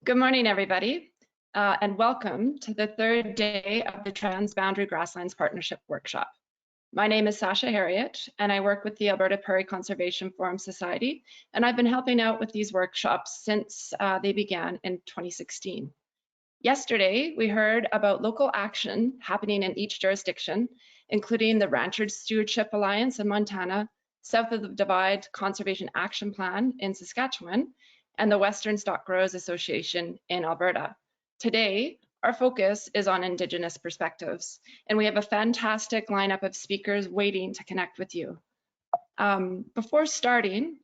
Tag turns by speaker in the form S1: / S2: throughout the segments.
S1: Good morning, everybody, and welcome to the third day of the Transboundary Grasslands Partnership Workshop. My name is Sasha Harriet, and I work with the Alberta Prairie Conservation Forum Society, and I've been helping out with these workshops since they began in 2016. Yesterday, we heard about local action happening in each jurisdiction, including the Ranchers Stewardship Alliance in Montana, South of the Divide Conservation Action Plan in Saskatchewan, and the Western Stock Growers Association in Alberta. Today, our focus is on Indigenous perspectives, and we have a fantastic lineup of speakers waiting to connect with you. Before starting,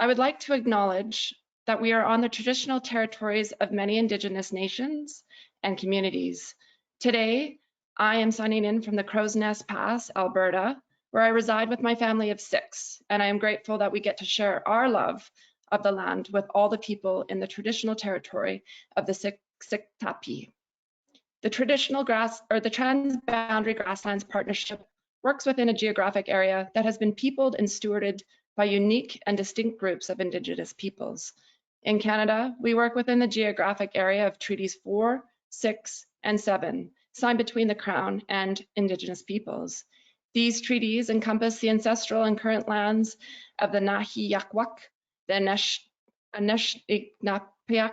S1: I would like to acknowledge that we are on the traditional territories of many Indigenous nations and communities. Today, I am signing in from the Crow's Nest Pass, Alberta, where I reside with my family of 6, and I am grateful that we get to share our love of the land with all the people in the traditional territory of the Siksikapi. The Transboundary Grasslands Partnership works within a geographic area that has been peopled and stewarded by unique and distinct groups of Indigenous peoples. In Canada, we work within the geographic area of Treaties 4, 6, and 7, signed between the Crown and Indigenous peoples. These treaties encompass the ancestral and current lands of the Nahiakwak, the Anishinaabeg,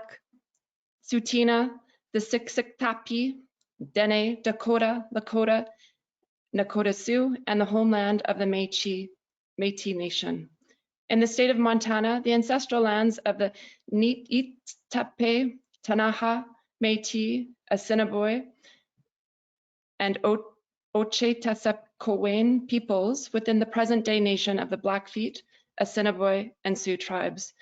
S1: Tsuut'ina, the Siksikapi, Dene, Dakota, Lakota, Nakota Sioux, and the homeland of the Métis Nation. In the state of Montana, the ancestral lands of the Niitsitapi, Ktunaxa, Métis, Assiniboine, and Otchetasepkowen peoples within the present-day nation of the Blackfeet, Assiniboine, and Sioux tribes.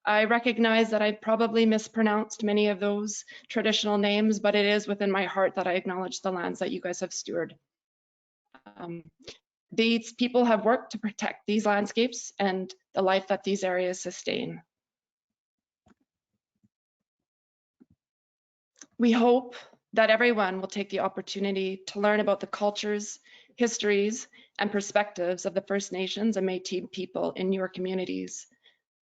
S1: I recognize that I probably mispronounced many of those traditional names, but it is within my heart that I acknowledge the lands that you guys have stewarded. These people have worked to protect these landscapes and the life that these areas sustain. We hope that everyone will take the opportunity to learn about the cultures, histories, and perspectives of the First Nations and Métis people in your communities.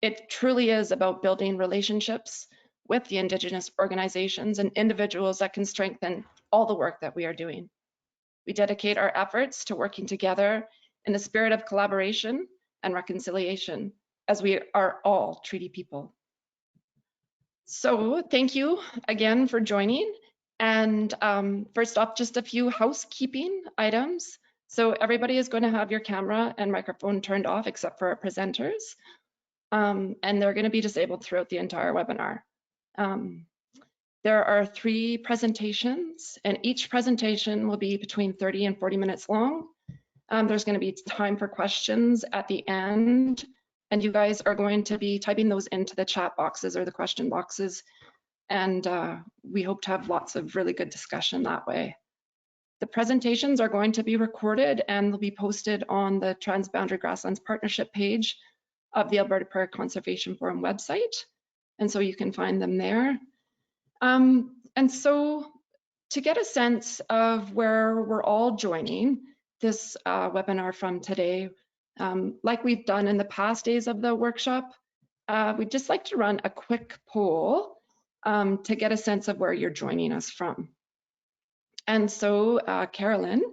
S1: It truly is about building relationships with the Indigenous organizations and individuals that can strengthen all the work that we are doing. We dedicate our efforts to working together in the spirit of collaboration and reconciliation, as we are all treaty people. So thank you again for joining. And first off, just a few housekeeping items. So everybody is going to have your camera and microphone turned off except for our presenters. And they're going to be disabled throughout the entire webinar. There are 3 presentations, and each presentation will be between 30 and 40 minutes long. There's going to be time for questions at the end, and you guys are going to be typing those into the chat boxes or the question boxes, and we hope to have lots of really good discussion that way. The presentations are going to be recorded and they'll be posted on the Transboundary Grasslands Partnership page of the Alberta Prairie Conservation Forum website, and so you can find them there. And so to get a sense of where we're all joining this webinar from today, like we've done in the past days of the workshop, we'd just like to run a quick poll to get a sense of where you're joining us from. And so, Carolyn,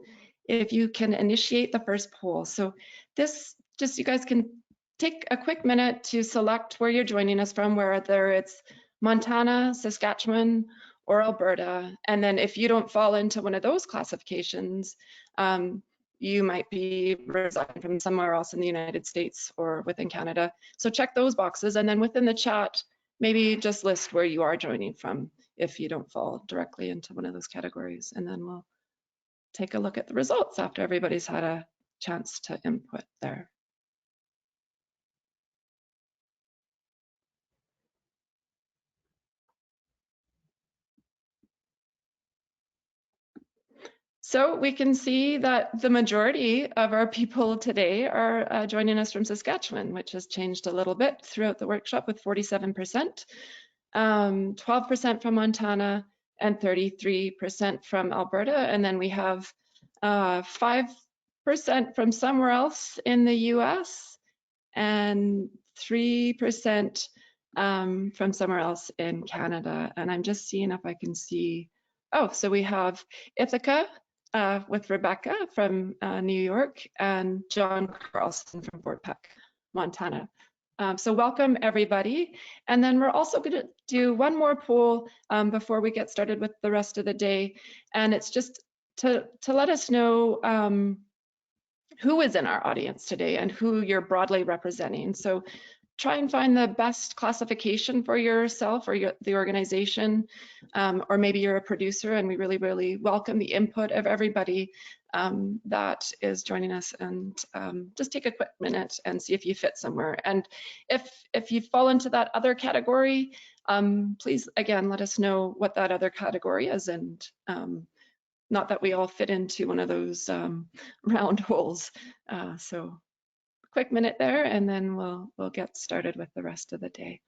S1: if you can initiate the first poll. So this, just you guys can take a quick minute to select where you're joining us from, whether it's Montana, Saskatchewan, or Alberta. And then if you don't fall into one of those classifications, you might be residing from somewhere else in the United States or within Canada. So check those boxes, and then within the chat, maybe just list where you are joining from if you don't fall directly into one of those categories. And then we'll take a look at the results after everybody's had a chance to input there. So we can see that the majority of our people today are joining us from Saskatchewan, which has changed a little bit throughout the workshop with 47%, 12% from Montana, and 33% from Alberta. And then we have 5% from somewhere else in the US, and 3% from somewhere else in Canada. And I'm just seeing if I can see, oh, so we have Ithaca with Rebecca from New York and John Carlson from Fort Peck, Montana. So welcome everybody. And then we're also going to do one more poll before we get started with the rest of the day. And it's just to let us know who is in our audience today and who you're broadly representing. So try and find the best classification for yourself or the organization, or maybe you're a producer, and we really, really welcome the input of everybody that is joining us. And just take a quick minute and see if you fit somewhere. And if you fall into that other category, please, again, let us know what that other category is, and not that we all fit into one of those round holes. So quick minute there, and then we'll get started with the rest of the day.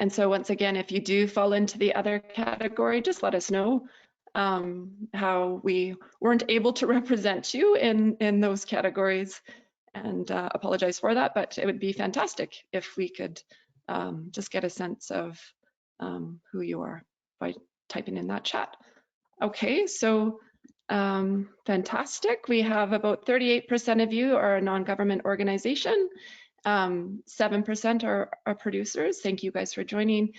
S1: And so once again, if you do fall into the other category, just let us know how we weren't able to represent you in those categories, and apologize for that, but it would be fantastic if we could just get a sense of who you are by typing in that chat. Okay, so fantastic. We have about 38% of you are a non-government organization. 7% are producers. Thank you guys for joining.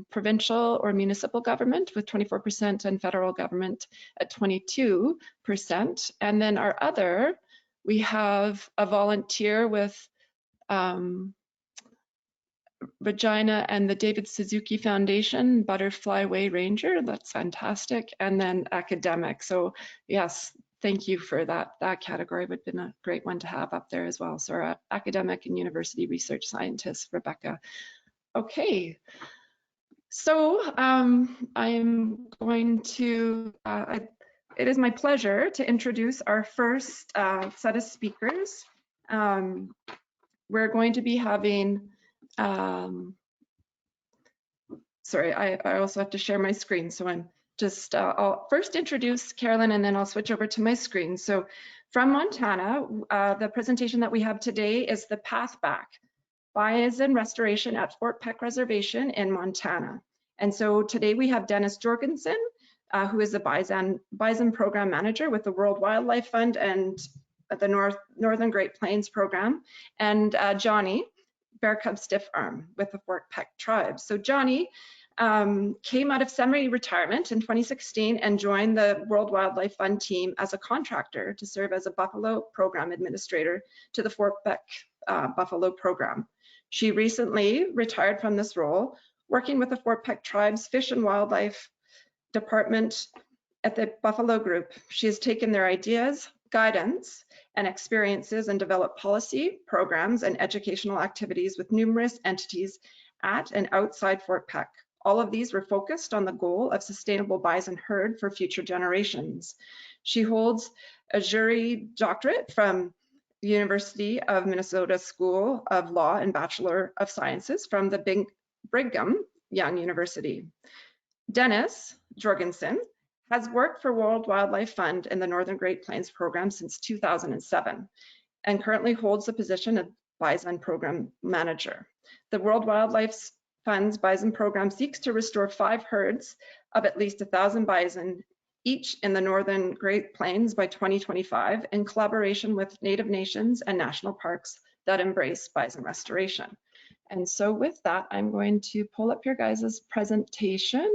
S1: Provincial or municipal government with 24%, and federal government at 22%. And then our other, we have a volunteer with Regina and the David Suzuki Foundation, Butterfly Way Ranger. That's fantastic. And then academic. So yes, thank you for that. That category would have been a great one to have up there as well. So our academic and university research scientist, Rebecca. Okay. So I'm going to, it is my pleasure to introduce our first set of speakers. We're going to be having, sorry, I also have to share my screen. So I'm just, I'll first introduce Carolyn, and then I'll switch over to my screen. So from Montana, the presentation that we have today is the Path Back, Bison Restoration at Fort Peck Reservation in Montana. And so today we have Dennis Jorgensen, who is the Bison Program Manager with the World Wildlife Fund and the Northern Great Plains Program, and Johnny, Bear Cub Stiff Arm with the Fort Peck Tribe. So Johnny came out of semi-retirement in 2016 and joined the World Wildlife Fund team as a contractor to serve as a buffalo program administrator to the Fort Peck buffalo program. She recently retired from this role, working with the Fort Peck Tribe's Fish and Wildlife Department at the Buffalo Group. She has taken their ideas, guidance, and experiences and developed policy, programs, and educational activities with numerous entities at and outside Fort Peck. All of these were focused on the goal of sustainable bison herd for future generations. She holds a jury doctorate from the University of Minnesota School of Law and Bachelor of Sciences from the Brigham Young University. Dennis Jorgensen has worked for World Wildlife Fund in the Northern Great Plains program since 2007 and currently holds the position of Bison Program Manager. The World Wildlife Fund's Bison program seeks to restore 5 herds of at least 1,000 bison each in the Northern Great Plains by 2025 in collaboration with Native nations and national parks that embrace bison restoration. And so with that, I'm going to pull up your guys' presentation.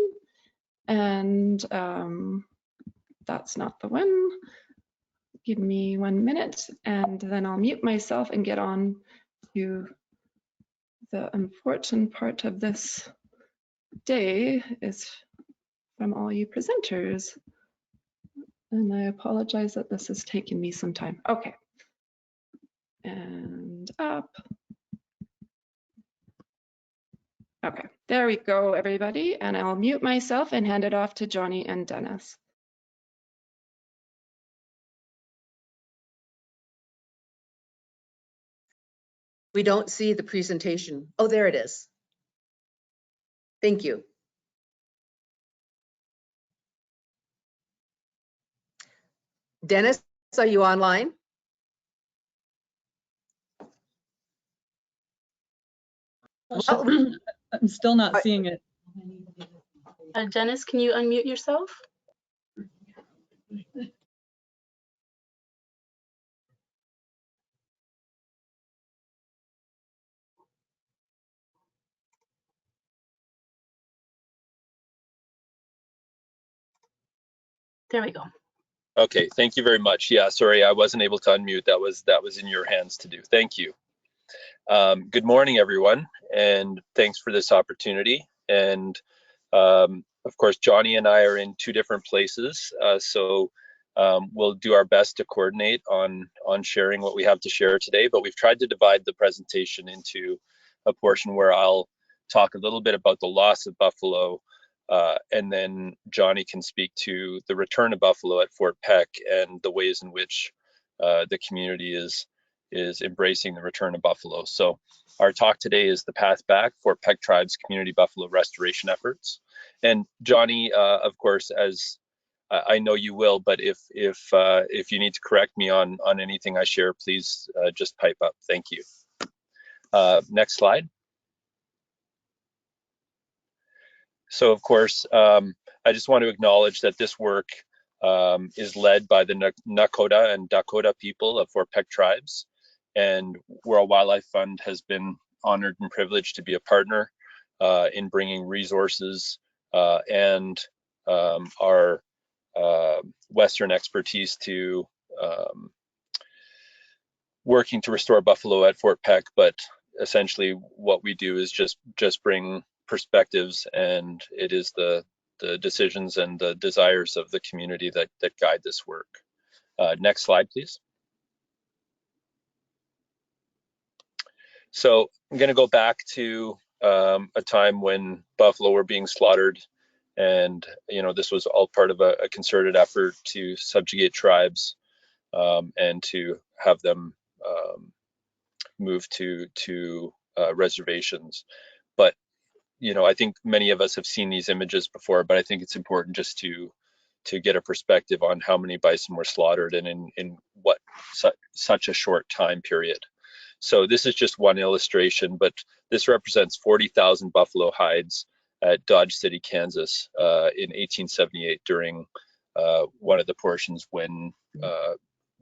S1: And that's not the one. Give me 1 minute, and then I'll mute myself and get on to the important part of this day is from all you presenters. And I apologize that this has taken me some time. Okay. And up. Okay, there we go, everybody. And I'll mute myself and hand it off to Johnny and Dennis.
S2: We don't see the presentation. Oh, there it is. Thank you. Dennis, are you online? Well,
S3: I'm still not seeing it.
S4: Dennis, can you unmute yourself? There we go.
S5: Okay, thank you very much. Yeah, sorry, I wasn't able to unmute. That was in your hands to do. Thank you. Good morning, everyone, and thanks for this opportunity. And of course, Johnny and I are in two different places, so we'll do our best to coordinate on sharing what we have to share today. But we've tried to divide the presentation into a portion where I'll talk a little bit about the loss of buffalo, and then Johnny can speak to the return of buffalo at Fort Peck and the ways in which the community is embracing the return of buffalo. So our talk today is the path back, Fort Peck Tribe's community buffalo restoration efforts. And Johnny, of course, as I know you will, but if you need to correct me on anything I share, please just pipe up. Thank you. Next slide. So of course, I just want to acknowledge that this work is led by the Nakota and Dakota people of Fort Peck tribes, and World Wildlife Fund has been honored and privileged to be a partner in bringing resources and our Western expertise to working to restore buffalo at Fort Peck. But essentially what we do is just bring perspectives, and it is the decisions and the desires of the community that guide this work. Next slide, please. So I'm going to go back to a time when buffalo were being slaughtered, and this was all part of a concerted effort to subjugate tribes and to have them move to reservations. But I think many of us have seen these images before, but I think it's important just to get a perspective on how many bison were slaughtered and in what such a short time period. So this is just one illustration, but this represents 40,000 buffalo hides at Dodge City, Kansas in 1878 during one of the portions when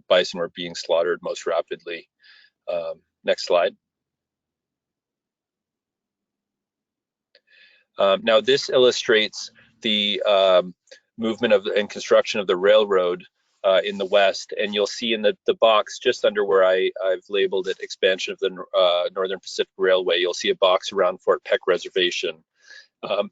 S5: bison were being slaughtered most rapidly. Next slide. Now this illustrates the movement of and construction of the railroad in the west, and you'll see in the box just under where I've labeled it expansion of the Northern Pacific Railway, you'll see a box around Fort Peck Reservation.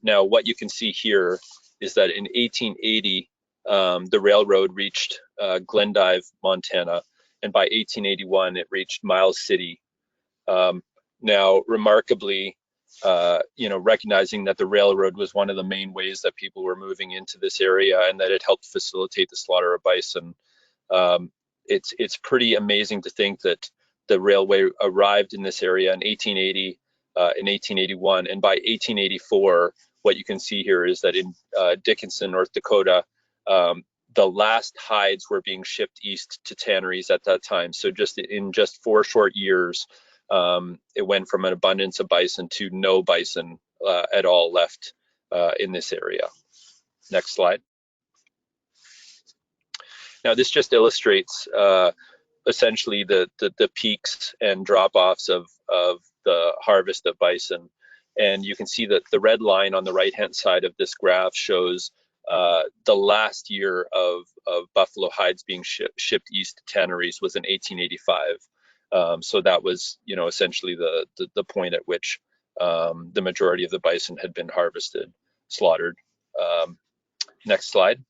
S5: Now what you can see here is that in 1880 the railroad reached Glendive, Montana, and by 1881 it reached Miles City. Now remarkably, recognizing that the railroad was one of the main ways that people were moving into this area and that it helped facilitate the slaughter of bison. It's pretty amazing to think that the railway arrived in this area in 1880, in 1881, and by 1884, what you can see here is that in Dickinson, North Dakota, the last hides were being shipped east to tanneries at that time. So in 4 short years, it went from an abundance of bison to no bison at all left in this area. Next slide. Now this just illustrates essentially the peaks and drop-offs of the harvest of bison. And you can see that the red line on the right-hand side of this graph shows the last year of buffalo hides being shipped east to tanneries was in 1885. So that was, essentially the point at which the majority of the bison had been harvested, slaughtered. Next slide.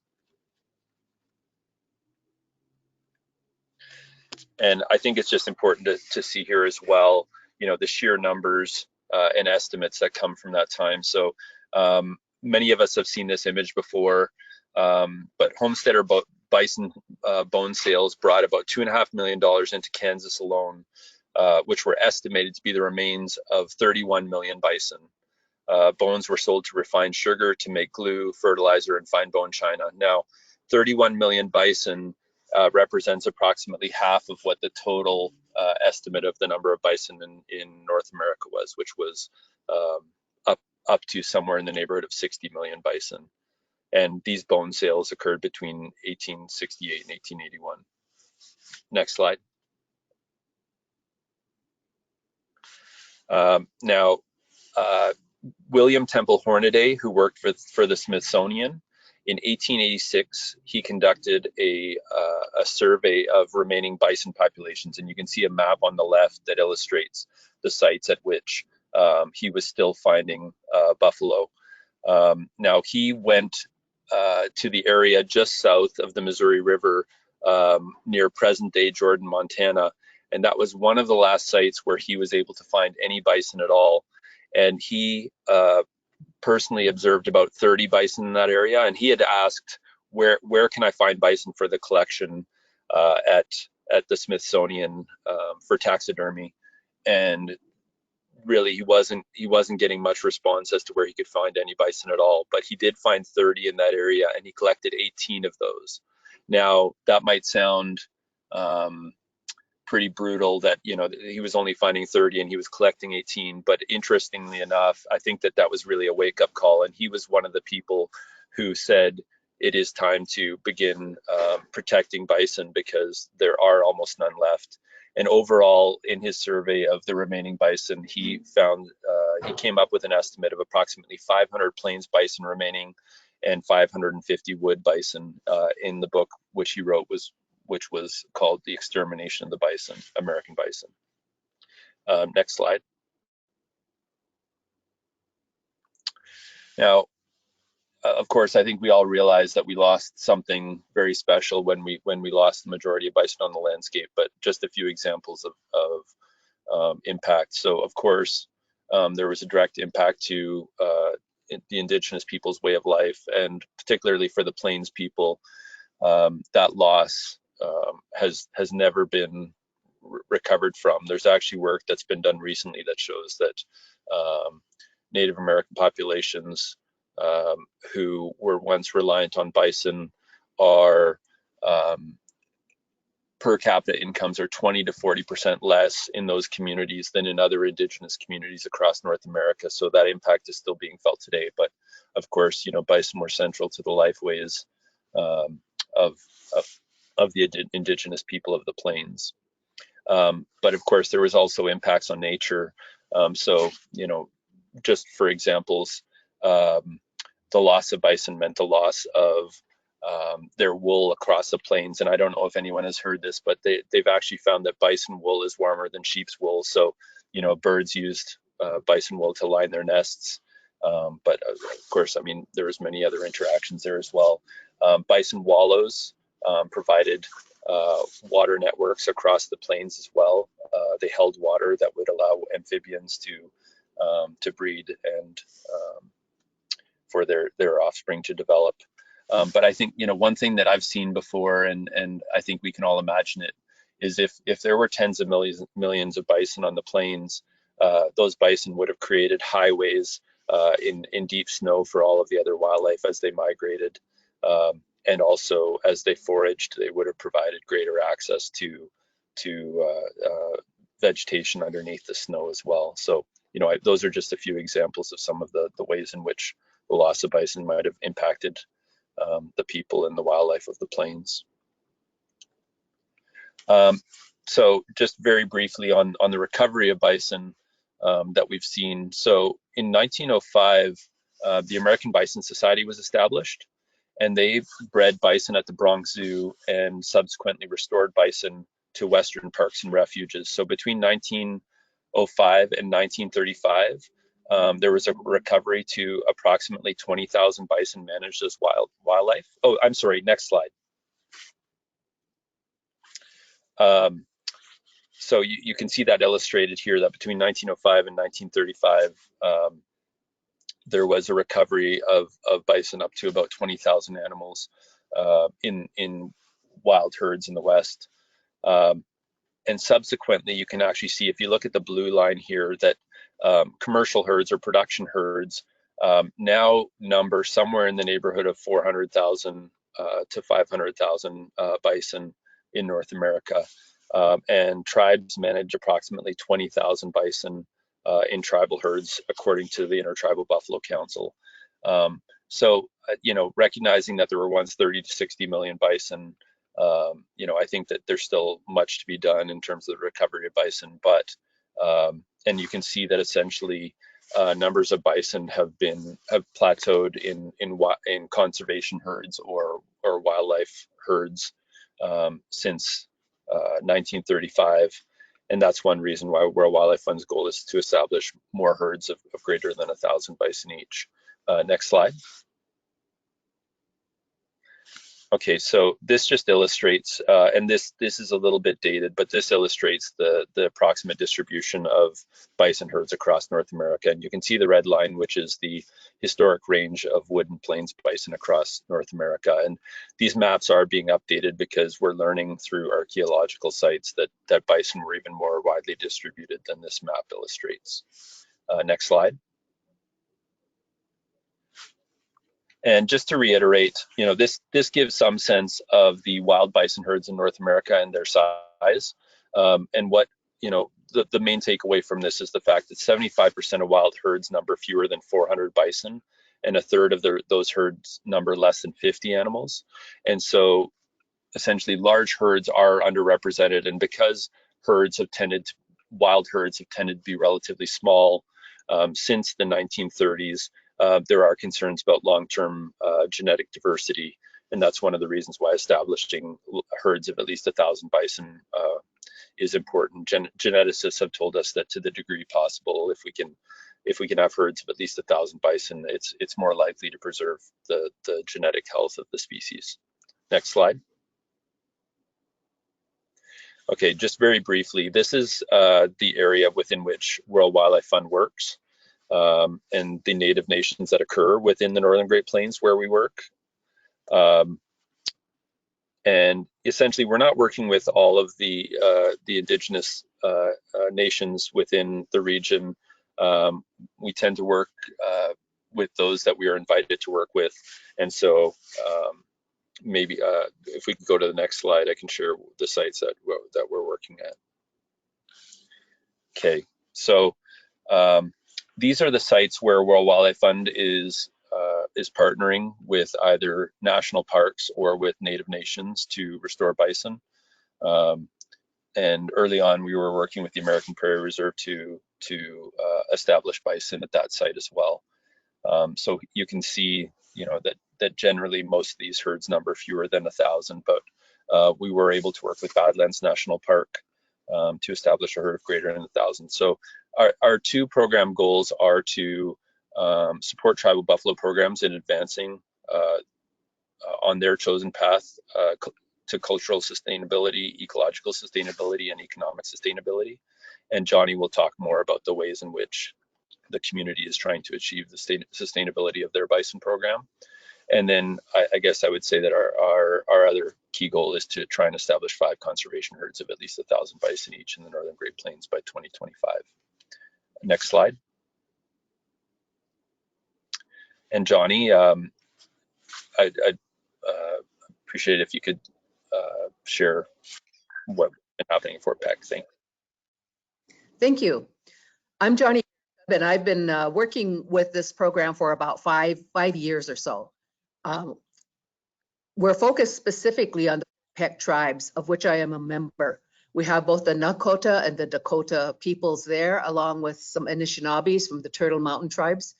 S5: And I think it's just important to see here as well, the sheer numbers and estimates that come from that time. So many of us have seen this image before, but homesteader bison bone sales brought about $2.5 million into Kansas alone, which were estimated to be the remains of 31 million bison. Bones were sold to refine sugar, to make glue, fertilizer, and fine bone china. Now, 31 million bison represents approximately half of what the total estimate of the number of bison in North America was, which was up to somewhere in the neighborhood of 60 million bison. And these bone sales occurred between 1868 and 1881. Next slide. Now, William Temple Hornaday, who worked for the Smithsonian, in 1886, he conducted a survey of remaining bison populations, and you can see a map on the left that illustrates the sites at which he was still finding buffalo. Now, he went to the area just south of the Missouri River near present-day Jordan, Montana, and that was one of the last sites where he was able to find any bison at all. And he personally observed about 30 bison in that area, and he had asked, where can I find bison for the collection at the Smithsonian for taxidermy? And really, he wasn't getting much response as to where he could find any bison at all, but he did find 30 in that area, and he collected 18 of those. Now, that might sound pretty brutal that, you know, he was only finding 30 and he was collecting 18, but interestingly enough, I think that was really a wake-up call, and he was one of the people who said it is time to begin protecting bison because there are almost none left. And overall, in his survey of the remaining bison, he found he came up with an estimate of approximately 500 plains bison remaining and 550 wood bison in the book which he wrote, which was called The Extermination of the Bison, American Bison. Next slide. Now, of course, I think we all realize that we lost something very special when we lost the majority of bison on the landscape, but just a few examples of impact. So, of course, there was a direct impact to the Indigenous people's way of life, and particularly for the Plains people, that loss has never been recovered from. There's actually work that's been done recently that shows that Native American populations who were once reliant on bison are per capita incomes are 20 to 40% less in those communities than in other Indigenous communities across North America. So that impact is still being felt today. But of course, you know, bison were central to the lifeways of the Indigenous people of the Plains. But of course, there was also impacts on nature. So, you know, just for examples, the loss of bison meant the loss of their wool across the plains. And I don't know if anyone has heard this, but they've actually found that bison wool is warmer than sheep's wool. So, you know, birds used bison wool to line their nests. But of course, I mean, there was many other interactions there as well. Bison wallows provided water networks across the plains as well. They held water that would allow amphibians to breed and for their offspring to develop. But I think, you know, one thing that I've seen before, and I think we can all imagine it, is if there were tens of millions of bison on the plains, those bison would have created highways in deep snow for all of the other wildlife as they migrated. And also as they foraged, they would have provided greater access to vegetation underneath the snow as well. So, you know, those are just a few examples of some of the ways in which the loss of bison might have impacted the people and the wildlife of the plains. So just very briefly on the recovery of bison that we've seen. So in 1905, the American Bison Society was established, and they bred bison at the Bronx Zoo and subsequently restored bison to Western parks and refuges. So between 1905 and 1935, there was a recovery to approximately 20,000 bison managed as wildlife. Oh, I'm sorry, next slide. So you can see that illustrated here, that between 1905 and 1935, there was a recovery of bison up to about 20,000 animals in wild herds in the West. And subsequently, you can actually see, if you look at the blue line here, that commercial herds or production herds now number somewhere in the neighborhood of 400,000 to 500,000 bison. in North America. And tribes manage approximately 20,000 bison in tribal herds, according to the Intertribal Buffalo Council. So, you know, recognizing that there were once 30 to 60 million bison, you know, I think that there's still much to be done in terms of the recovery of bison, but, and you can see that essentially numbers of bison have plateaued in conservation herds or wildlife herds since 1935. And that's one reason why World Wildlife Fund's goal is to establish more herds of greater than 1,000 bison each. Next slide. Okay, so this just illustrates, and this is a little bit dated, but this illustrates the approximate distribution of bison herds across North America. And you can see the red line, which is the historic range of wood and plains bison across North America. And these maps are being updated because we're learning through archaeological sites that bison were even more widely distributed than this map illustrates. Next slide. And just to reiterate, you know, this gives some sense of the wild bison herds in North America and their size. And what, you know, the main takeaway from this is the fact that 75% of wild herds number fewer than 400 bison, and a third of those herds number less than 50 animals. And so essentially large herds are underrepresented, and because wild herds have tended to be relatively small since the 1930s, there are concerns about long-term genetic diversity, and that's one of the reasons why establishing herds of at least 1,000 bison is important. Geneticists have told us that to the degree possible, if we can have herds of at least 1,000 bison, it's more likely to preserve the genetic health of the species. Next slide. Okay, just very briefly, this is the area within which World Wildlife Fund works. And the native nations that occur within the Northern Great Plains where we work. And essentially, we're not working with all of the Indigenous nations within the region. We tend to work with those that we are invited to work with. And so maybe if we could go to the next slide, I can share the sites that we're working at. Okay, so these are the sites where World Wildlife Fund is partnering with either national parks or with Native nations to restore bison. And early on, we were working with the American Prairie Reserve to establish bison at that site as well. So you can see, you know, that generally most of these herds number fewer than 1,000, but we were able to work with Badlands National Park to establish a herd of greater than 1,000. So our two program goals are to support tribal buffalo programs in advancing on their chosen path to cultural sustainability, ecological sustainability, and economic sustainability. And Johnny will talk more about the ways in which the community is trying to achieve the sustainability of their bison program. And then I guess I would say that our other key goal is to try and establish 5 conservation herds of at least 1,000 bison each in the Northern Great Plains by 2025. Next slide. And Johnny, I'd appreciate it if you could share what's been happening for Peck.
S2: Thank you. I'm Johnny, and I've been working with this program for about five years or so. We're focused specifically on the Peck tribes, of which I am a member. We have both the Nakota and the Dakota peoples there, along with some Anishinaabes from the Turtle Mountain tribes.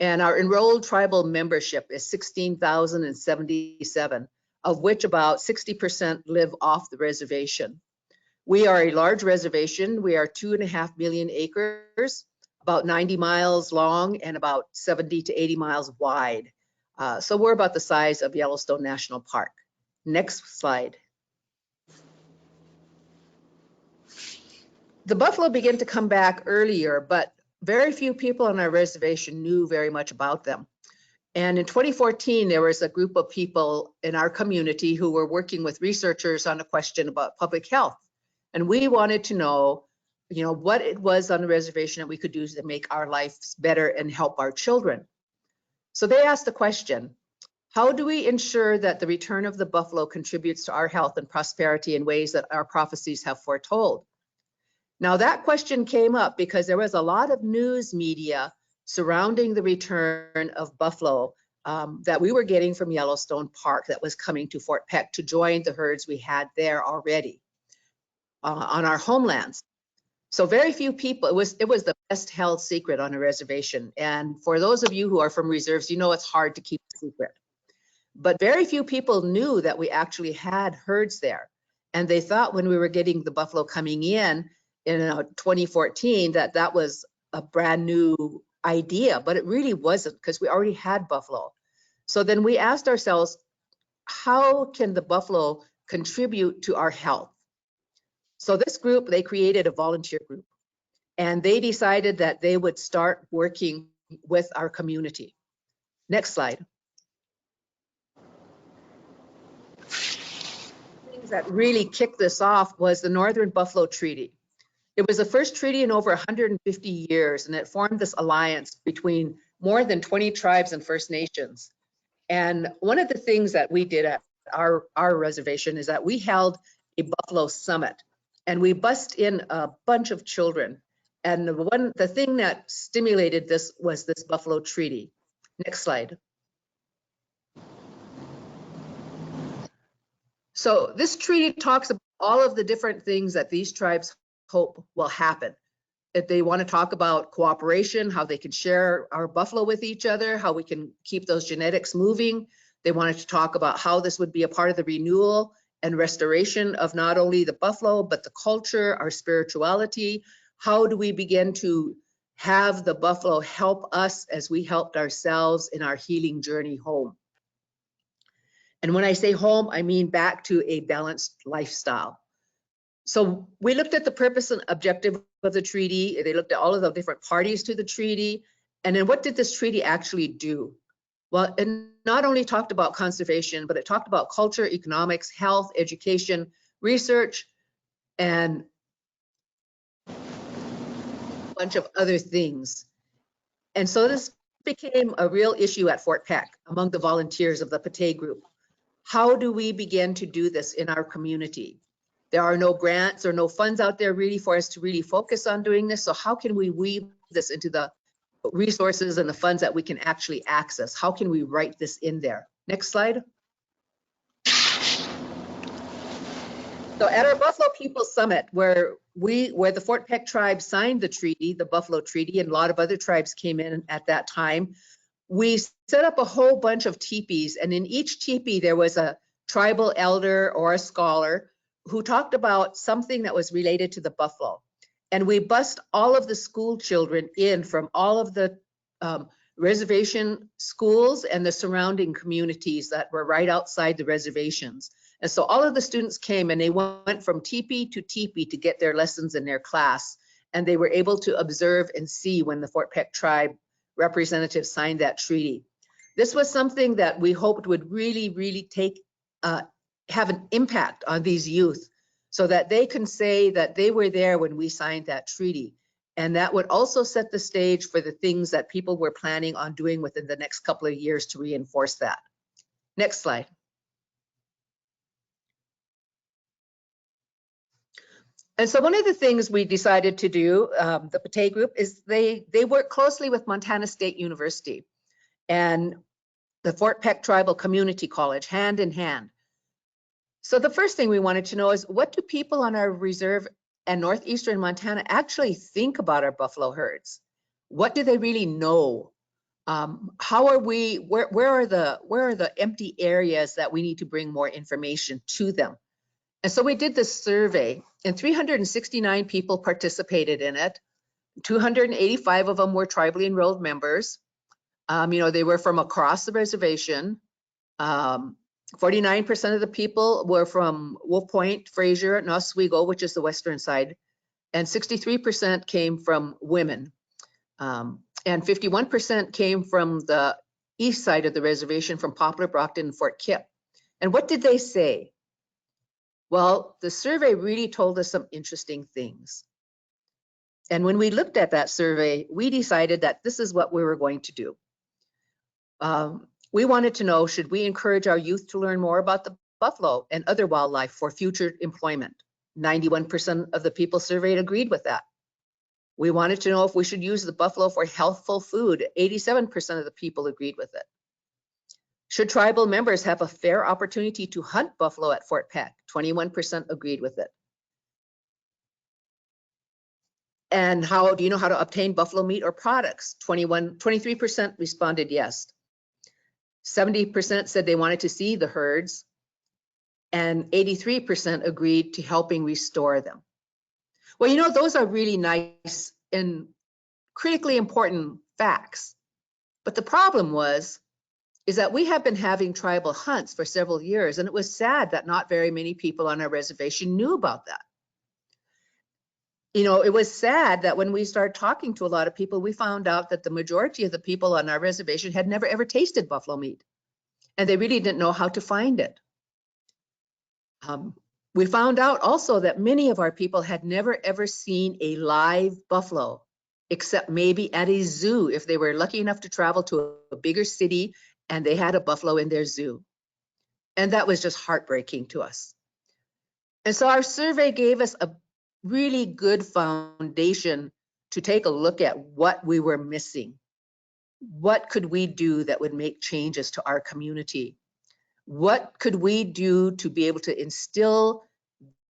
S2: And our enrolled tribal membership is 16,077, of which about 60% live off the reservation. We are a large reservation. We are 2.5 million acres, about 90 miles long and about 70 to 80 miles wide. So we're about the size of Yellowstone National Park. Next slide. The buffalo began to come back earlier, but very few people on our reservation knew very much about them. And in 2014, there was a group of people in our community who were working with researchers on a question about public health. And we wanted to know, you know, what it was on the reservation that we could do to make our lives better and help our children. So they asked the question, How do we ensure that the return of the buffalo contributes to our health and prosperity in ways that our prophecies have foretold? Now that question came up because there was a lot of news media surrounding the return of buffalo that we were getting from Yellowstone Park that was coming to Fort Peck to join the herds we had there already on our homelands. So very few people, it was the best held secret on a reservation. And for those of you who are from reserves, you know it's hard to keep a secret. But very few people knew that we actually had herds there. And they thought when we were getting the buffalo coming in 2014, that was a brand new idea, but it really wasn't, because we already had buffalo. So then we asked ourselves, how can the buffalo contribute to our health? So this group, they created a volunteer group, and they decided that they would start working with our community. Next slide. Things that really kicked this off was the Northern Buffalo Treaty. It was the first treaty in over 150 years, and it formed this alliance between more than 20 tribes and First Nations. And one of the things that we did at our reservation is that we held a buffalo summit, and we bussed in a bunch of children. And the thing that stimulated this was this Buffalo Treaty. Next slide. So this treaty talks about all of the different things that these tribes hope will happen. If they want to talk about cooperation, how they can share our buffalo with each other, how we can keep those genetics moving. They wanted to talk about how this would be a part of the renewal and restoration of not only the buffalo, but the culture, our spirituality. How do we begin to have the buffalo help us as we helped ourselves in our healing journey home? And when I say home, I mean back to a balanced lifestyle. So we looked at the purpose and objective of the treaty. They looked at all of the different parties to the treaty. And then what did this treaty actually do? Well, it not only talked about conservation, but it talked about culture, economics, health, education, research, and a bunch of other things. And so this became a real issue at Fort Peck among the volunteers of the Pate group. How do we begin to do this in our community? There are no grants or no funds out there really for us to really focus on doing this. So how can we weave this into the resources and the funds that we can actually access? How can we write this in there? Next slide. So at our Buffalo People Summit, where the Fort Peck tribe signed the treaty, the Buffalo Treaty, and a lot of other tribes came in at that time, we set up a whole bunch of teepees, and in each teepee there was a tribal elder or a scholar who talked about something that was related to the buffalo. And we bussed all of the school children in from all of the reservation schools and the surrounding communities that were right outside the reservations. And so all of the students came, and they went from teepee to teepee to get their lessons in their class. And they were able to observe and see when the Fort Peck tribe representatives signed that treaty. This was something that we hoped would really, really have an impact on these youth, so that they can say that they were there when we signed that treaty. And that would also set the stage for the things that people were planning on doing within the next couple of years to reinforce that. Next slide. And so one of the things we decided to do, the Pate group, is they work closely with Montana State University and the Fort Peck Tribal Community College, hand in hand. So the first thing we wanted to know is, what do people on our reserve and northeastern Montana actually think about our buffalo herds? What do they really know? How are we, where are the empty areas that we need to bring more information to them? And so we did this survey, and 369 people participated in it. 285 of them were tribally enrolled members. They were from across the reservation. 49% of the people were from Wolf Point, Fraser, and Oswego, which is the western side, and 63% came from women. And 51% came from the east side of the reservation, from Poplar, Brockton, and Fort Kip. And what did they say? Well, the survey really told us some interesting things. And when we looked at that survey, we decided that this is what we were going to do. We wanted to know, should we encourage our youth to learn more about the buffalo and other wildlife for future employment? 91% of the people surveyed agreed with that. We wanted to know if we should use the buffalo for healthful food. 87% of the people agreed with it. Should tribal members have a fair opportunity to hunt buffalo at Fort Peck? 21% agreed with it. And how do you know how to obtain buffalo meat or products? 23% responded yes. 70% said they wanted to see the herds, and 83% agreed to helping restore them. Well, you know, those are really nice and critically important facts. But the problem is that we have been having tribal hunts for several years, and it was sad that not very many people on our reservation knew about that. You know, it was sad that when we started talking to a lot of people, we found out that the majority of the people on our reservation had never ever tasted buffalo meat, and they really didn't know how to find it. We found out also that many of our people had never ever seen a live buffalo, except maybe at a zoo if they were lucky enough to travel to a bigger city and they had a buffalo in their zoo. And that was just heartbreaking to us. And so our survey gave us a really good foundation to take a look at what we were missing. What could we do that would make changes to our community? What could we do to be able to instill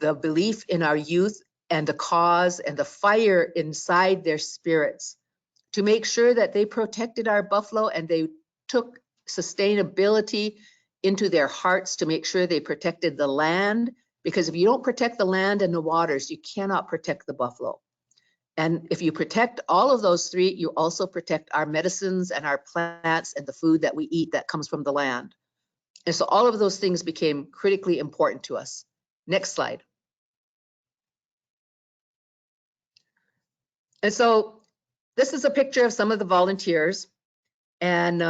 S2: the belief in our youth and the cause and the fire inside their spirits to make sure that they protected our buffalo and they took sustainability into their hearts to make sure they protected the land? Because if you don't protect the land and the waters, you cannot protect the buffalo. And if you protect all of those three, you also protect our medicines and our plants and the food that we eat that comes from the land. And so all of those things became critically important to us. Next slide. And so this is a picture of some of the volunteers. And,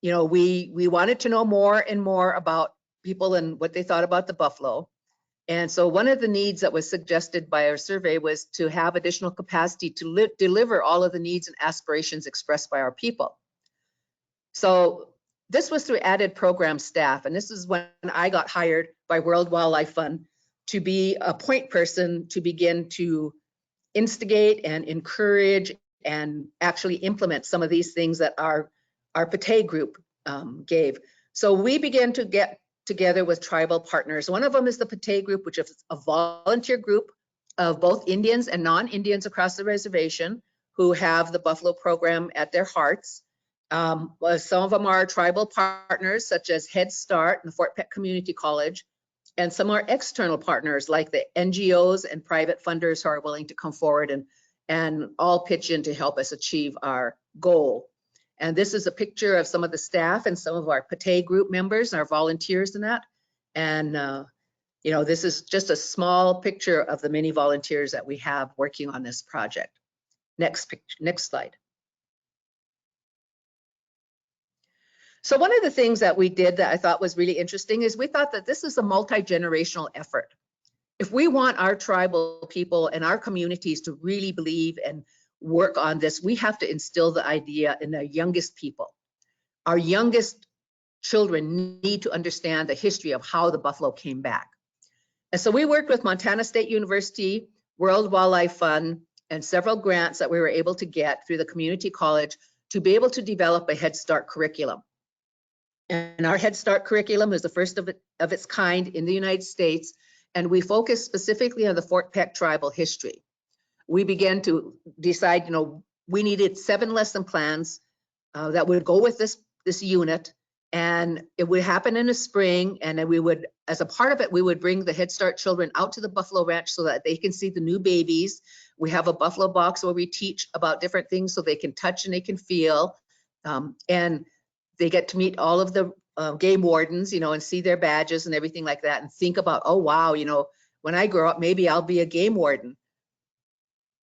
S2: you know, we wanted to know more and more about people and what they thought about the buffalo. And so one of the needs that was suggested by our survey was to have additional capacity to deliver all of the needs and aspirations expressed by our people. So this was through added program staff. And this is when I got hired by World Wildlife Fund to be a point person to begin to instigate and encourage and actually implement some of these things that our Pate group gave. So we began to get together with tribal partners. One of them is the Pate group, which is a volunteer group of both Indians and non-Indians across the reservation who have the buffalo program at their hearts. Some of them are tribal partners, such as Head Start and the Fort Peck Community College, and some are external partners like the NGOs and private funders who are willing to come forward and all pitch in to help us achieve our goal. And this is a picture of some of the staff and some of our Pate group members, our volunteers in that. And, you know, this is just a small picture of the many volunteers that we have working on this project. Next picture, next slide. So one of the things that we did that I thought was really interesting is we thought that this is a multi-generational effort. If we want our tribal people and our communities to really believe and work on this, we have to instill the idea in the youngest people. Our youngest children need to understand the history of how the buffalo came back. And so we worked with Montana State University, World Wildlife Fund, and several grants that we were able to get through the community college to be able to develop a Head Start curriculum. And our Head Start curriculum is the first of its kind in the United States, and we focus specifically on the Fort Peck tribal history. We began to decide, you know, we needed 7 lesson plans that would go with this unit, and it would happen in the spring. And then we would, as a part of it, we would bring the Head Start children out to the buffalo ranch so that they can see the new babies. We have a buffalo box where we teach about different things so they can touch and they can feel, and they get to meet all of the game wardens, you know, and see their badges and everything like that, and think about, oh wow, you know, when I grow up, maybe I'll be a game warden.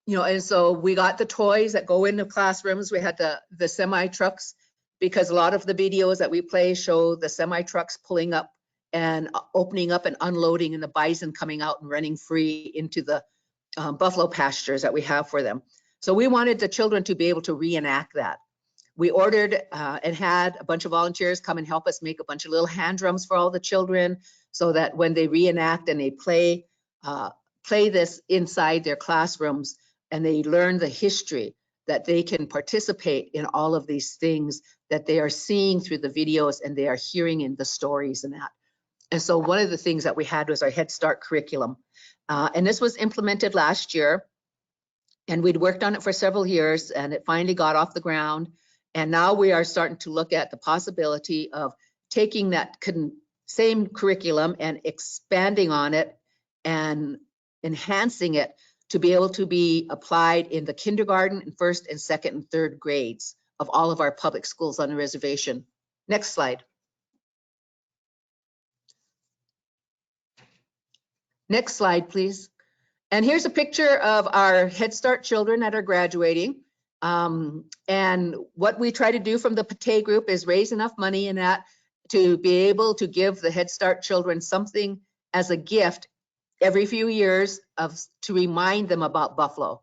S2: You know, and so we got the toys that go in the classrooms. We had the semi trucks, because a lot of the videos that we play show the semi trucks pulling up and opening up and unloading, and the bison coming out and running free into the buffalo pastures that we have for them. So we wanted the children to be able to reenact that. We ordered and had a bunch of volunteers come and help us make a bunch of little hand drums for all the children, so that when they reenact and they play this inside their classrooms and they learn the history, that they can participate in all of these things that they are seeing through the videos and they are hearing in the stories and that. And so one of the things that we had was our Head Start curriculum. And this was implemented last year. And we'd worked on it for several years, and it finally got off the ground. And now we are starting to look at the possibility of taking that same curriculum and expanding on it and enhancing it to be able to be applied in the kindergarten and first and second and third grades of all of our public schools on the reservation. Next slide. Next slide, please. And here's a picture of our Head Start children that are graduating. And what we try to do from the Pate group is raise enough money in that to be able to give the Head Start children something as a gift every few years to remind them about buffalo.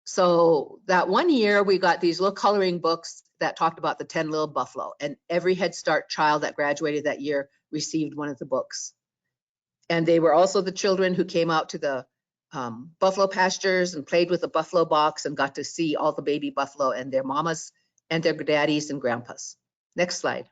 S2: So that one year we got these little coloring books that talked about the 10 little buffalo, and every Head Start child that graduated that year received one of the books. And they were also the children who came out to the buffalo pastures and played with the buffalo box and got to see all the baby buffalo and their mamas and their daddies and grandpas. Next slide.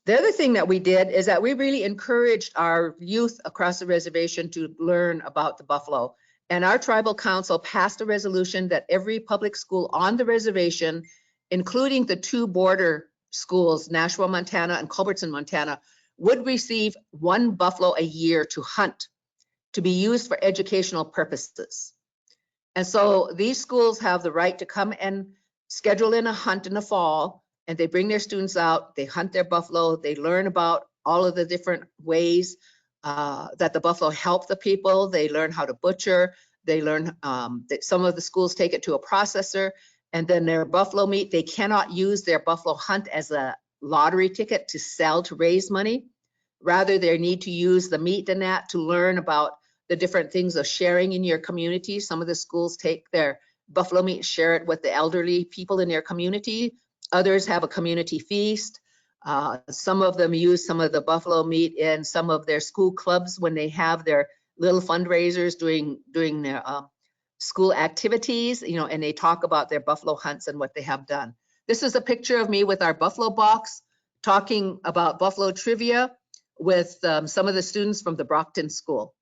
S2: The other thing that we did is that we really encouraged our youth across the reservation to learn about the buffalo. And our tribal council passed a resolution that every public school on the reservation, including the 2 border schools, Nashua, Montana and Culbertson, Montana, would receive 1 buffalo a year to hunt, to be used for educational purposes. And so these schools have the right to come and schedule in a hunt in the fall, and they bring their students out, they hunt their buffalo, they learn about all of the different ways that the buffalo help the people, they learn how to butcher, they learn that some of the schools take it to a processor, and then their buffalo meat, they cannot use their buffalo hunt as a lottery ticket to sell to raise money. Rather, they need to use the meat and that to learn about the different things of sharing in your community. Some of the schools take their buffalo meat, share it with the elderly people in their community. Others have a community feast. Some of them use some of the buffalo meat in some of their school clubs when they have their little fundraisers doing their school activities, you know, and they talk about their buffalo hunts and what they have done. This is a picture of me with our buffalo box talking about buffalo trivia with some of the students from the Brockton School.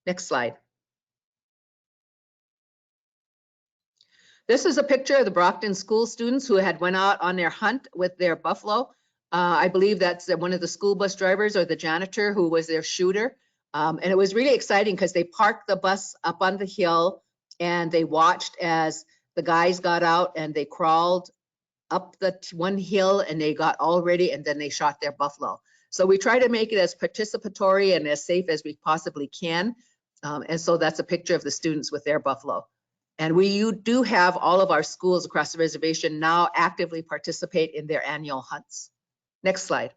S2: Next slide. This is a picture of the Brockton School students who had went out on their hunt with their buffalo. I believe that's one of the school bus drivers or the janitor who was their shooter. And it was really exciting because they parked the bus up on the hill and they watched as the guys got out and they crawled up the one hill and they got all ready and then they shot their buffalo. So we try to make it as participatory and as safe as we possibly can. And so that's a picture of the students with their buffalo. And we do have all of our schools across the reservation now actively participate in their annual hunts. Next slide.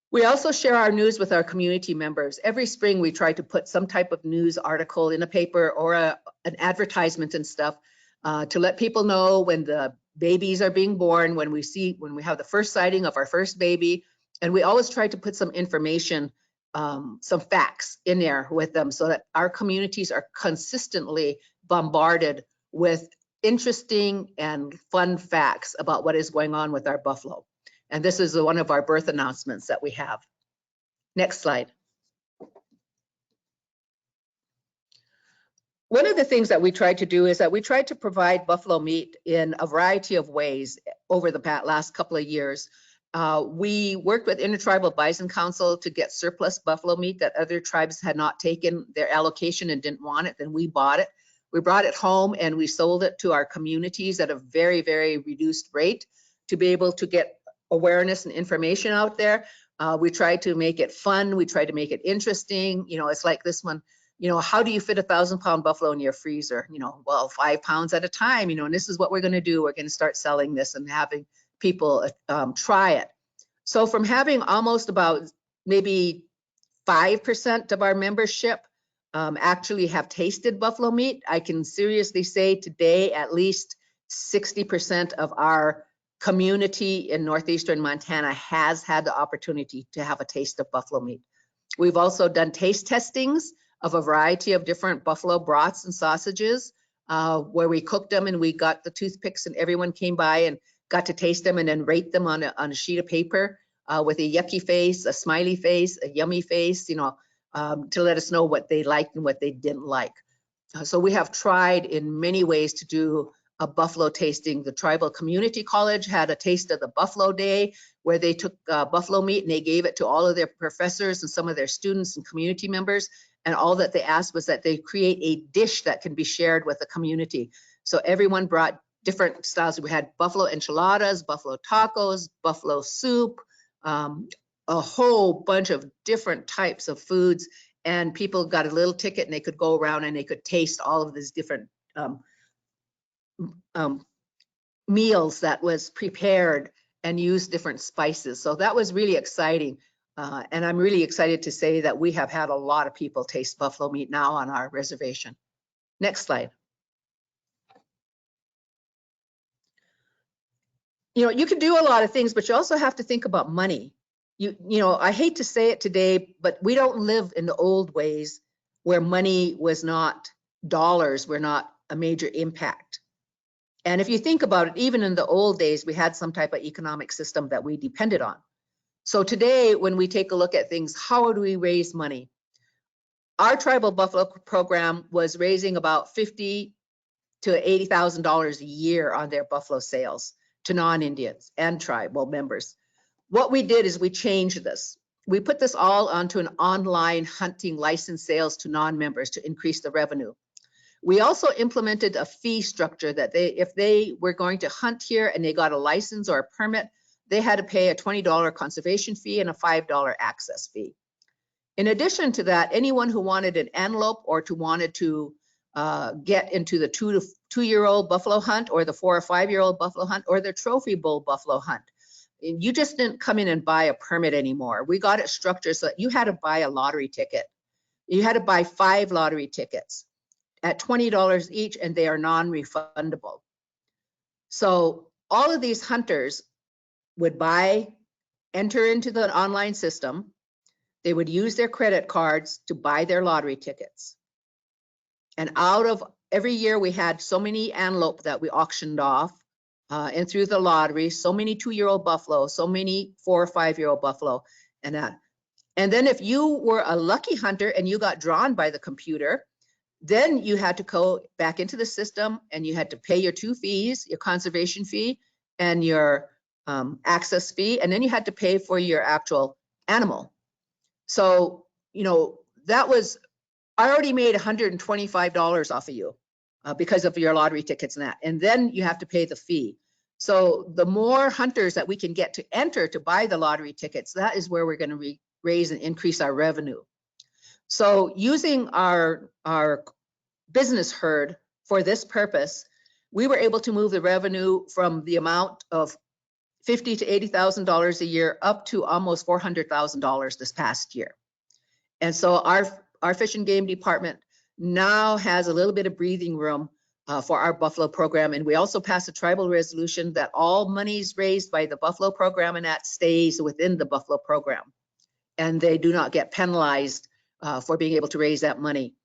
S2: We also share our news with our community members. Every spring we try to put some type of news article in a paper or an advertisement and stuff to let people know when the babies are being born, when we have the first sighting of our first baby. And we always try to put some information, some facts in there with them so that our communities are consistently bombarded with interesting and fun facts about what is going on with our buffalo. And this is one of our birth announcements that we have. Next slide. One of the things that we tried to do is that we tried to provide buffalo meat in a variety of ways over the last couple of years. We worked with Intertribal Bison Council to get surplus buffalo meat that other tribes had not taken their allocation and didn't want it, then we bought it. We brought it home and we sold it to our communities at a very, very reduced rate to be able to get awareness and information out there. We tried to make it fun. We tried to make it interesting. You know, it's like this one, you know, how do you fit a 1,000-pound buffalo in your freezer? You know, well, 5 pounds at a time, you know, and this is what we're going to do. We're going to start selling this and having people try it. So from having almost about maybe 5% of our membership actually have tasted buffalo meat. I can seriously say today at least 60% of our community in northeastern Montana has had the opportunity to have a taste of buffalo meat. We've also done taste testings of a variety of different buffalo broths and sausages where we cooked them and we got the toothpicks and everyone came by and got to taste them and then rate them on a sheet of paper with a yucky face, a smiley face, a yummy face, you know, to let us know what they liked and what they didn't like. So we have tried in many ways to do a buffalo tasting. The Tribal Community College had a taste of the Buffalo Day where they took buffalo meat and they gave it to all of their professors and some of their students and community members. And all that they asked was that they create a dish that can be shared with the community. So everyone brought different styles. We had buffalo enchiladas, buffalo tacos, buffalo soup, a whole bunch of different types of foods. And people got a little ticket and they could go around and they could taste all of these different meals that was prepared and use different spices. So that was really exciting. And I'm really excited to say that we have had a lot of people taste buffalo meat now on our reservation. Next slide. You know, you can do a lot of things, but you also have to think about money. You know, I hate to say it today, but we don't live in the old ways where money was not, dollars were not a major impact. And if you think about it, even in the old days, we had some type of economic system that we depended on. So today, when we take a look at things, how do we raise money? Our tribal buffalo program was raising about $50,000 to $80,000 a year on their buffalo sales to non-Indians and tribal members. What we did is we changed this. We put this all onto an online hunting license sales to non-members to increase the revenue. We also implemented a fee structure that if they were going to hunt here and they got a license or a permit, they had to pay a $20 conservation fee and a $5 access fee. In addition to that, anyone who wanted an antelope or wanted to get into the 2 to 2-year-old buffalo hunt or the 4 or 5-year-old buffalo hunt or the trophy bull buffalo hunt, you just didn't come in and buy a permit anymore. We got it structured so that you had to buy a lottery ticket. You had to buy 5 lottery tickets at $20 each, and they are non-refundable. So all of these hunters would enter into the online system. They would use their credit cards to buy their lottery tickets. And out of every year, we had so many antelope that we auctioned off and through the lottery, so many 2-year-old buffalo, so many 4 or 5-year-old buffalo, and that. And then if you were a lucky hunter and you got drawn by the computer, then you had to go back into the system and you had to pay your 2 fees, your conservation fee and your access fee, and then you had to pay for your actual animal. So, you know, that was, I already made $125 off of you because of your lottery tickets and that, and then you have to pay the fee. So the more hunters that we can get to enter to buy the lottery tickets, that is where we're going to raise and increase our revenue. So using our business herd for this purpose, we were able to move the revenue from the amount of $50,000 to $80,000 a year up to almost $400,000 this past year. And so our Fish and Game Department now has a little bit of breathing room for our buffalo program. And we also passed a tribal resolution that all monies raised by the buffalo program and that stays within the buffalo program. And they do not get penalized for being able to raise that money,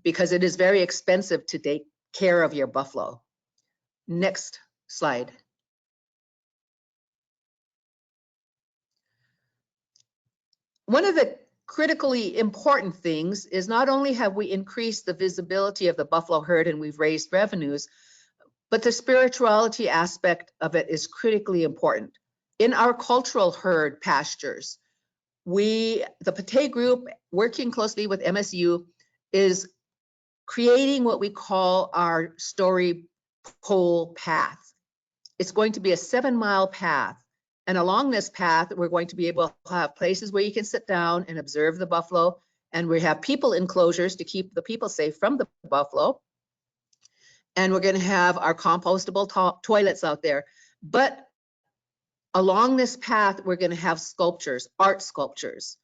S2: because it is very expensive to take care of your buffalo. Next slide. One of the critically important things is not only have we increased the visibility of the buffalo herd and we've raised revenues, but the spirituality aspect of it is critically important. In our cultural herd pastures, the Pate group, working closely with MSU, is creating what we call our story pole path. It's going to be a 7-mile path. And along this path, we're going to be able to have places where you can sit down and observe the buffalo. And we have people enclosures to keep the people safe from the buffalo. And we're going to have our compostable toilets out there. But along this path, we're going to have sculptures, art sculptures.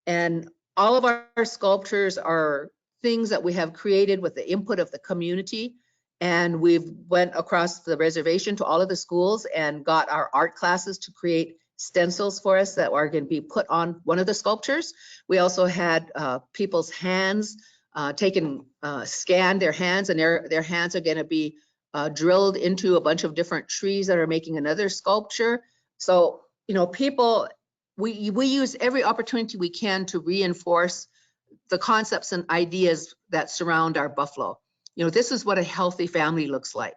S2: And all of our sculptures are things that we have created with the input of the community. And we've went across the reservation to all of the schools and got our art classes to create stencils for us that are going to be put on one of the sculptures. We also had people's hands scanned their hands, and their hands are going to be drilled into a bunch of different trees that are making another sculpture. So, you know, people, we use every opportunity we can to reinforce the concepts and ideas that surround our buffalo. You know, this is what a healthy family looks like.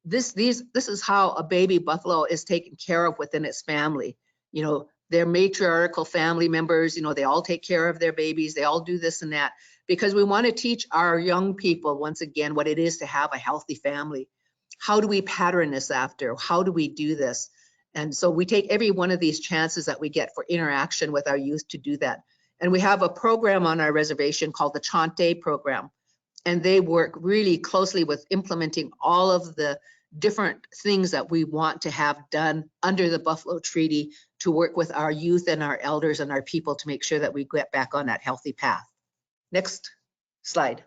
S2: This is how a baby buffalo is taken care of within its family. You know, their matriarchal family members, you know, they all take care of their babies. They all do this and that, because we want to teach our young people, once again, what it is to have a healthy family. How do we pattern this after? How do we do this? And so we take every one of these chances that we get for interaction with our youth to do that. And we have a program on our reservation called the Chante program. And they work really closely with implementing all of the different things that we want to have done under the Buffalo Treaty to work with our youth and our elders and our people to make sure that we get back on that healthy path. Next slide.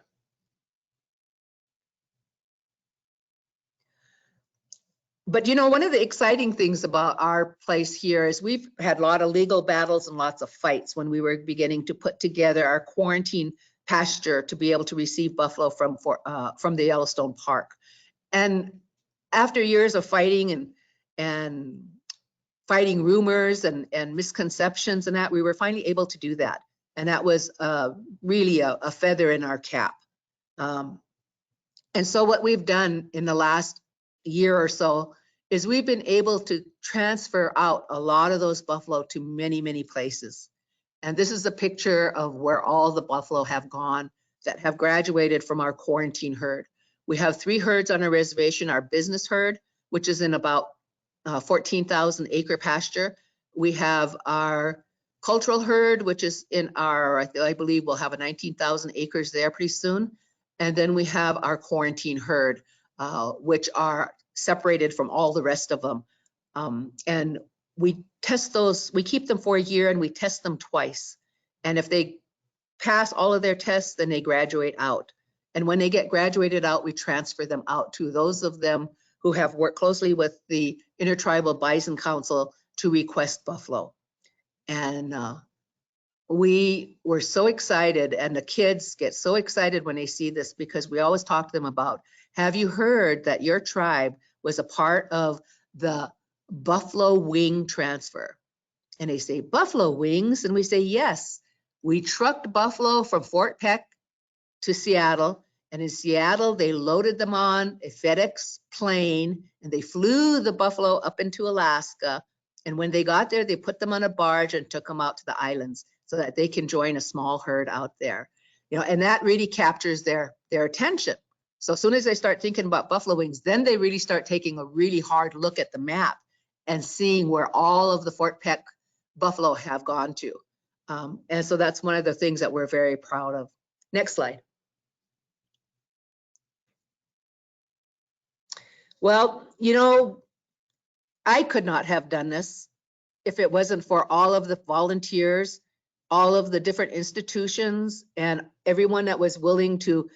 S2: But you know, one of the exciting things about our place here is we've had a lot of legal battles and lots of fights when we were beginning to put together our quarantine pasture to be able to receive buffalo from the Yellowstone Park. And after years of fighting and fighting rumors and misconceptions and that, we were finally able to do that. And that was really a feather in our cap. And so what we've done in the last year or so is we've been able to transfer out a lot of those buffalo to many, many places. And this is a picture of where all the buffalo have gone that have graduated from our quarantine herd. We have 3 herds on our reservation: our business herd, which is in about 14,000 acre pasture. We have our cultural herd, which is in our, I believe we'll have a 19,000 acres there pretty soon. And then we have our quarantine herd, which are separated from all the rest of them. And we test those, we keep them for a year and we test them twice. And if they pass all of their tests, then they graduate out. And when they get graduated out, we transfer them out to those of them who have worked closely with the Intertribal Bison Council to request buffalo. And we were so excited, and the kids get so excited when they see this, because we always talk to them about, have you heard that your tribe was a part of the buffalo wing transfer? And they say, buffalo wings? And we say, yes. We trucked buffalo from Fort Peck to Seattle, and in Seattle, they loaded them on a FedEx plane, and they flew the buffalo up into Alaska. And when they got there, they put them on a barge and took them out to the islands so that they can join a small herd out there. You know, and that really captures their attention. So as soon as they start thinking about buffalo wings, then they really start taking a really hard look at the map and seeing where all of the Fort Peck buffalo have gone to. And so that's one of the things that we're very proud of. Next slide. Well, you know, I could not have done this if it wasn't for all of the volunteers, all of the different institutions, and everyone that was willing to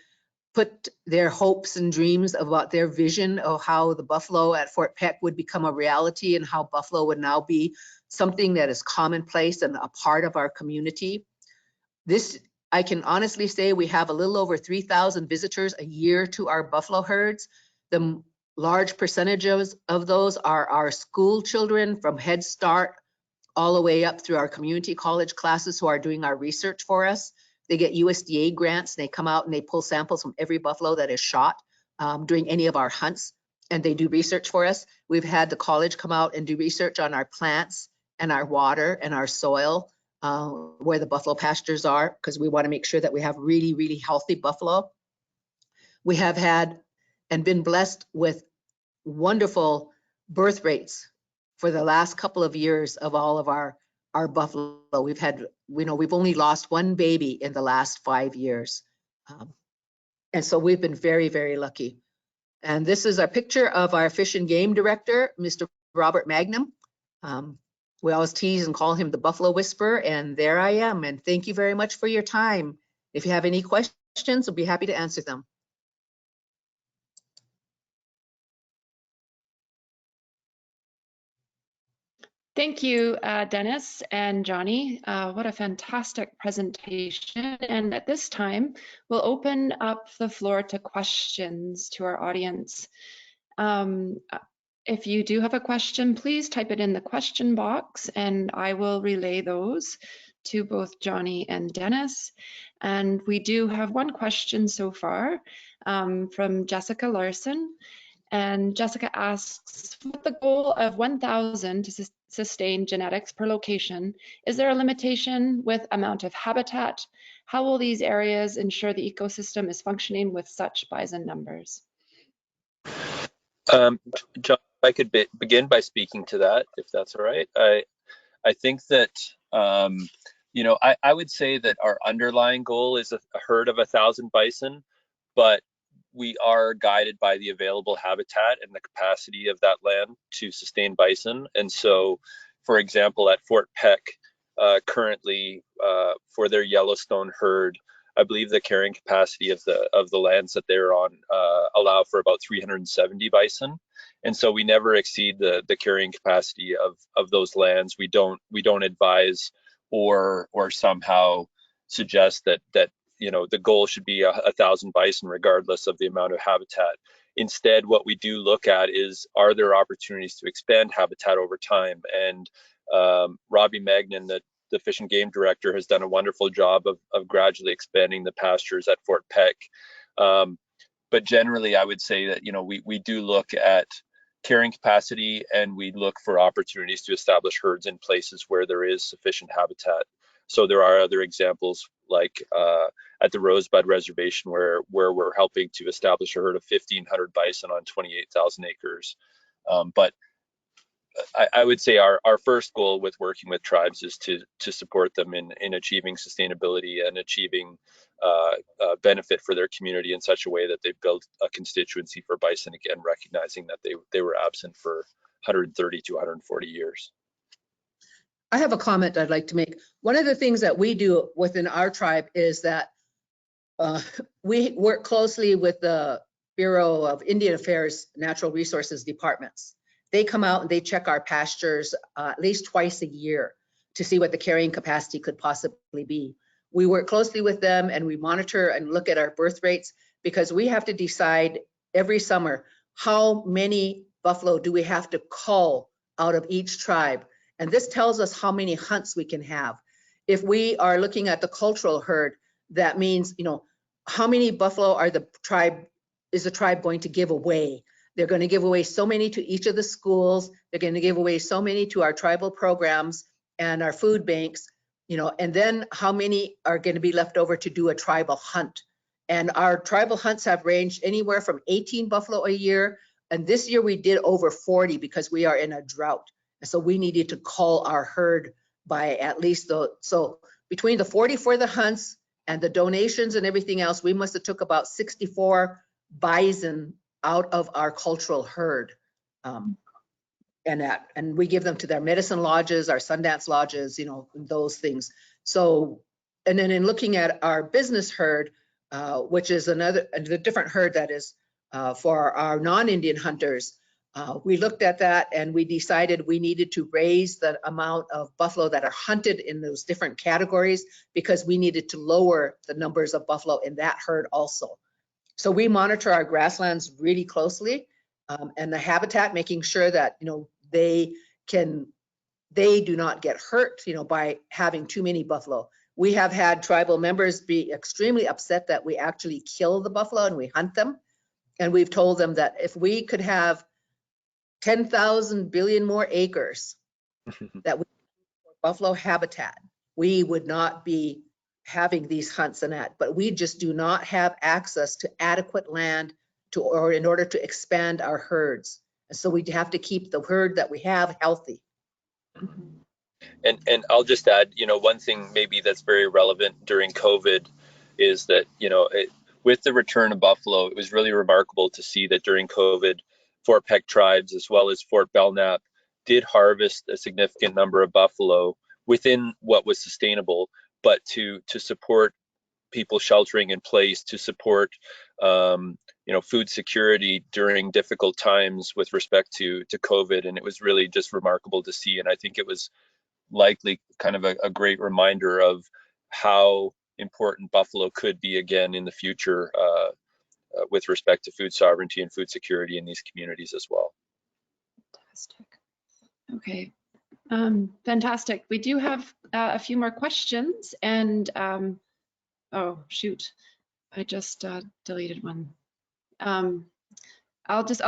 S2: put their hopes and dreams about their vision of how the buffalo at Fort Peck would become a reality, and how buffalo would now be something that is commonplace and a part of our community. This, I can honestly say, we have a little over 3,000 visitors a year to our buffalo herds. The large percentages of those are our school children from Head Start all the way up through our community college classes who are doing our research for us. They get USDA grants, and they come out and they pull samples from every buffalo that is shot during any of our hunts, and they do research for us. We've had the college come out and do research on our plants and our water and our soil, where the buffalo pastures are, because we want to make sure that we have really, really healthy buffalo. We have had and been blessed with wonderful birth rates for the last couple of years of all of our buffalo. We've had, you know, we've only lost 1 baby in the last 5 years. And so we've been very, very lucky. And this is a picture of our Fish and Game Director, Mr. Robert Magnum. We always tease and call him the Buffalo Whisperer, and there I am. And thank you very much for your time. If you have any questions, questions, we'll be happy to answer them.
S1: Thank you, Dennis and Johnny. What a fantastic presentation. And at this time, we'll open up the floor to questions to our audience. If you do have a question, please type it in the question box and I will relay those to both Johnny and Dennis. And we do have one question so far from Jessica Larson. And Jessica asks, with the goal of 1,000 to sustain genetics per location, is there a limitation with amount of habitat? How will these areas ensure the ecosystem is functioning with such bison numbers?
S5: John, if I could begin by speaking to that, if that's all right. I think that, you know, I would say that our underlying goal is a herd of 1,000 bison, but we are guided by the available habitat and the capacity of that land to sustain bison. And so, for example, at Fort Peck, currently for their Yellowstone herd, I believe the carrying capacity of the lands that they're on allow for about 370 bison. And so we never exceed the carrying capacity of those lands. We don't advise or somehow suggest that you know the goal should be 1,000 bison regardless of the amount of habitat. Instead, what we do look at is, are there opportunities to expand habitat over time? And Robbie Magnan, the Fish and Game Director, has done a wonderful job of gradually expanding the pastures at Fort Peck. But generally, I would say that, you know, we do look at carrying capacity and we look for opportunities to establish herds in places where there is sufficient habitat. So there are other examples like at the Rosebud Reservation where we're helping to establish a herd of 1,500 bison on 28,000 acres. But I would say our first goal with working with tribes is to support them in achieving sustainability and achieving benefit for their community in such a way that they've built a constituency for bison, again, recognizing that they were absent for 130 to 140 years.
S2: I have a comment I'd like to make. One of the things that we do within our tribe is that we work closely with the Bureau of Indian Affairs Natural Resources departments. They come out and they check our pastures at least twice a year to see what the carrying capacity could possibly be. We work closely with them and we monitor and look at our birth rates because we have to decide every summer how many buffalo do we have to cull out of each tribe. And this tells us how many hunts we can have. If we are looking at the cultural herd, that means, you know, how many buffalo is the tribe going to give away? They're going to give away so many to each of the schools. They're going to give away so many to our tribal programs and our food banks, you know, and then how many are going to be left over to do a tribal hunt. And our tribal hunts have ranged anywhere from 18 buffalo a year. And this year we did over 40 because we are in a drought. And so we needed to cull our herd by at least so between the 40 for the hunts and the donations and everything else, we must have took about 64 bison out of our cultural herd. And we give them to their medicine lodges, our Sundance lodges, you know, those things. So, and then in looking at our business herd, which is a different herd that is for our non-Indian hunters, we looked at that and we decided we needed to raise the amount of buffalo that are hunted in those different categories because we needed to lower the numbers of buffalo in that herd also. So we monitor our grasslands really closely and the habitat, making sure that, you know, they do not get hurt, you know, by having too many buffalo. We have had tribal members be extremely upset that we actually kill the buffalo and we hunt them. And we've told them that if we could have 10,000 billion more acres that we for buffalo habitat, we would not be having these hunts and that, but we just do not have access to adequate land or in order to expand our herds. And so we have to keep the herd that we have healthy.
S5: And I'll just add, you know, one thing maybe that's very relevant during COVID is that, you know, with the return of buffalo, it was really remarkable to see that during COVID, Fort Peck tribes as well as Fort Belknap did harvest a significant number of buffalo within what was sustainable, but to support people sheltering in place to support food security during difficult times with respect to COVID, and it was really just remarkable to see. And I think it was likely kind of a great reminder of how important buffalo could be again in the future with respect to food sovereignty and food security in these communities as well.
S1: Fantastic. Okay. Fantastic. We do have a few more questions, and oh shoot, I just deleted one. I'll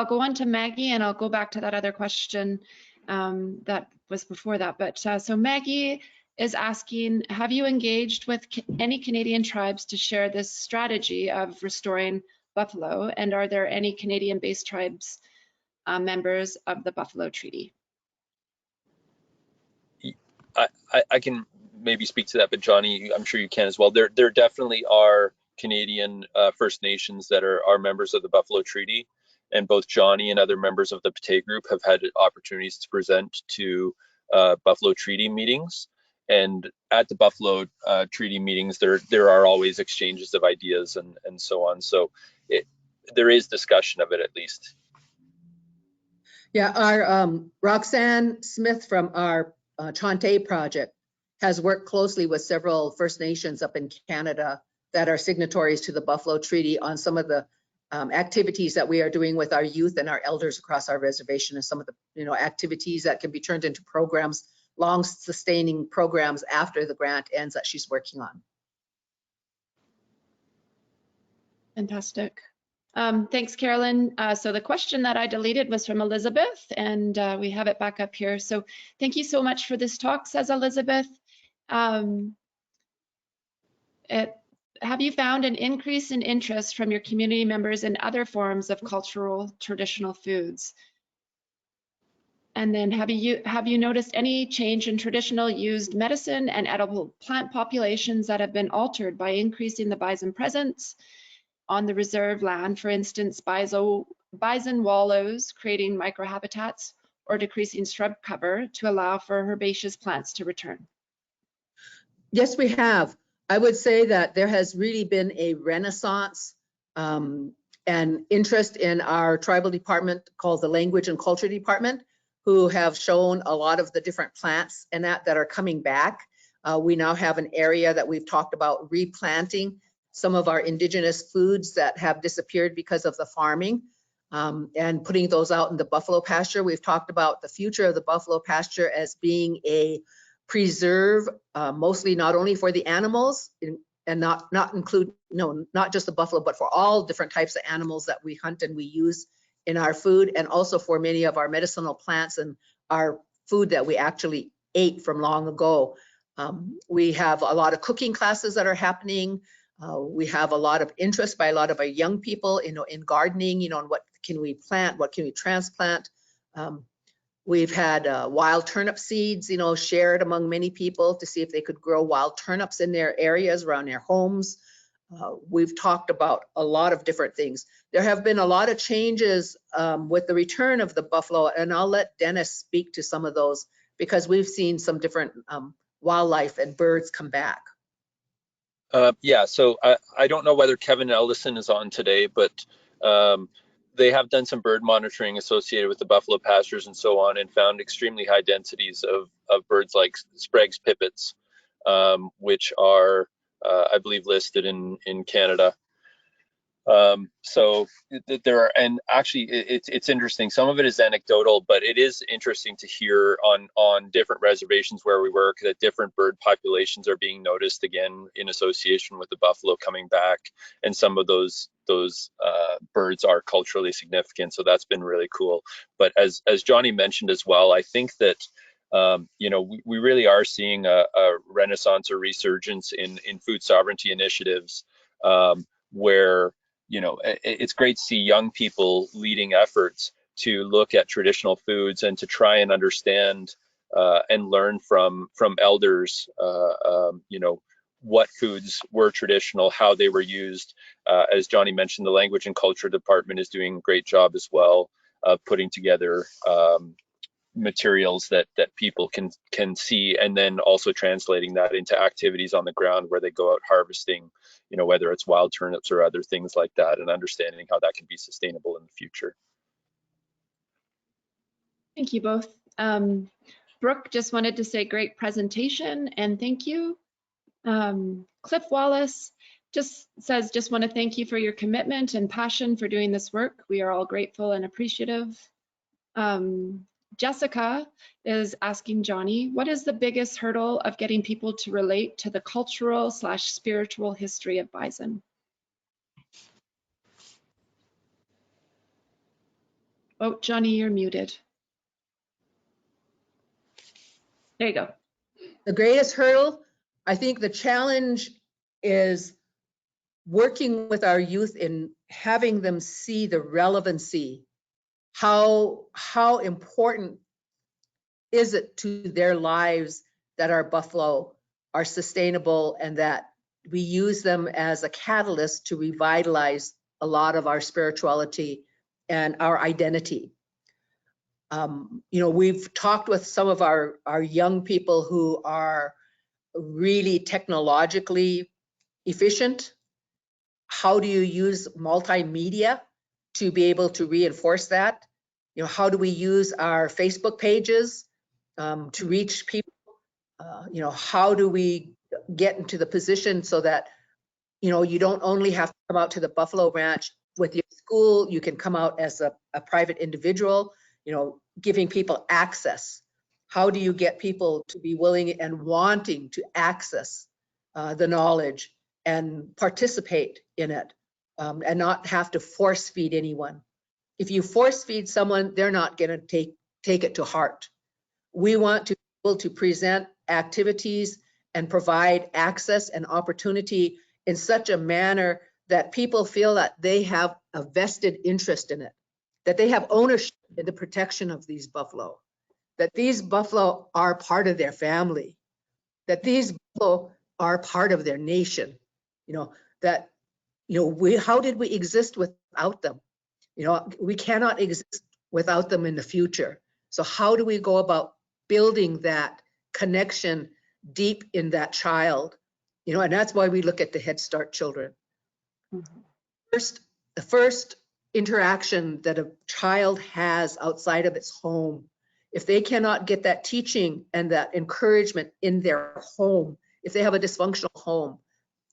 S1: go on to Maggie, and I'll go back to that other question that was before that. But so Maggie is asking, have you engaged with any Canadian tribes to share this strategy of restoring buffalo, and are there any Canadian-based tribes members of the Buffalo Treaty?
S5: I can maybe speak to that, but Johnny, I'm sure you can as well. There definitely are Canadian First Nations that are members of the Buffalo Treaty, and both Johnny and other members of the Peck group have had opportunities to present to Buffalo Treaty meetings. And at the Buffalo Treaty meetings, there are always exchanges of ideas and so on. So there is discussion of it, at least.
S2: Yeah, our Roxanne Smith from our Chante project has worked closely with several First Nations up in Canada that are signatories to the Buffalo Treaty on some of the activities that we are doing with our youth and our elders across our reservation, and some of the activities that can be turned into programs, long sustaining programs after the grant ends that she's working on.
S1: Fantastic. Thanks, Carolyn. So the question that I deleted was from Elizabeth, and we have it back up here. So thank you so much for this talk, says Elizabeth. Have you found an increase in interest from your community members in other forms of cultural traditional foods? And then have you noticed any change in traditional used medicine and edible plant populations that have been altered by increasing the bison presence on the reserve land, for instance, bison wallows creating microhabitats or decreasing shrub cover to allow for herbaceous plants to return?
S2: Yes, we have. I would say that there has really been a renaissance and interest in our tribal department called the Language and Culture Department, who have shown a lot of the different plants and that are coming back. We now have an area that we've talked about replanting some of our indigenous foods that have disappeared because of the farming, and putting those out in the buffalo pasture. We've talked about the future of the buffalo pasture as being a preserve, mostly not only for the animals and not just the buffalo, but for all different types of animals that we hunt and we use in our food, and also for many of our medicinal plants and our food that we actually ate from long ago. We have a lot of cooking classes that are happening. We have a lot of interest by a lot of our young people, in gardening, and what can we plant, what can we transplant. We've had wild turnip seeds, shared among many people to see if they could grow wild turnips in their areas around their homes. We've talked about a lot of different things. There have been a lot of changes with the return of the buffalo, and I'll let Dennis speak to some of those because we've seen some different wildlife and birds come back.
S5: Yeah, so I don't know whether Kevin Ellison is on today, but they have done some bird monitoring associated with the buffalo pastures and so on, and found extremely high densities of birds like Sprague's pipits, which are, I believe, listed in Canada. So there are, and actually it's interesting. Some of it is anecdotal, but it is interesting to hear on different reservations where we work that different bird populations are being noticed again in association with the buffalo coming back, and some of those birds are culturally significant. So that's been really cool. But as Johnny mentioned as well, I think that we really are seeing a renaissance or resurgence in food sovereignty initiatives, where it's great to see young people leading efforts to look at traditional foods and to try and understand and learn from elders, what foods were traditional, how they were used. As Johnny mentioned, the Language and Culture Department is doing a great job as well of putting together materials that people can see, and then also translating that into activities on the ground where they go out harvesting, you know, whether it's wild turnips or other things like that, and understanding how that can be sustainable in the future.
S1: Thank you both. Brooke just wanted to say great presentation and thank you. Cliff Wallace just says, just want to thank you for your commitment and passion for doing this work. We are all grateful and appreciative. Jessica is asking Johnny, what is the biggest hurdle of getting people to relate to the cultural/spiritual history of Bison? Oh, Johnny, you're muted. There you go.
S2: The greatest hurdle, I think the challenge is working with our youth in having them see the relevancy. How important is it to their lives that our buffalo are sustainable and that we use them as a catalyst to revitalize a lot of our spirituality and our identity. You know, we've talked with some of our young people who are really technologically efficient. How do you use multimedia to be able to reinforce that? You know, how do we use our Facebook pages to reach people? You know, how do we get into the position so that, you know, you don't only have to come out to the buffalo ranch with your school, you can come out as a private individual, you know, giving people access. How do you get people to be willing and wanting to access the knowledge and participate in it and not have to force feed anyone? If you force feed someone, they're not going to take it to heart. We want to be able to present activities and provide access and opportunity in such a manner that people feel that they have a vested interest in it, that they have ownership in the protection of these buffalo, that these buffalo are part of their family, that these buffalo are part of their nation. You know, that, you know, how did we exist without them? You know, we cannot exist without them in the future. So how do we go about building that connection deep in that child? You know, and that's why we look at the Head Start children. The first interaction that a child has outside of its home, if they cannot get that teaching and that encouragement in their home, if they have a dysfunctional home,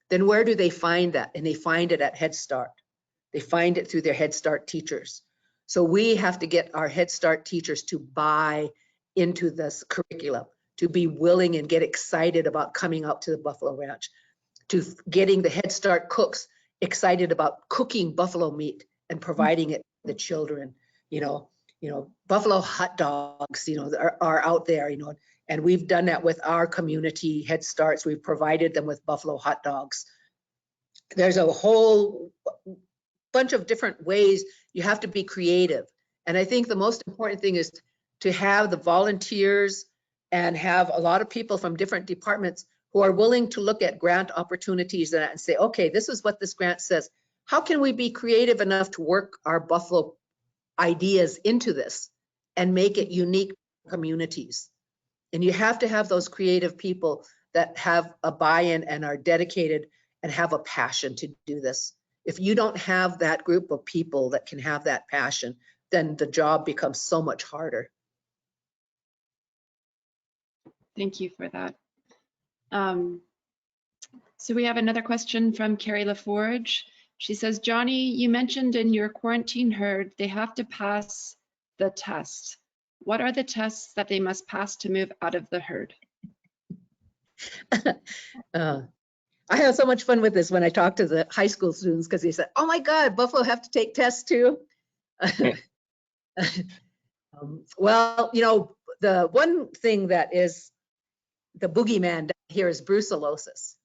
S2: then where do they find that? And they find it at Head Start. They find it through their Head Start teachers. So we have to get our Head Start teachers to buy into this curriculum, to be willing and get excited about coming out to the buffalo ranch, to getting the Head Start cooks excited about cooking buffalo meat and providing it to the children. You know, buffalo hot dogs, you know, are out there, you know, and we've done that with our community Head Starts. We've provided them with buffalo hot dogs. There's a whole bunch of different ways. You have to be creative. And I think the most important thing is to have the volunteers and have a lot of people from different departments who are willing to look at grant opportunities and say, okay, this is what this grant says. How can we be creative enough to work our buffalo ideas into this and make it unique to communities? And you have to have those creative people that have a buy-in and are dedicated and have a passion to do this. If you don't have that group of people that can have that passion, then the job becomes so much harder.
S1: Thank you for that. So we have another question from Carrie LaForge. She says, Johnny, you mentioned in your quarantine herd, they have to pass the test. What are the tests that they must pass to move out of the herd?
S2: I have so much fun with this when I talk to the high school students because they said, oh my God, buffalo have to take tests too. Well, you know, the one thing that is the boogeyman down here is brucellosis.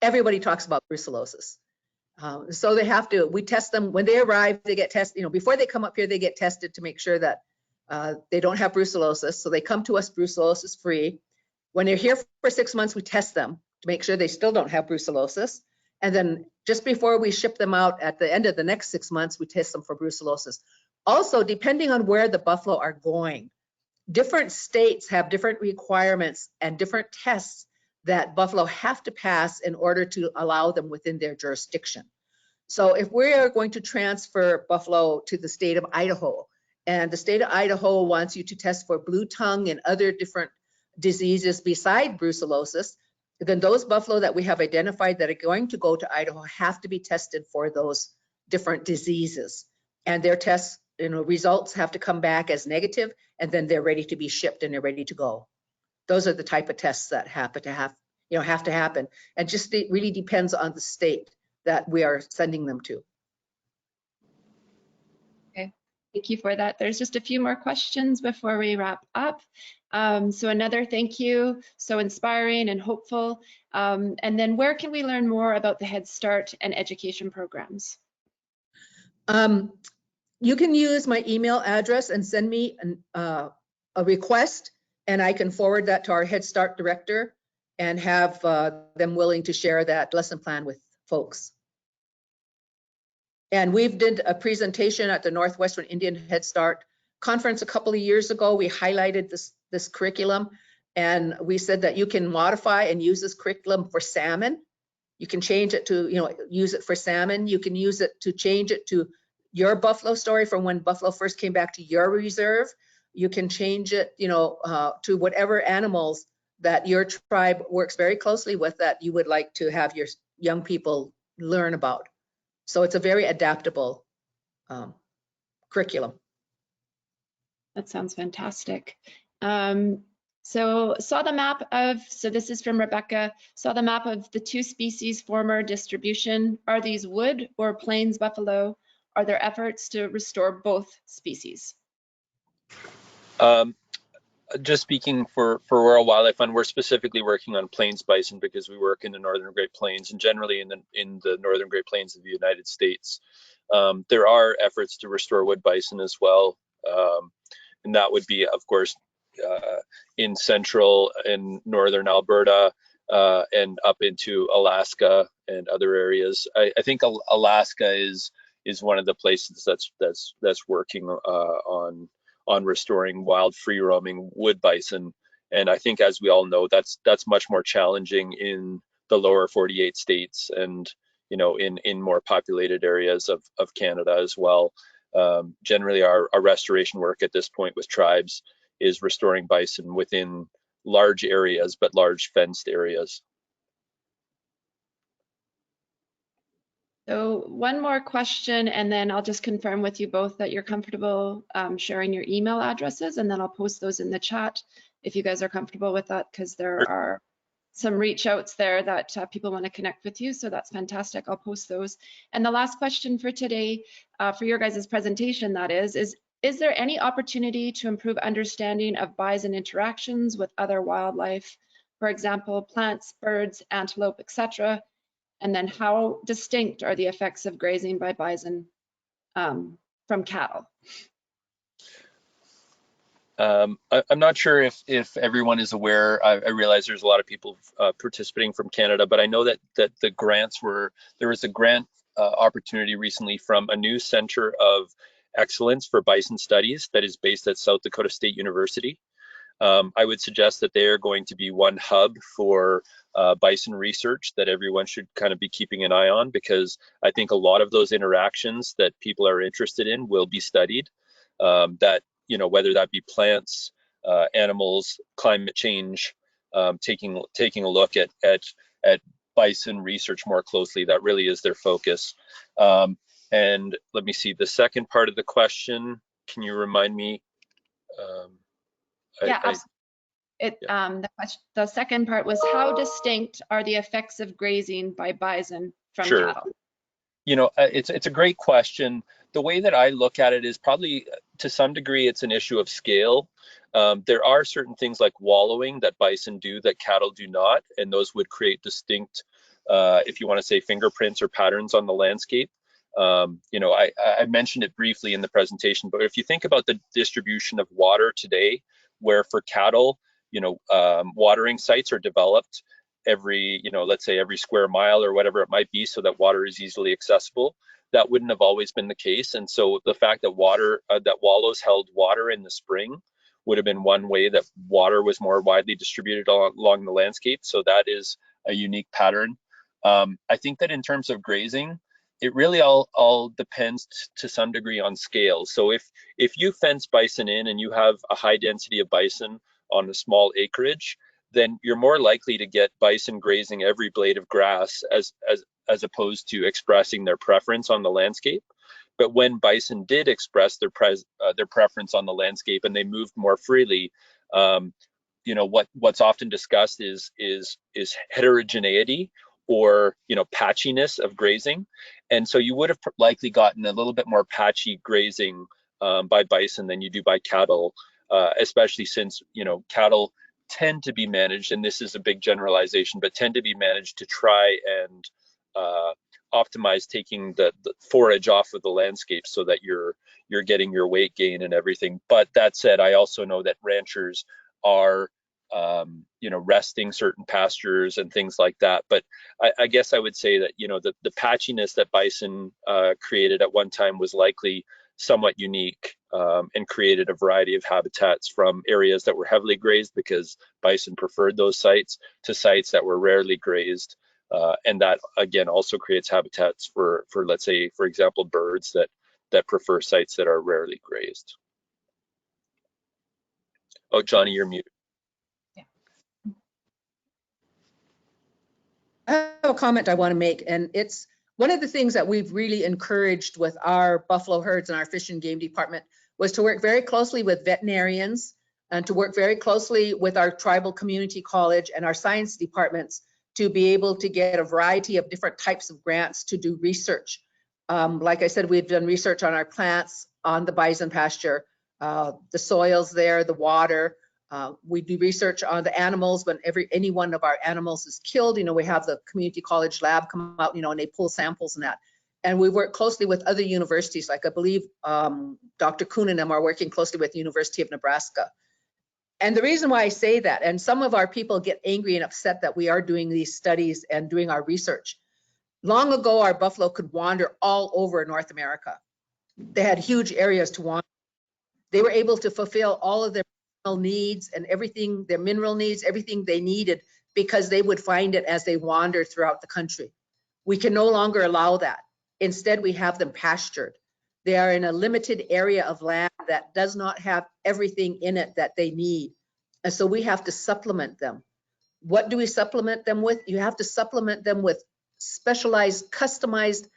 S2: Everybody talks about brucellosis. So they have to, we test them when they arrive, they get tested, you know, before they come up here, they get tested to make sure that they don't have brucellosis. So they come to us brucellosis free. When they're here for 6 months, we test them to make sure they still don't have brucellosis. And then just before we ship them out at the end of the next 6 months, we test them for brucellosis. Also, depending on where the buffalo are going, different states have different requirements and different tests that buffalo have to pass in order to allow them within their jurisdiction. So if we are going to transfer buffalo to the state of Idaho, and the state of Idaho wants you to test for blue tongue and other different diseases beside brucellosis, then those buffalo that we have identified that are going to go to Idaho have to be tested for those different diseases. And their tests, results have to come back as negative, and then they're ready to be shipped and they're ready to go. Those are the type of tests that have to happen. And just it really depends on the state that we are sending them to.
S1: Okay, thank you for that. There's just a few more questions before we wrap up. So another thank you, so inspiring and hopeful. And then where can we learn more about the Head Start and education programs?
S2: You can use my email address and send me a request, and I can forward that to our Head Start director and have them willing to share that lesson plan with folks. And we've did a presentation at the Northwestern Indian Head Start conference a couple of years ago. We highlighted this curriculum, and we said that you can modify and use this curriculum for salmon. You can change it to, use it for salmon. You can use it to change it to your buffalo story from when buffalo first came back to your reserve. You can change it, to whatever animals that your tribe works very closely with that you would like to have your young people learn about. So it's a very adaptable curriculum.
S1: That sounds fantastic. So saw the map of, so this is from Rebecca, saw the map of the two species former distribution. Are these wood or plains buffalo? Are there efforts to restore both species?
S5: Just speaking for Rural Wildlife Fund, we're specifically working on plains bison because we work in the Northern Great Plains and generally in the Northern Great Plains of the United States. There are efforts to restore wood bison as well, and that would be, of course, in central and northern Alberta and up into Alaska and other areas. I think Alaska is one of the places that's working on restoring wild free roaming wood bison. And I think, as we all know, that's much more challenging in the lower 48 states and, in more populated areas of Canada as well. Generally, our restoration work at this point with tribes is restoring bison within large areas, but large fenced areas.
S1: So one more question, and then I'll just confirm with you both that you're comfortable sharing your email addresses, and then I'll post those in the chat if you guys are comfortable with that, because there are some reach outs there that people want to connect with you. So that's fantastic. I'll post those. And the last question for today, for your guys' presentation, that is there any opportunity to improve understanding of bison interactions with other wildlife, for example, plants, birds, antelope, etc.? And then how distinct are the effects of grazing by bison from cattle?
S5: I'm not sure if everyone is aware. I realize there's a lot of people participating from Canada, but I know that the grants there was a grant opportunity recently from a new Center of Excellence for Bison Studies that is based at South Dakota State University. I would suggest that they are going to be one hub for bison research that everyone should kind of be keeping an eye on, because I think a lot of those interactions that people are interested in will be studied. That, whether that be plants, animals, climate change, taking a look at bison research more closely. That really is their focus. And let me see, the second part of the question, can you remind me?
S1: The second part was, how distinct are the effects of grazing by bison from
S5: Sure.
S1: cattle?
S5: It's a great question. The way that I look at it is probably, to some degree, it's an issue of scale. There are certain things like wallowing that bison do that cattle do not, and those would create distinct, if you want to say, fingerprints or patterns on the landscape. I mentioned it briefly in the presentation, but if you think about the distribution of water today, where for cattle, watering sites are developed every, let's say every square mile or whatever it might be, so that water is easily accessible. That wouldn't have always been the case. And so the fact that that wallows held water in the spring would have been one way that water was more widely distributed along the landscape. So that is a unique pattern. I think that in terms of grazing, it really all depends to some degree on scale. So if you fence bison in and you have a high density of bison on a small acreage, then you're more likely to get bison grazing every blade of grass as opposed to expressing their preference on the landscape. But when bison did express their preference on the landscape and they moved more freely, you know, what's often discussed is heterogeneity, or, you know, patchiness of grazing. And so you would have likely gotten a little bit more patchy grazing by bison than you do by cattle, especially since, you know, cattle tend to be managed, and this is a big generalization, but tend to be managed to try and optimize taking the forage off of the landscape so that you're getting your weight gain and everything. But that said, I also know that ranchers are you know, resting certain pastures and things like that. But I guess I would say that, you know, the patchiness that bison created at one time was likely somewhat unique, and created a variety of habitats from areas that were heavily grazed because bison preferred those sites to sites that were rarely grazed. And that again also creates habitats for let's say, for example, birds that prefer sites that are rarely grazed. Oh, Johnny, you're muted.
S2: I have a comment I want to make, and it's one of the things that we've really encouraged with our buffalo herds and our fish and game department was to work very closely with veterinarians and to work very closely with our tribal community college and our science departments to be able to get a variety of different types of grants to do research. Like I said, we've done research on our plants, on the bison pasture, the soils there, the water. We do research on the animals. When any one of our animals is killed, you know, we have the community college lab come out, you know, and they pull samples and that. And we work closely with other universities, like I believe Dr. Kuhn and them are working closely with the University of Nebraska. And the reason why I say that, and some of our people get angry and upset that we are doing these studies and doing our research. Long ago, our buffalo could wander all over North America. They had huge areas to wander. They were able to fulfill all of their needs and everything, their mineral needs, everything they needed, because they would find it as they wander throughout the country. We can no longer allow that. Instead, we have them pastured. They are in a limited area of land that does not have everything in it that they need. And so we have to supplement them. What do we supplement them with? You have to supplement them with specialized, customized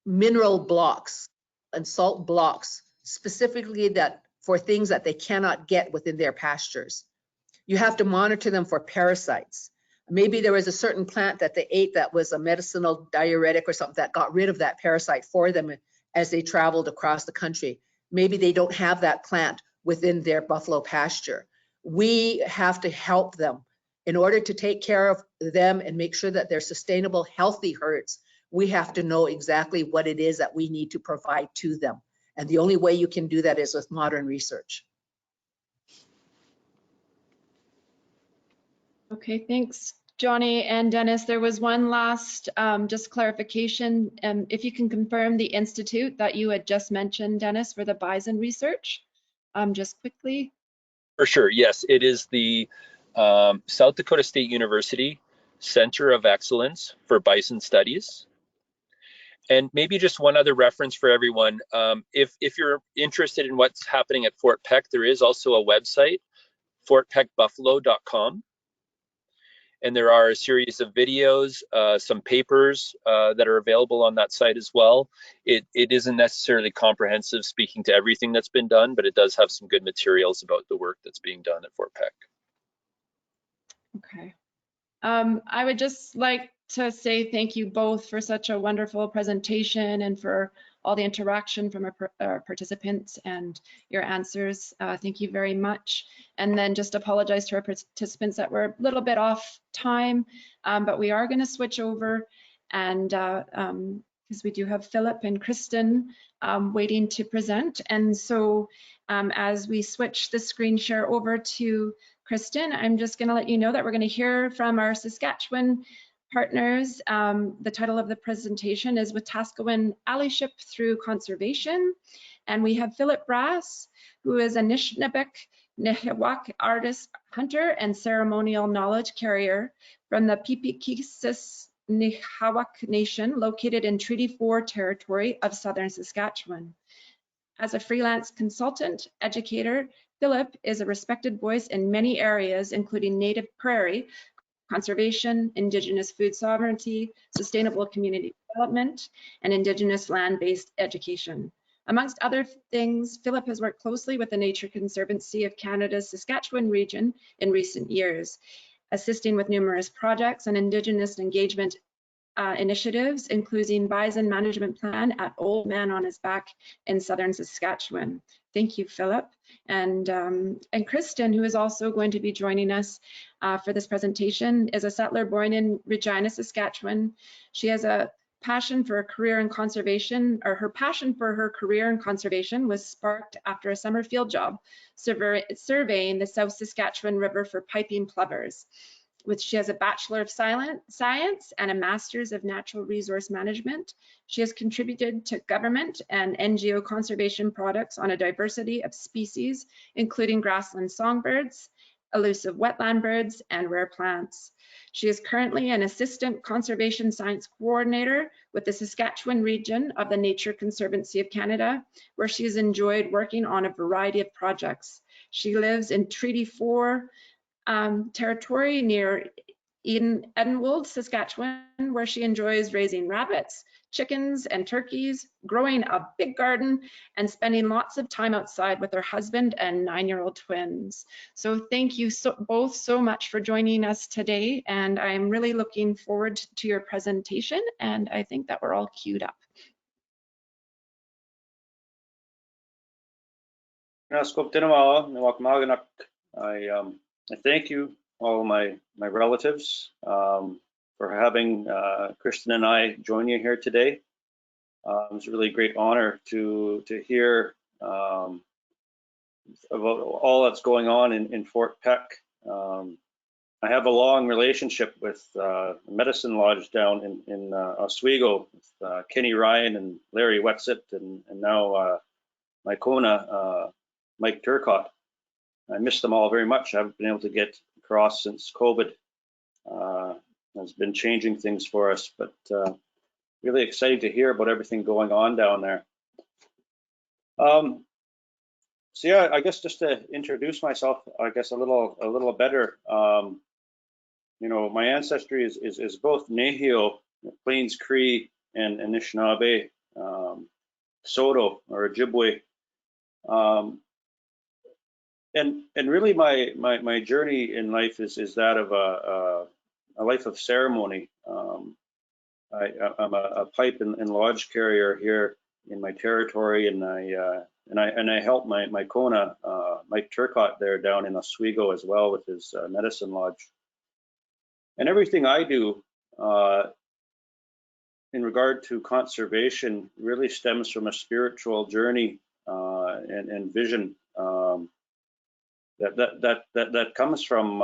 S2: mineral blocks and salt blocks, specifically that for things that they cannot get within their pastures. You have to monitor them for parasites. Maybe there was a certain plant that they ate that was a medicinal diuretic or something that got rid of that parasite for them as they traveled across the country. Maybe they don't have that plant within their buffalo pasture. We have to help them in order to take care of them and make sure that they're sustainable, healthy herds. We have to know exactly what it is that we need to provide to them. And the only way you can do that is with modern research.
S1: Okay, thanks, Johnny and Dennis. There was one last just clarification. If you can confirm the institute that you had just mentioned, Dennis, for the bison research, just quickly.
S5: For sure, yes. It is the South Dakota State University Center of Excellence for Bison Studies. And maybe just one other reference for everyone. If you're interested in what's happening at Fort Peck, there is also a website, fortpeckbuffalo.com. And there are a series of videos, some papers that are available on that site as well. It isn't necessarily comprehensive, speaking to everything that's been done, but it does have some good materials about the work that's being done at Fort Peck.
S1: Okay. I would just like to say thank you both for such a wonderful presentation and for all the interaction from our participants and your answers. Thank you very much. And then just apologize to our participants that we're a little bit off time, but we are going to switch over, and because we do have Philip and Kristen waiting to present. And so as we switch the screen share over to Kristen, I'm just going to let you know that we're going to hear from our Saskatchewan partners. The title of the presentation is Witaskiwn Allyship through Conservation. And we have Philip Brass, who is a Nishnabek Nehewak artist, hunter, and ceremonial knowledge carrier from the Pipikisis Nehawak Nation, located in Treaty 4 territory of southern Saskatchewan. As a freelance consultant, educator, Philip is a respected voice in many areas, including native prairie, conservation, Indigenous food sovereignty, sustainable community development, and Indigenous land-based education. Amongst other things, Philip has worked closely with the Nature Conservancy of Canada's Saskatchewan region in recent years, assisting with numerous projects and Indigenous engagement initiatives, including Bison management plan at Old Man on His Back in southern Saskatchewan. Thank you, Philip. And Kristen, who is also going to be joining us for this presentation, is a settler born in Regina, Saskatchewan. She has a passion for a career in conservation, or her passion for her career in conservation was sparked after a summer field job surveying the South Saskatchewan River for piping plovers. She has a Bachelor of Science and a Master's of Natural Resource Management. She has contributed to government and NGO conservation products on a diversity of species, including grassland songbirds, elusive wetland birds, and rare plants. She is currently an Assistant Conservation Science Coordinator with the Saskatchewan region of the Nature Conservancy of Canada, where she has enjoyed working on a variety of projects. She lives in Treaty 4 territory near Edenwold, Saskatchewan, where she enjoys raising rabbits, chickens, and turkeys, growing a big garden, and spending lots of time outside with her husband and 9-year-old twins. So thank you both so much for joining us today, and I'm really looking forward to your presentation, and I think that we're all queued up.
S6: I thank you, all my relatives, for having Kristen and I join you here today. It's a really great honor to hear about all that's going on in Fort Peck. I have a long relationship with Medicine Lodge down in Oswego with Kenny Ryan and Larry Wetsit, and now my Kona, Mike Turcott. I miss them all very much. I haven't been able to get across since COVID has been changing things for us, but really excited to hear about everything going on down there. So yeah, I guess just to introduce myself, I guess a little better. You know, my ancestry is both Nehio, Plains Cree, and Anishinaabe, Soto or Ojibwe. And really my journey in life is that of a life of ceremony. I'm a pipe and lodge carrier here in my territory, and I help my Kona, Mike Turcott, there down in Oswego as well with his medicine lodge. And everything I do in regard to conservation really stems from a spiritual journey and vision that comes from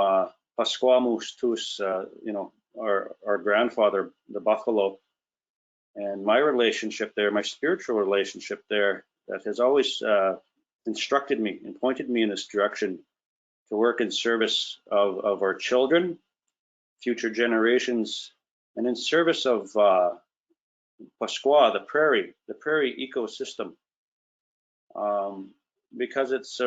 S6: Pasquamus Tus, you know, our grandfather, the buffalo, and my relationship there, my spiritual relationship there, that has always instructed me and pointed me in this direction to work in service of our children, future generations, and in service of Pasqua, the prairie ecosystem, because it's